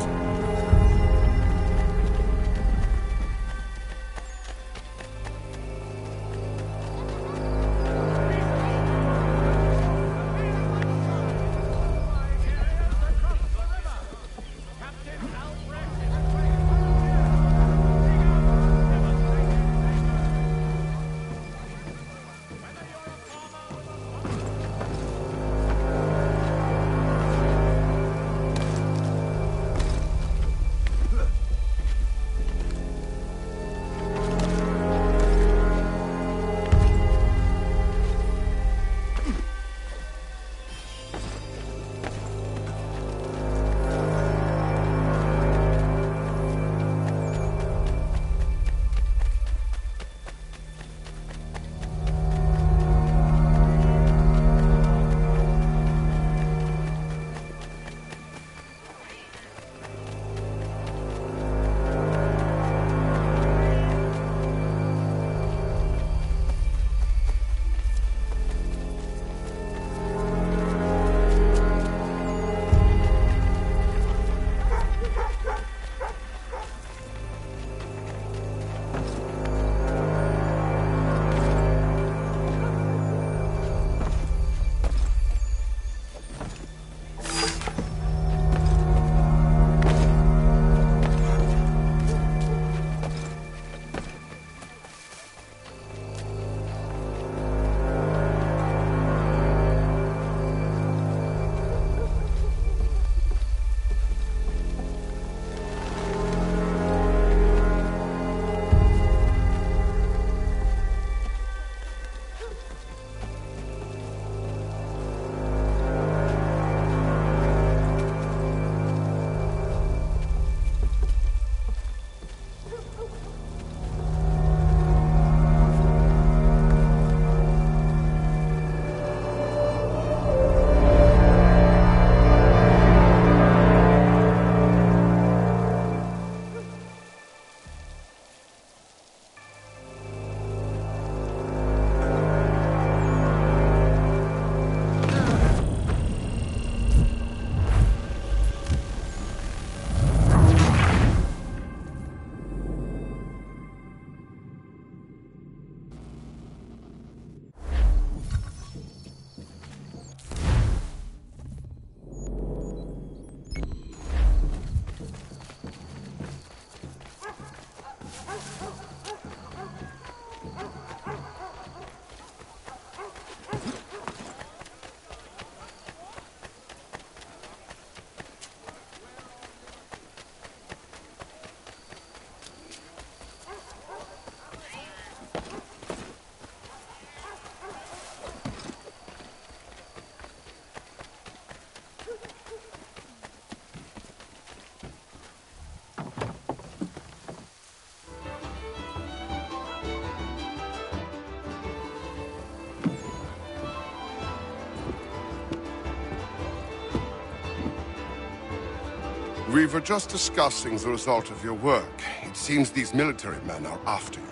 We were just discussing the result of your work. It seems these military men are after you.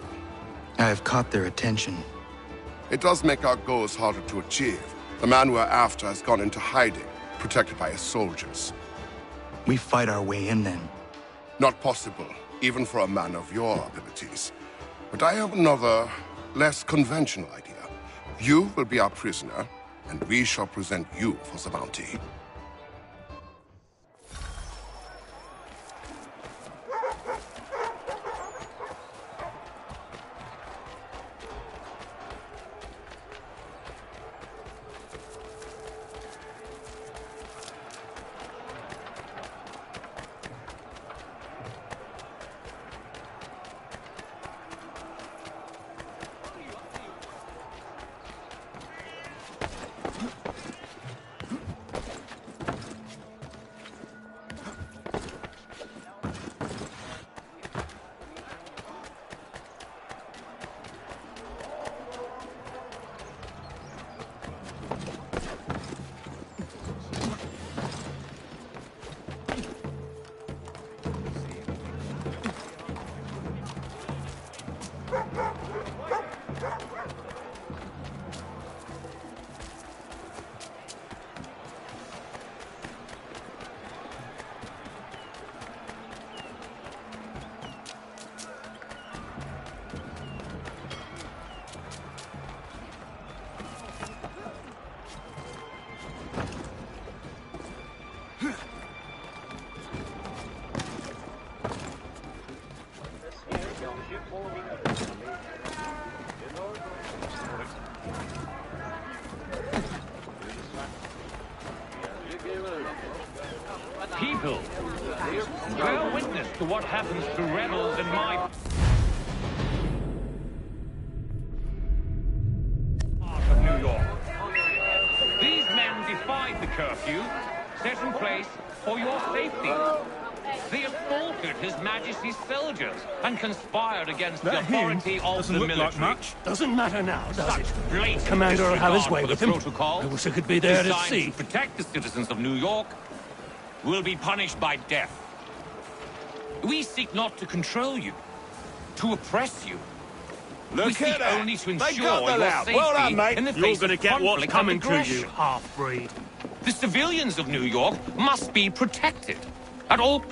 I have caught their attention. It does make our goals harder to achieve. The man we're after has gone into hiding, protected by his soldiers. We fight our way in then. Not possible, even for a man of your abilities. But I have another, less conventional idea. You will be our prisoner, and we shall present you for the bounty. People, bear witness to what happens to rebels in my part of New York. These men defied the curfew set in place for your safety. They assaulted His Majesty's soldiers and conspired against the authority of the military. Like much. Doesn't matter now, does it? Blatant Commander will have his way disregard with for him. the protocol, I wish I could be there to designed see. to protect the citizens of New York, will be punished by death. We seek not to control you, to oppress you. We Look seek at that. only to They ensure got the your lad. safety Well done, mate. in the You're face gonna of get what's conflict coming and to you, aggression. half-breed. The civilians of New York must be protected at all.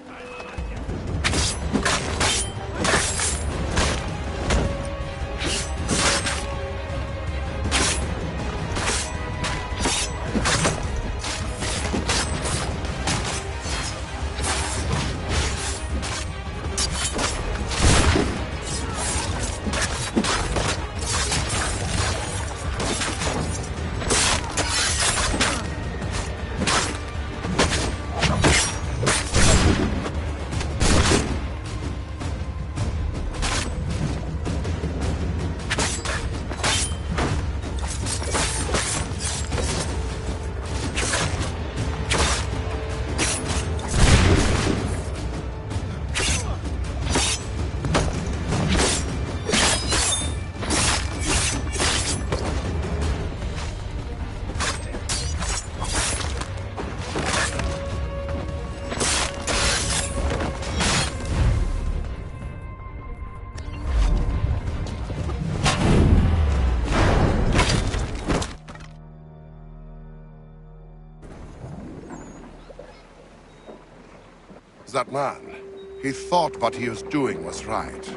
That man, he thought what he was doing was right.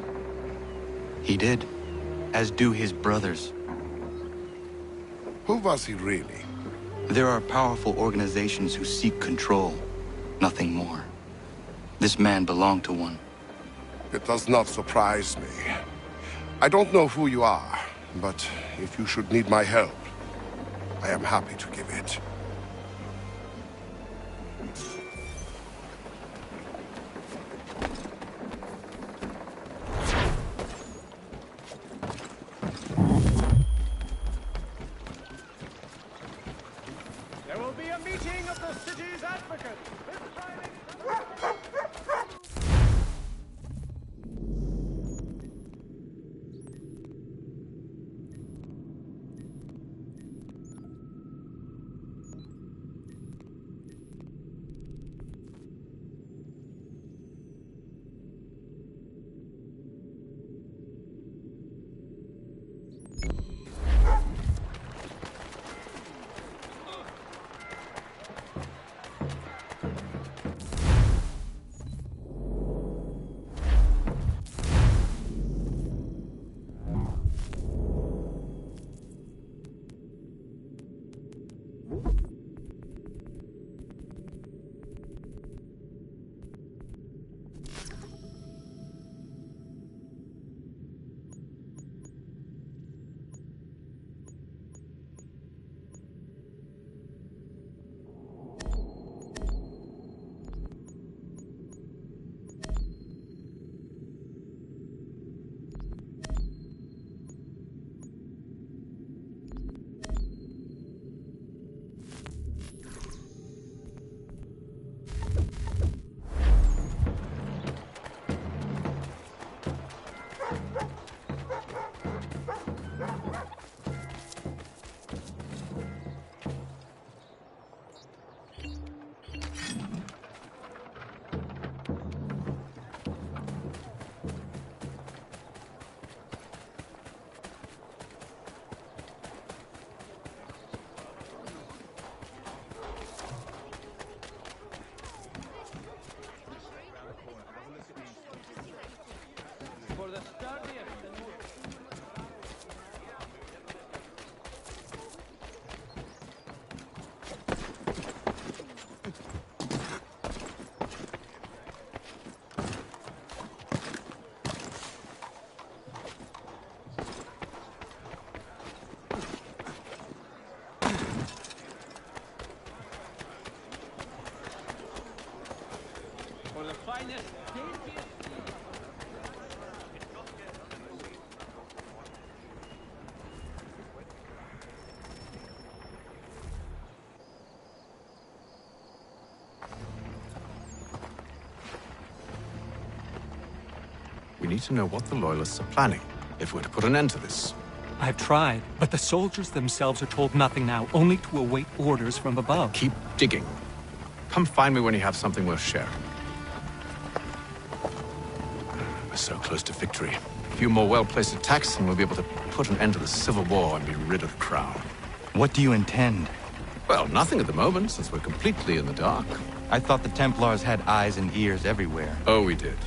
He did, as do his brothers. Who was he really? There are powerful organizations who seek control, nothing more. This man belonged to one. It does not surprise me. I don't know who you are, but if you should need my help, I am happy to give it. There will be a meeting of the city's advocates. We need to know what the Loyalists are planning, if we're to put an end to this. I've tried, but the soldiers themselves are told nothing now, only to await orders from above. Keep digging. Come find me when you have something worth sharing. We're so close to victory. A few more well-placed attacks and we'll be able to put an end to the Civil War and be rid of the Crown. What do you intend? Well, nothing at the moment, since we're completely in the dark. I thought the Templars had eyes and ears everywhere. Oh, we did.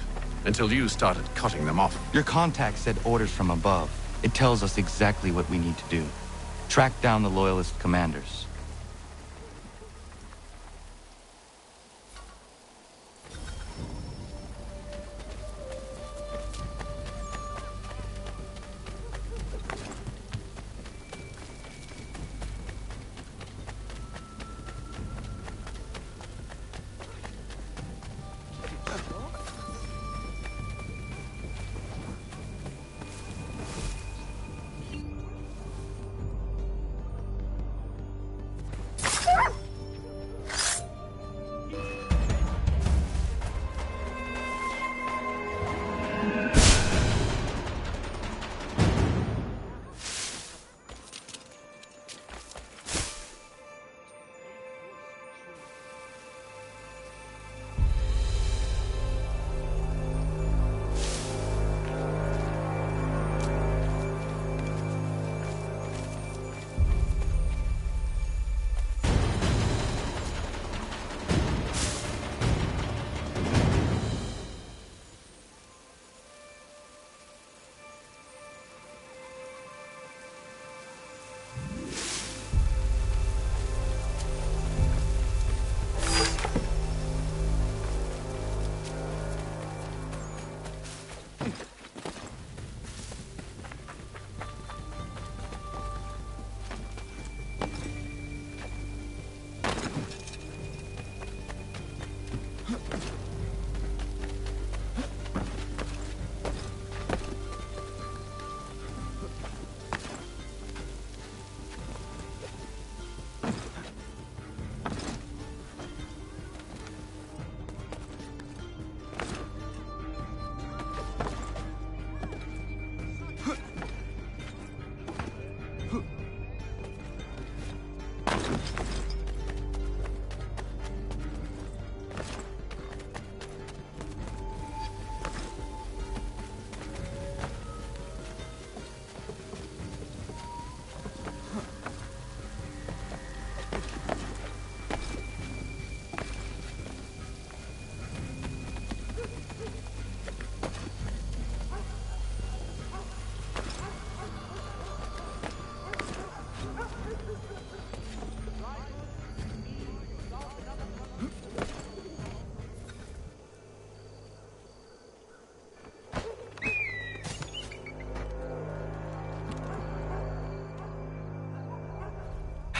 Until you started cutting them off. Your contact said orders from above. It tells us exactly what we need to do. Track down the Loyalist commanders.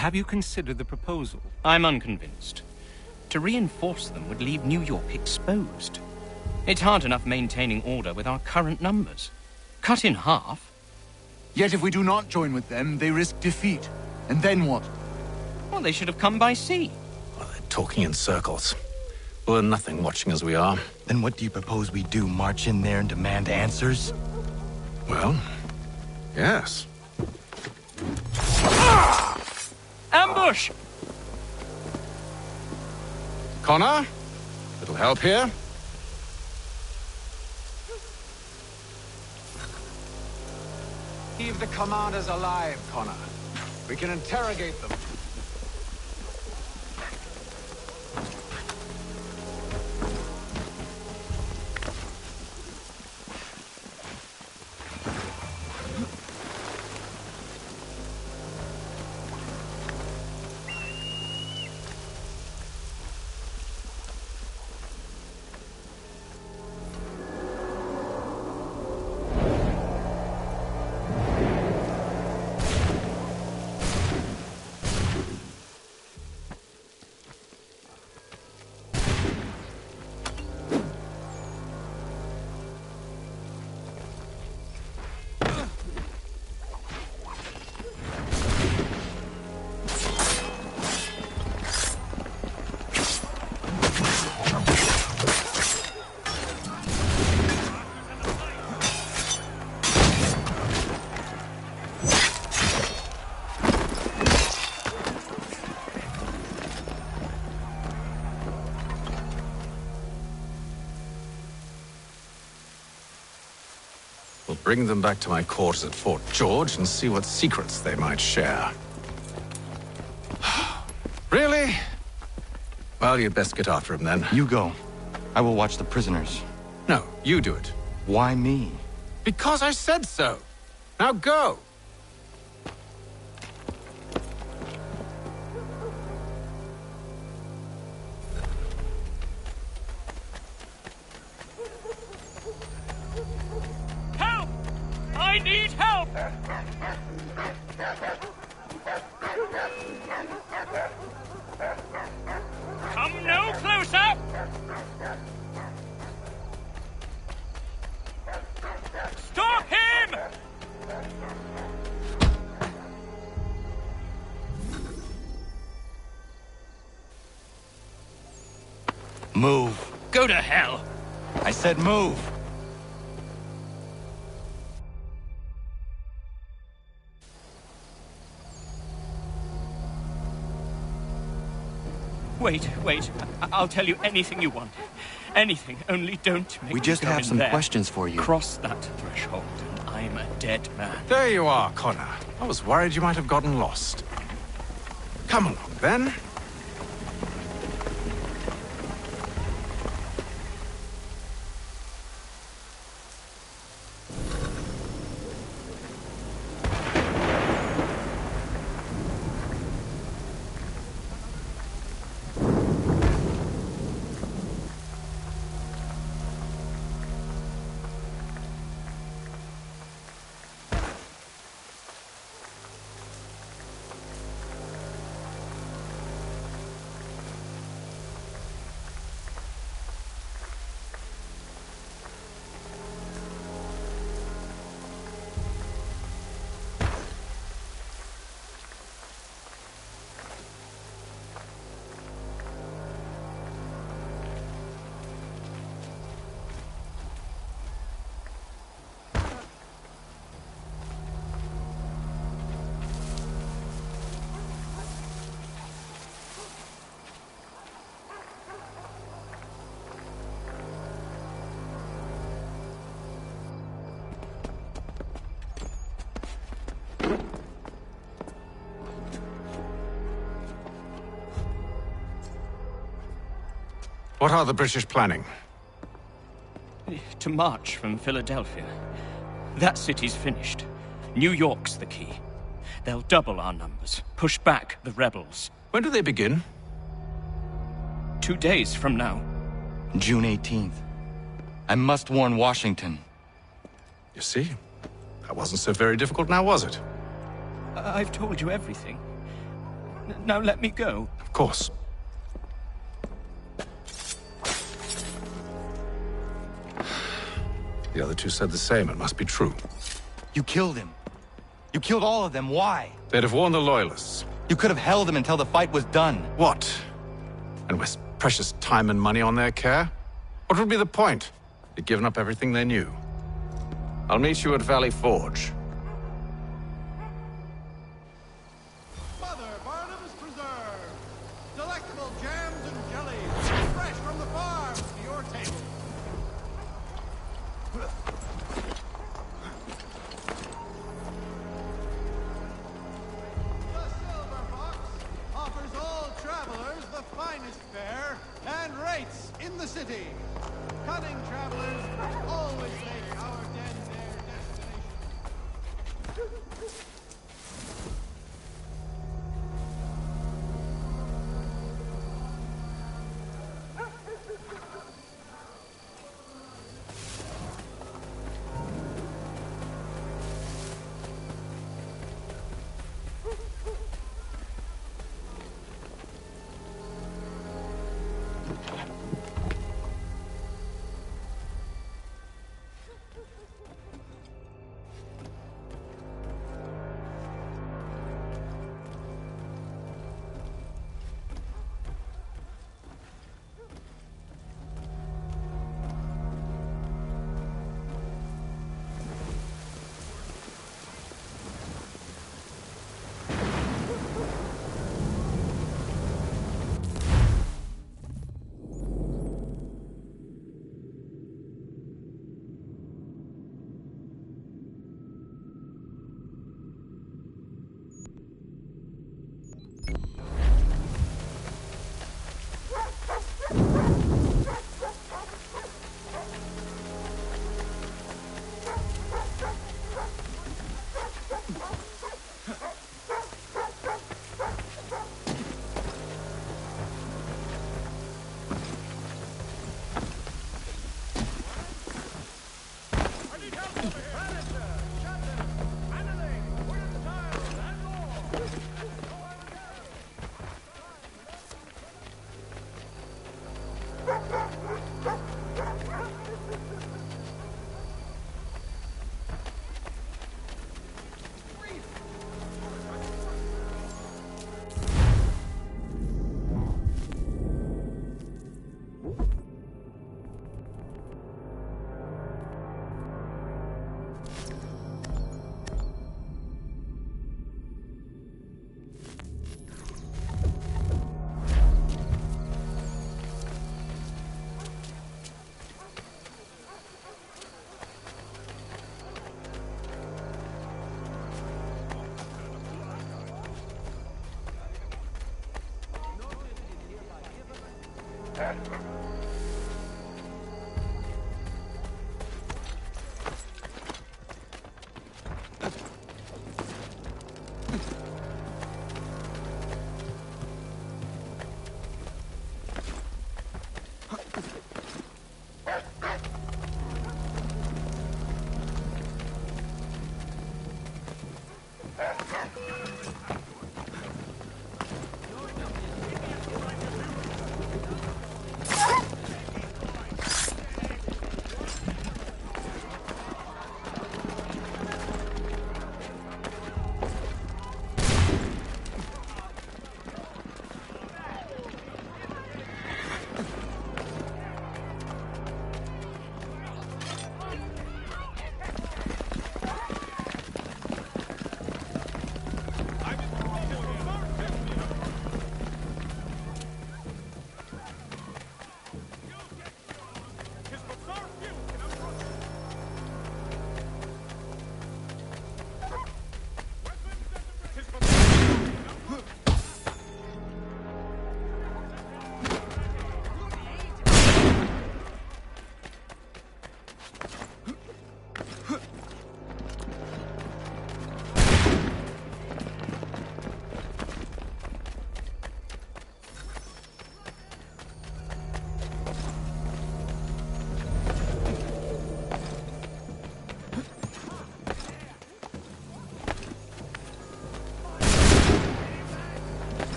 Have you considered the proposal? I'm unconvinced. To reinforce them would leave New York exposed. It's hard enough maintaining order with our current numbers. Cut in half. Yet if we do not join with them, they risk defeat. And then what? Well, they should have come by sea. Well, they're talking in circles. We'll learn nothing watching as we are. Then what do you propose we do? March in there and demand answers? Well, yes. Ambush! Connor? Little help here? Keep the commanders alive, Connor. We can interrogate them. bring them back to my quarters at Fort George and see what secrets they might share. Really? Well, you'd best get after him then. You go. I will watch the prisoners. No, you do it. Why me? Because I said so. Now go. Help! I need help! Come no closer! Stop him! Move. Go to hell! I said move. Wait. I'll tell you anything you want. Anything, only don't make We me just go have in some there. questions for you. Cross that threshold, and I'm a dead man. There you are, Connor. I was worried you might have gotten lost. Come along, then. What are the British planning? To march from Philadelphia. That city's finished. New York's the key. They'll double our numbers, push back the rebels. When do they begin? 2 days from now. June 18th. I must warn Washington. You see? That wasn't so very difficult now, was it? I've told you everything. Now let me go. Of course. The other two said the same. It must be true. You killed him. You killed all of them. Why? They'd have warned the Loyalists. You could have held them until the fight was done. What? And waste precious time and money on their care? What would be the point? They'd given up everything they knew. I'll meet you at Valley Forge. Mother Barnum's Preserve. Delectable jams and jellies. Fresh from the farm to your table. The Silver Fox offers all travelers the finest fare and rates in the city. Cunning travelers always make our den their destination.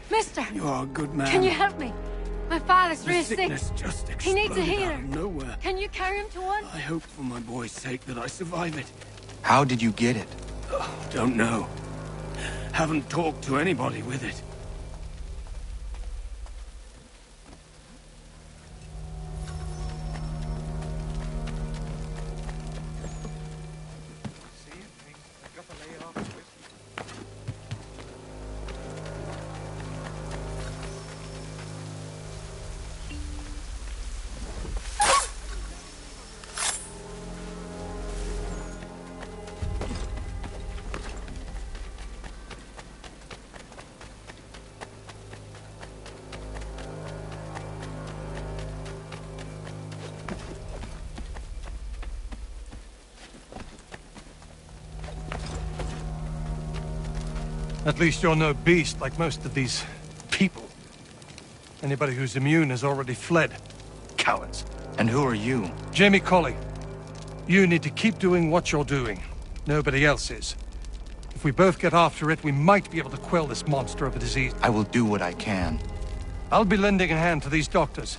Mister! You are a good man. Can you help me? My father's The real sick. sickness just He needs a exploded healer. out of nowhere. Can you carry him to one? I hope for my boy's sake that I survive it. How did you get it? Don't know. Haven't talked to anybody with it. At least you're no beast like most of these people. Anybody who's immune has already fled. Cowards. And who are you? Jamie Colley. You need to keep doing what you're doing. Nobody else is. If we both get after it, we might be able to quell this monster of a disease. I will do what I can. I'll be lending a hand to these doctors.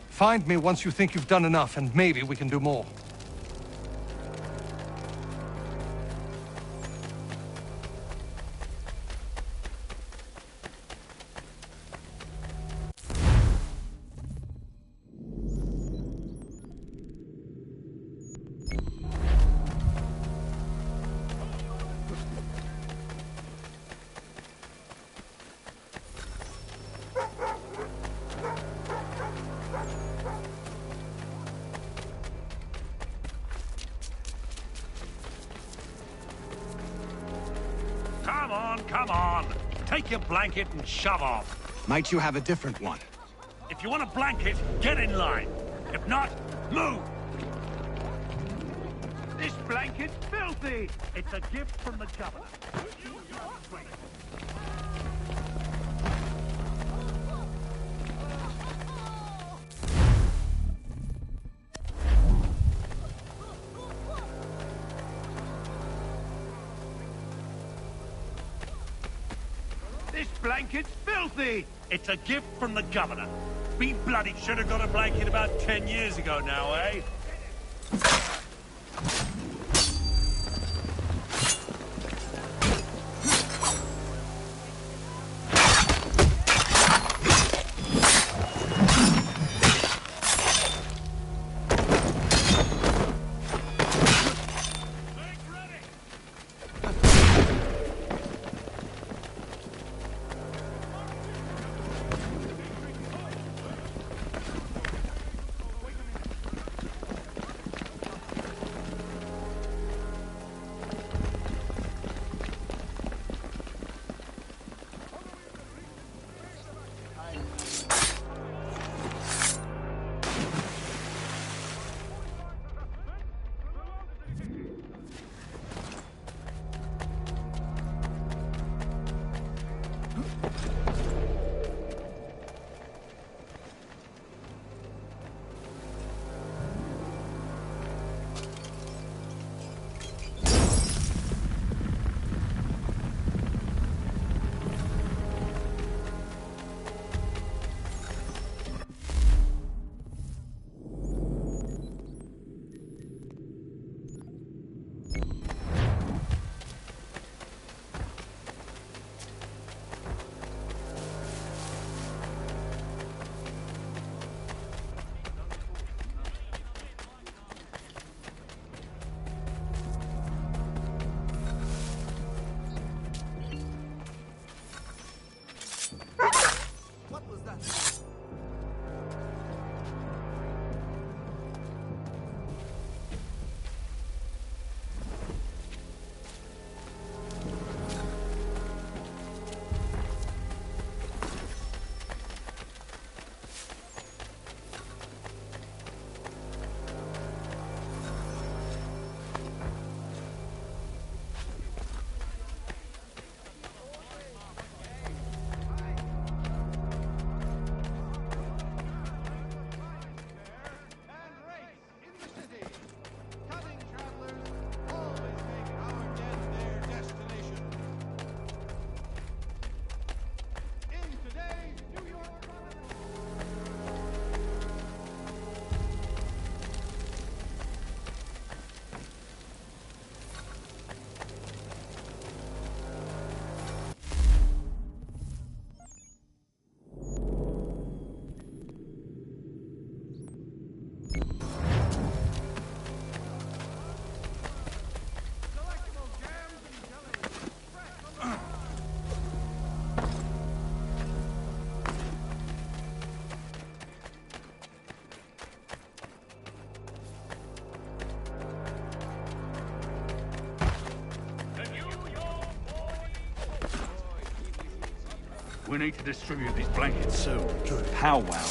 Find me once you think you've done enough, and maybe we can do more. Come on! Take your blanket and shove off. Might you have a different one? If you want a blanket, get in line. If not, move! This blanket's filthy! It's a gift from the governor. This blanket's filthy! It's a gift from the governor. We bloody should have got a blanket about 10 years ago now, eh? We need to distribute these blankets soon. Good powwow.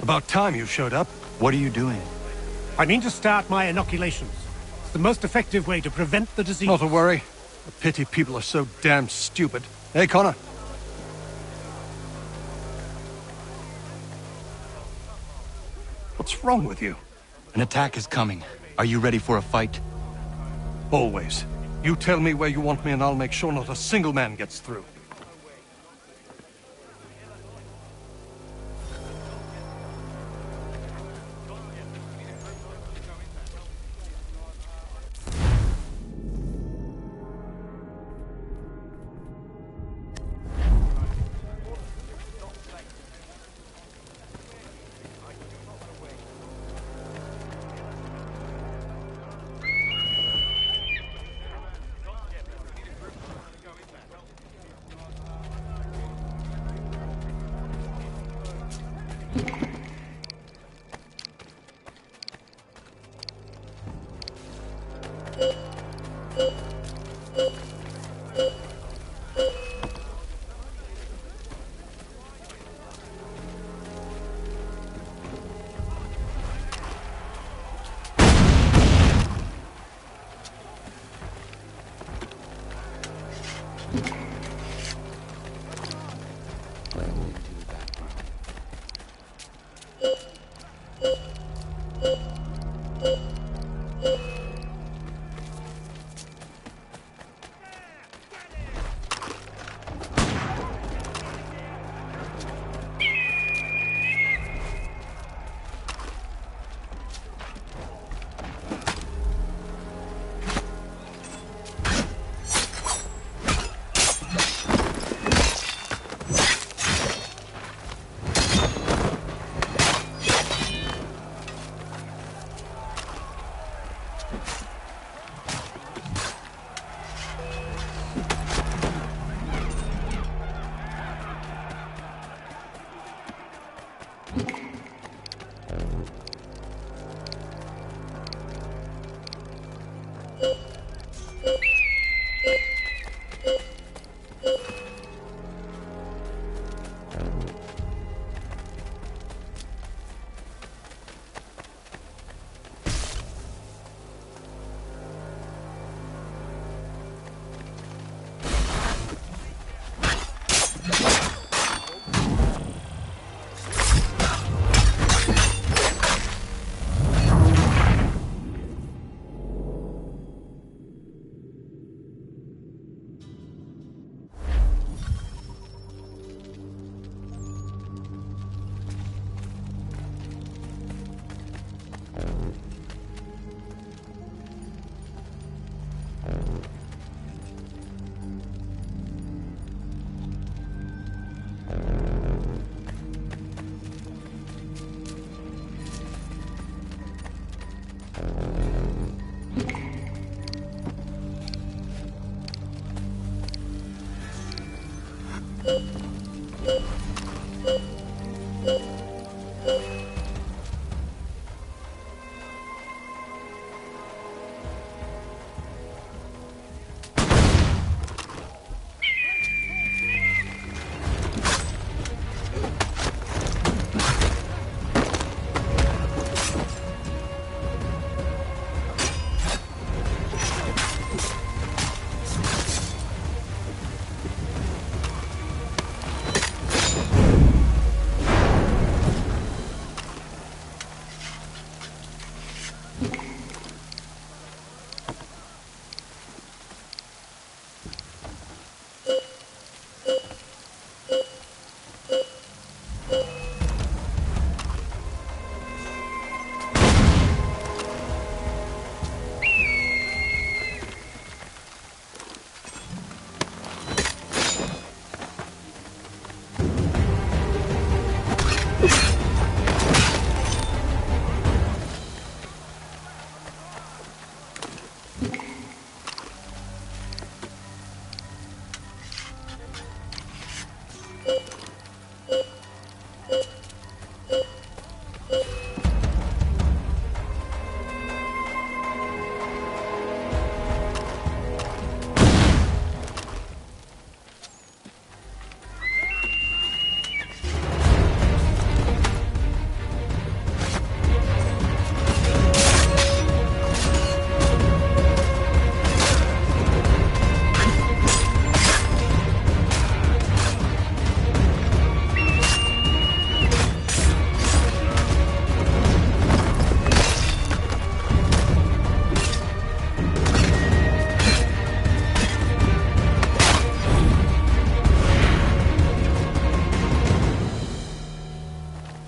About time you showed up. What are you doing? I mean to start my inoculations. It's the most effective way to prevent the disease. Not to worry. A pity people are so damn stupid. Hey, Connor. What's wrong with you? An attack is coming. Are you ready for a fight? Always. You tell me where you want me and I'll make sure not a single man gets through.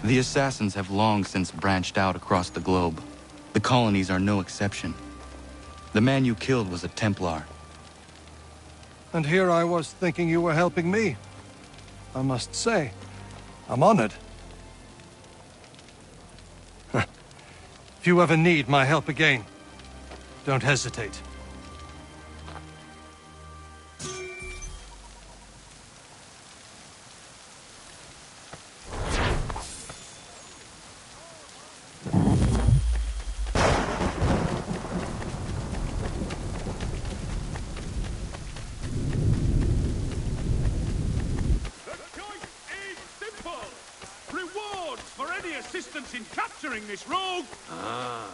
The assassins have long since branched out across the globe. The colonies are no exception. The man you killed was a Templar. And here I was thinking you were helping me. I must say, I'm honored. If you ever need my help again, don't hesitate. Assistance in capturing this rogue! Ah.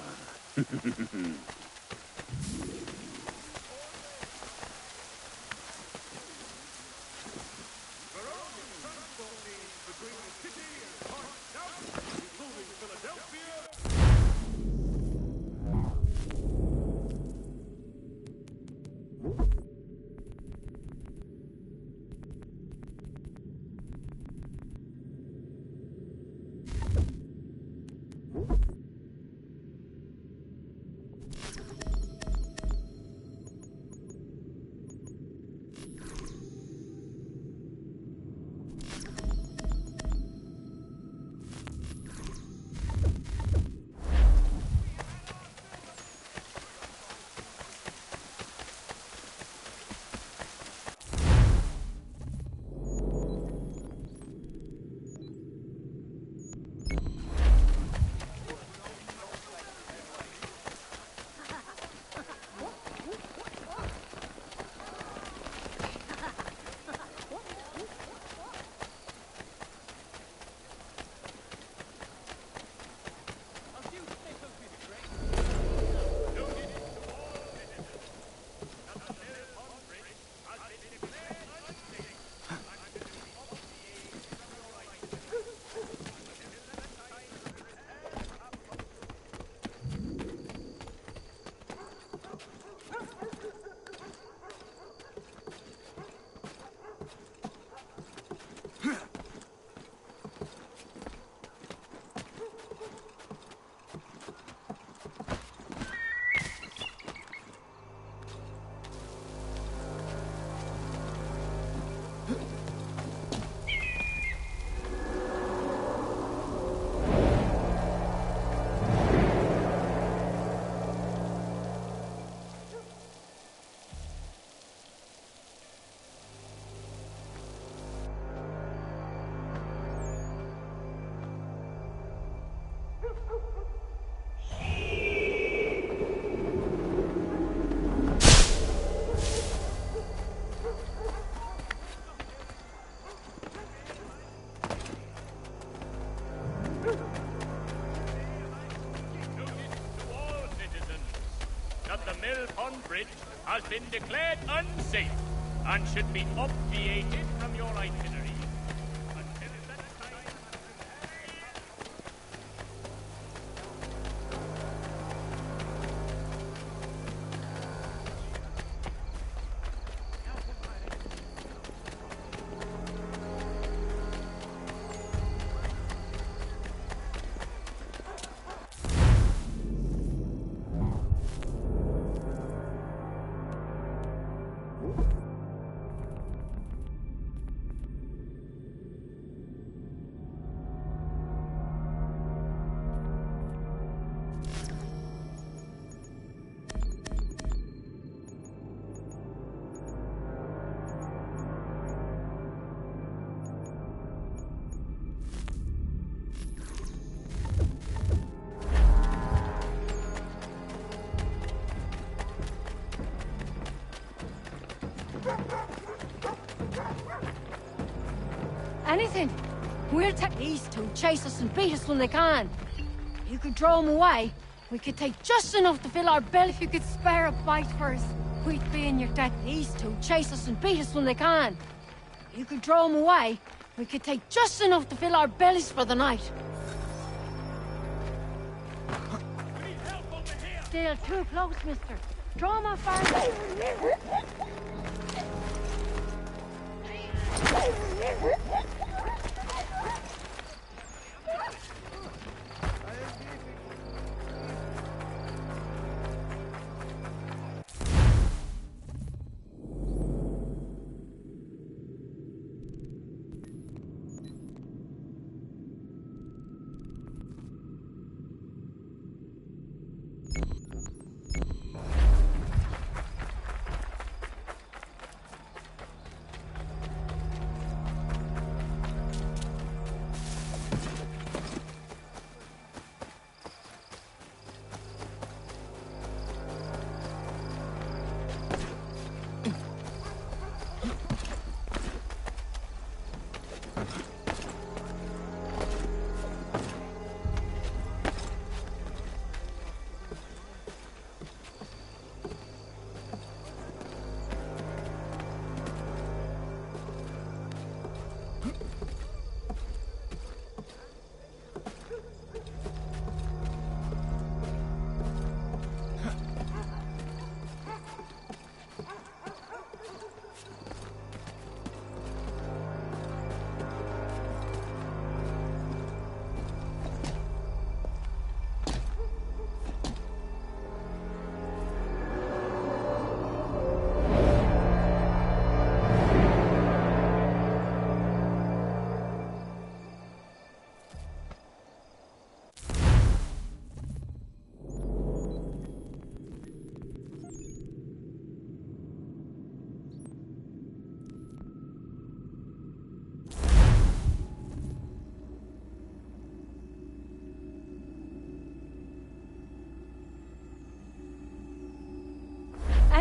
Bridge has been declared unsafe and should be obviated from your itinerary. Until that time... Anything. We'll take these two, chase us and beat us when they can. You could throw them away. We could take just enough to fill our belly. If you could spare a bite for us, we'd be in your debt. These two, chase us and beat us when they can. You could throw them away. We could take just enough to fill our bellies for the night. Still too close, mister. Draw them off our...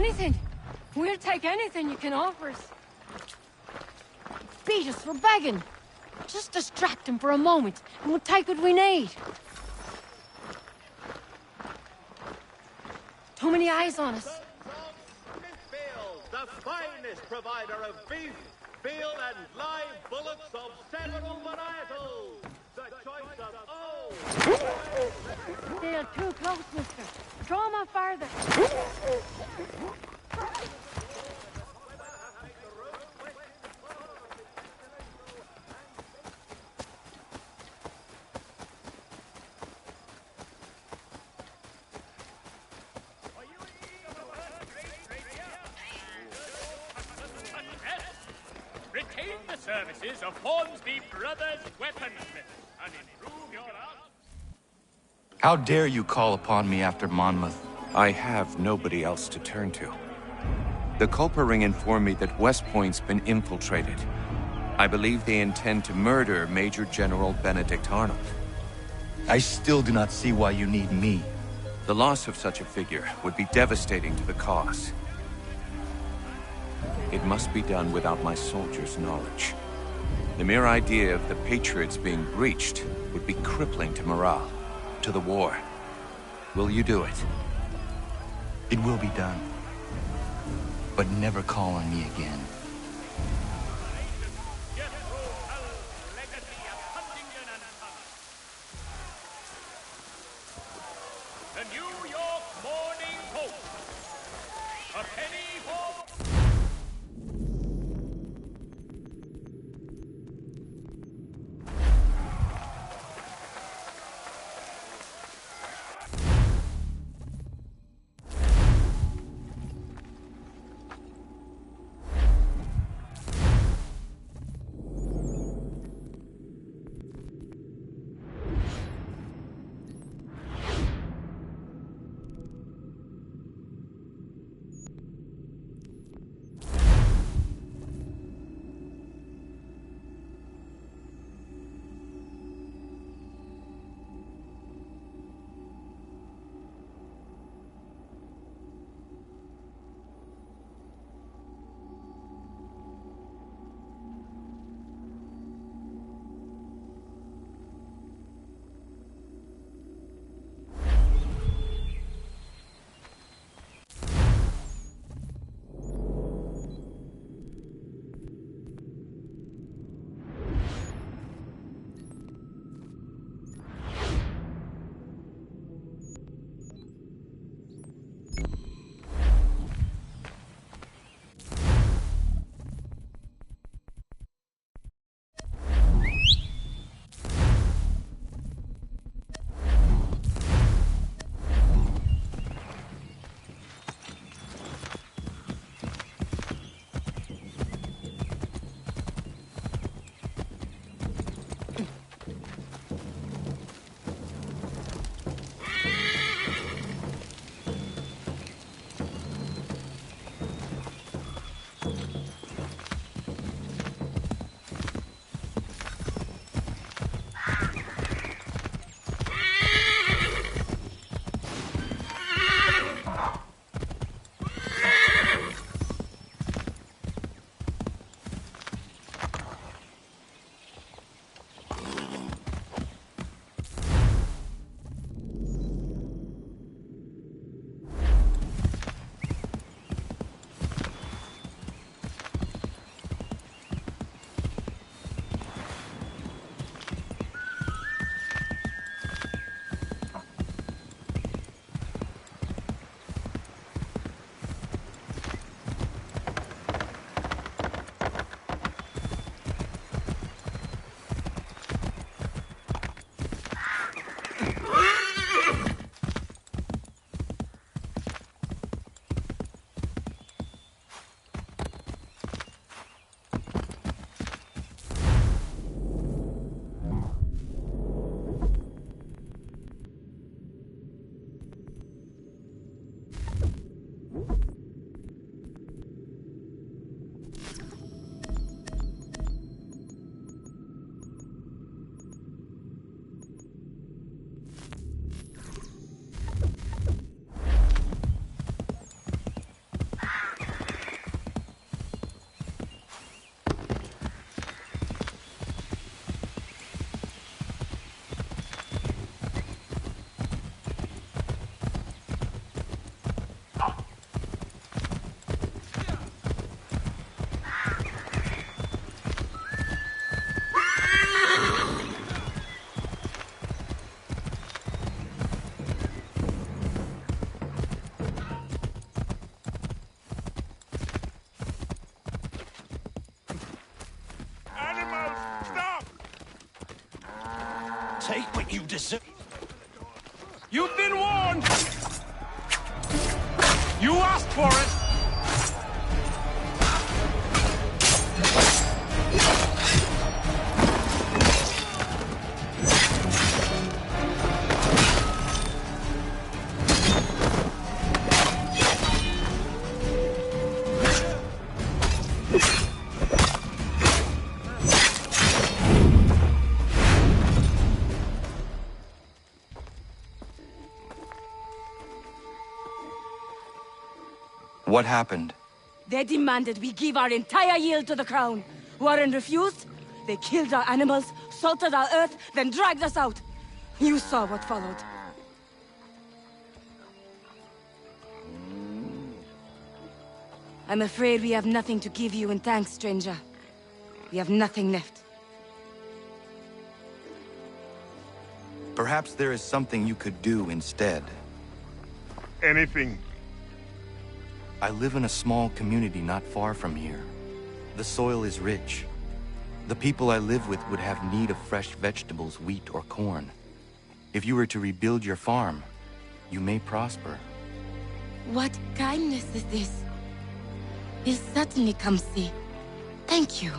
Anything. We'll take anything you can offer us. Beat us for begging. Just distract him for a moment, and we'll take what we need. Too many eyes on us. The finest provider of beef, veal, and live bullocks of several varietals. The choice of all. They're too close, mister. Draw them up farther. Retain the services of Hornsby Brothers Weaponsmith and improve your art. How dare you call upon me after Monmouth? I have nobody else to turn to. The Culper Ring informed me that West Point's been infiltrated. I believe they intend to murder Major General Benedict Arnold. I still do not see why you need me. The loss of such a figure would be devastating to the cause. It must be done without my soldiers' knowledge. The mere idea of the Patriots being breached would be crippling to morale, to the war. Will you do it? It will be done. But never call on me again. The New York Morning Post. A penny for... Take what you deserve. You've been warned! You asked for it! What happened? They demanded we give our entire yield to the crown. Warren refused. They killed our animals, salted our earth, then dragged us out. You saw what followed. I'm afraid we have nothing to give you in thanks, stranger. We have nothing left. Perhaps there is something you could do instead. Anything. I live in a small community not far from here. The soil is rich. The people I live with would have need of fresh vegetables, wheat, or corn. If you were to rebuild your farm, you may prosper. What kindness is this? We'll certainly come see. Thank you.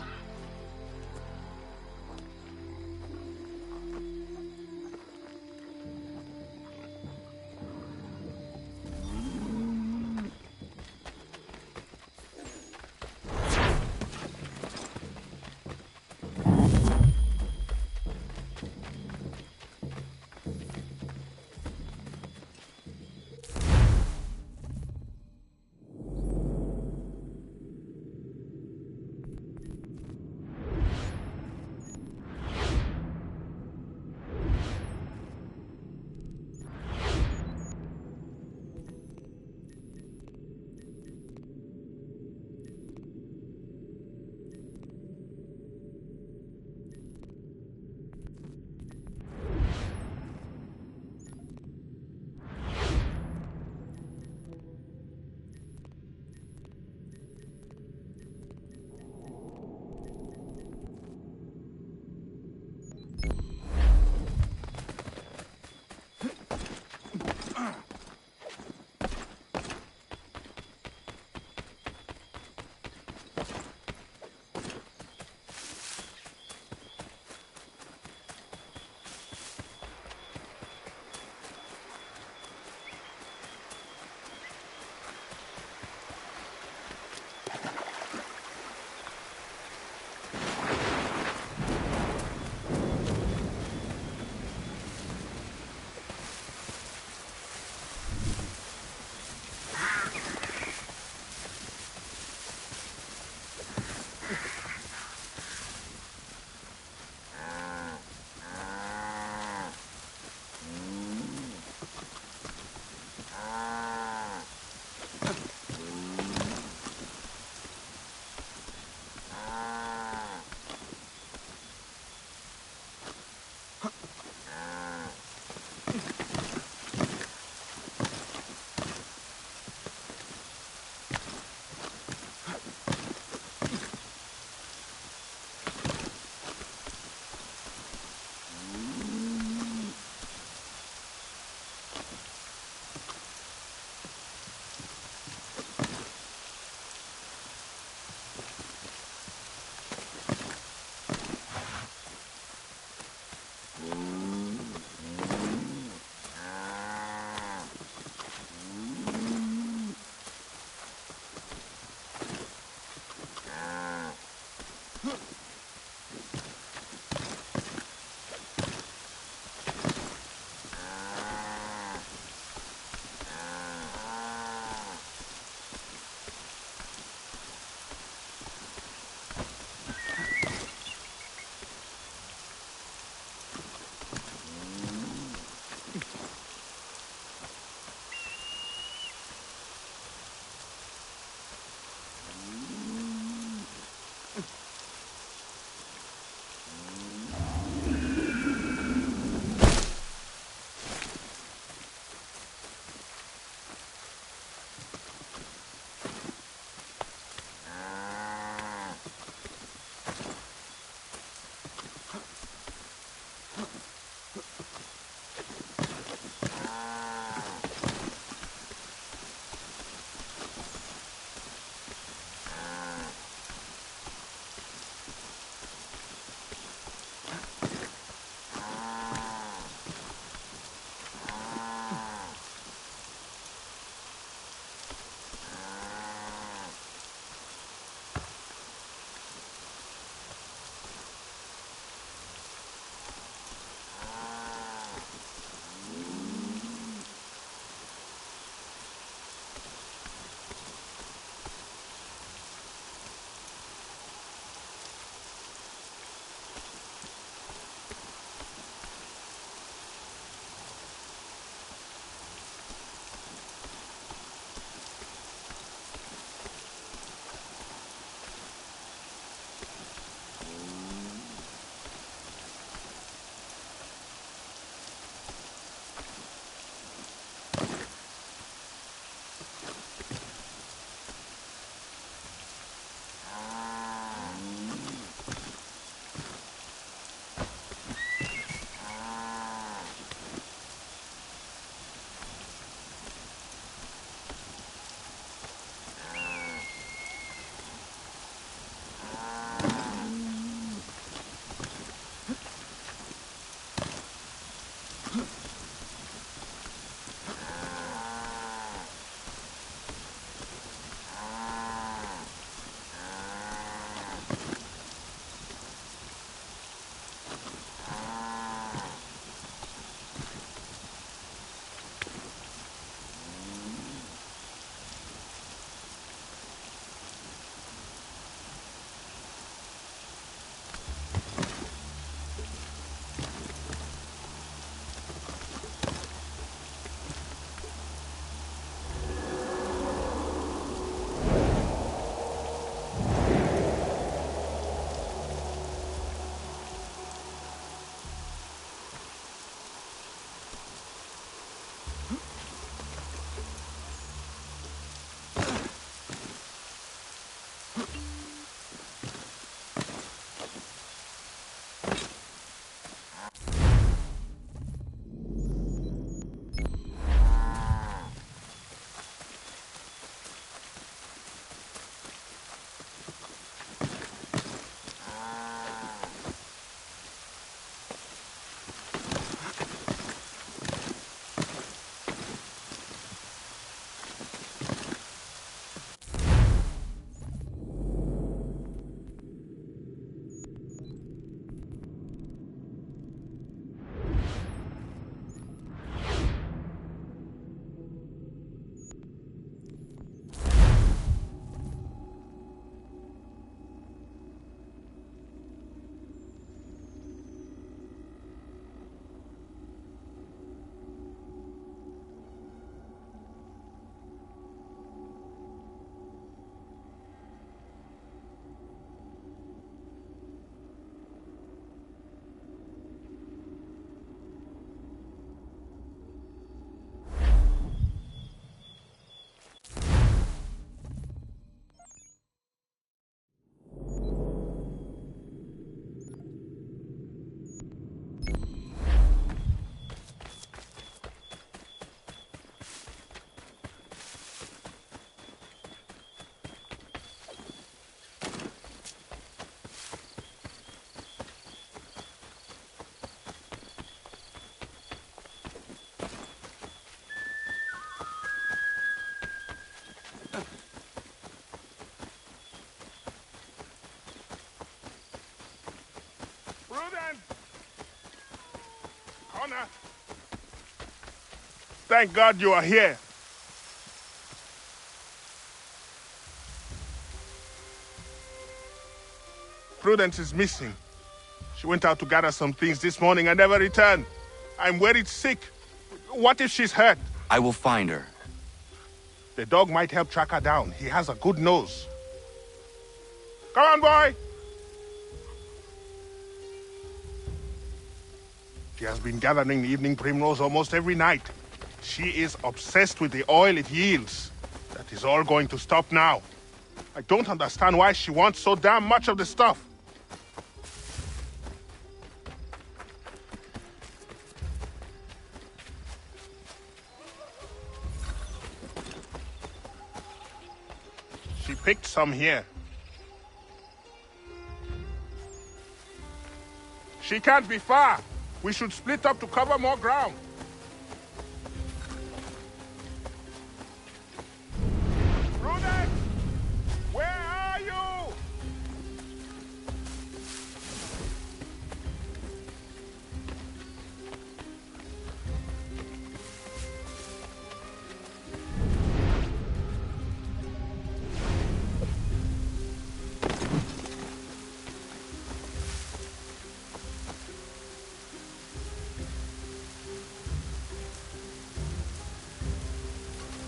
Connor! Thank God you are here. Prudence is missing. She went out to gather some things this morning and never returned. I'm worried sick. What if she's hurt? I will find her. The dog might help track her down. He has a good nose. Come on, boy! She has been gathering the evening primrose almost every night. She is obsessed with the oil it yields. That is all going to stop now. I don't understand why she wants so damn much of the stuff. picked some here. She can't be far. We should split up to cover more ground. Prudence! Where are you?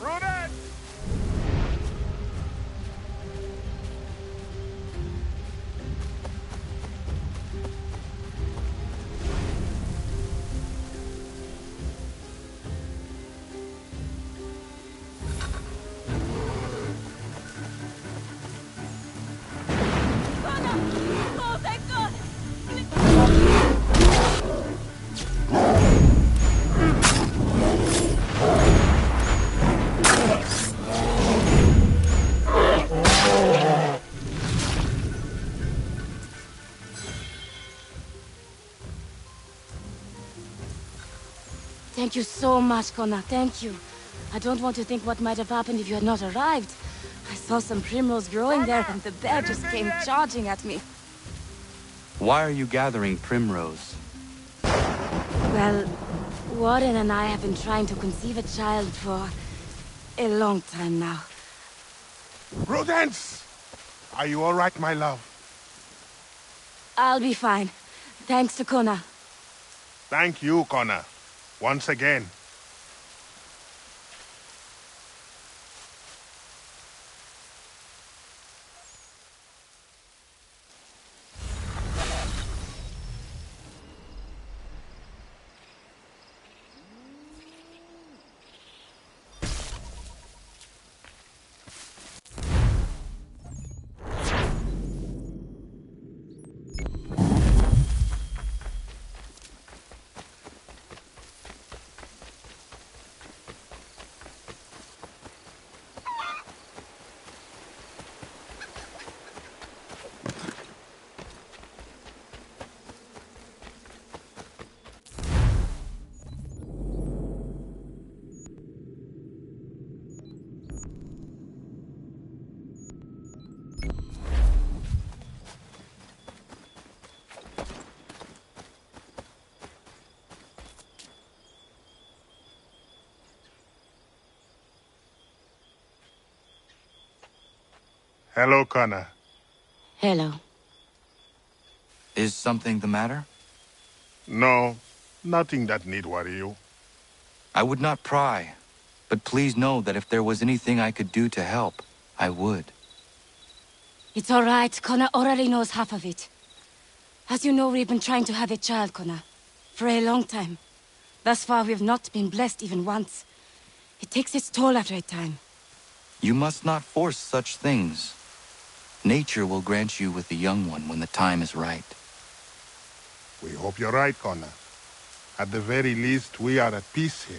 Prudence! Oh, thank God! Thank you so much, Connor. Thank you. I don't want to think what might have happened if you had not arrived. I saw some primrose growing there, and the bear just came charging at me. Why are you gathering primrose? Well, Warren and I have been trying to conceive a child for a long time now. Prudence! Are you all right, my love? I'll be fine. Thanks to Connor. Thank you, Connor. Once again. Hello, Connor. Hello. Is something the matter? No, nothing that need worry you. I would not pry, but please know that if there was anything I could do to help, I would. It's all right. Connor already knows half of it. As you know, we've been trying to have a child, Connor. For a long time. Thus far, we've not been blessed even once. It takes its toll after a time. You must not force such things. Nature will grant you with a young one when the time is right. We hope you're right, Connor. At the very least, we are at peace here.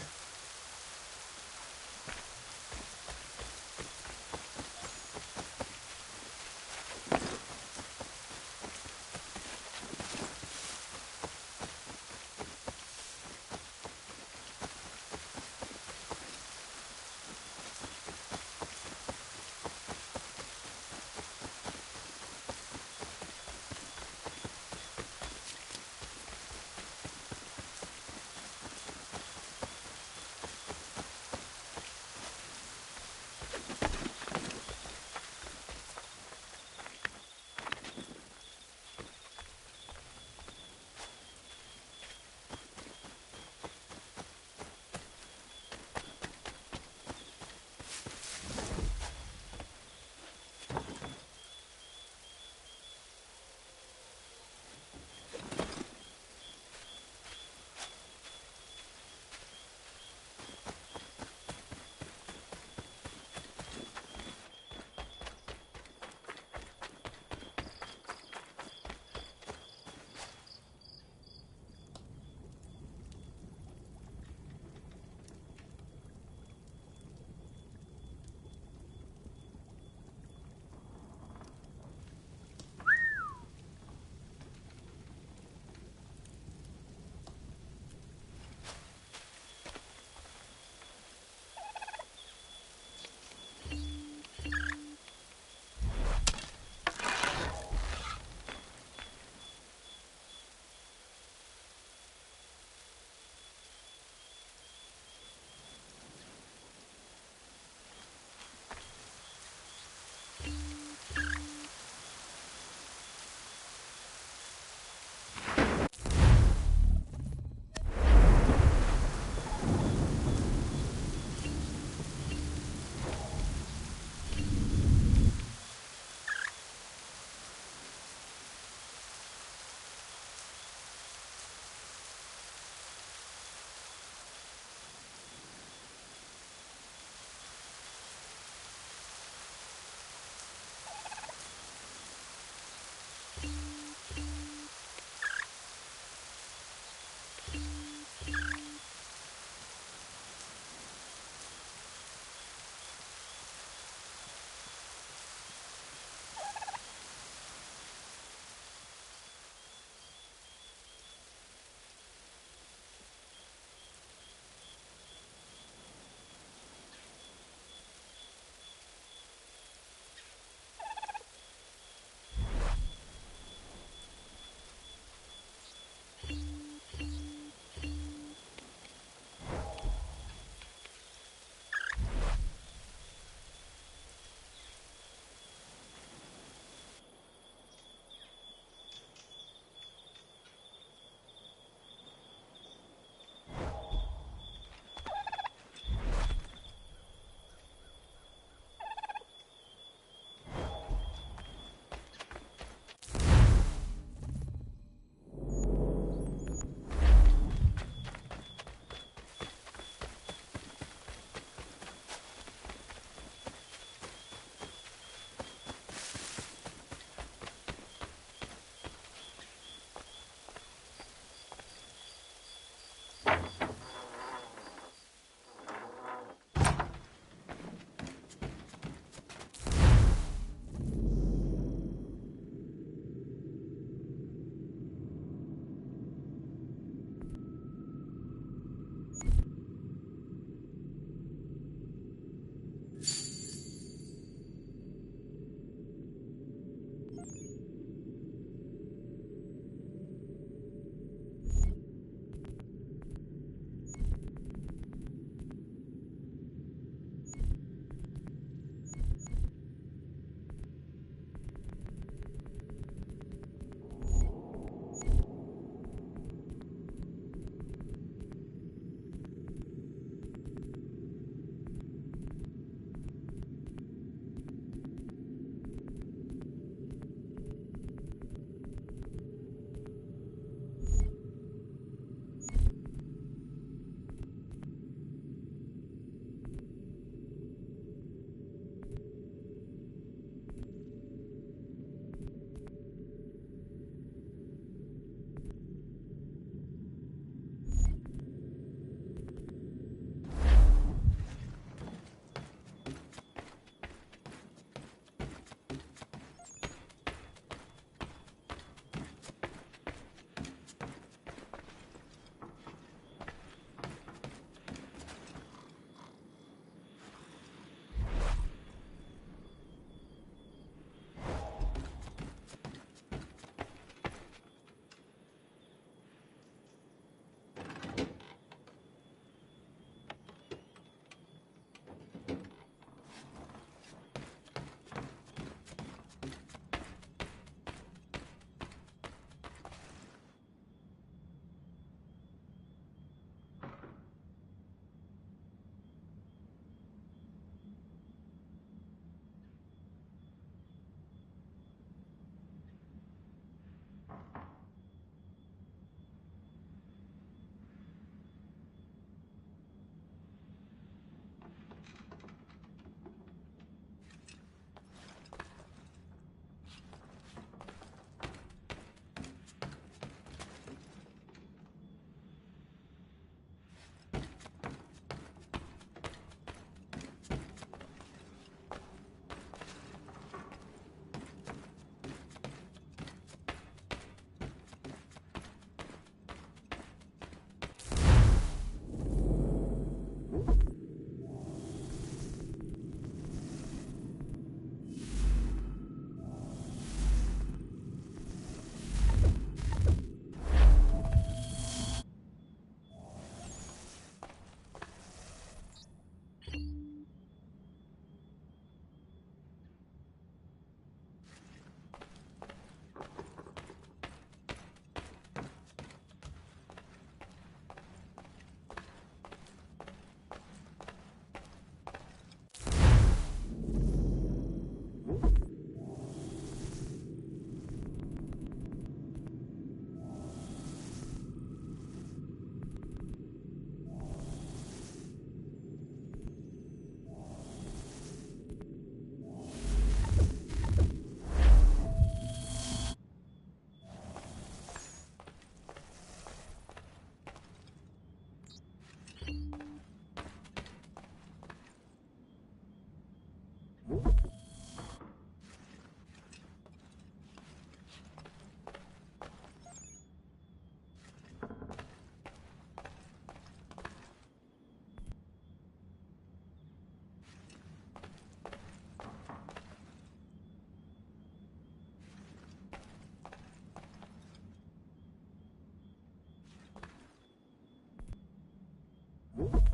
Whoop.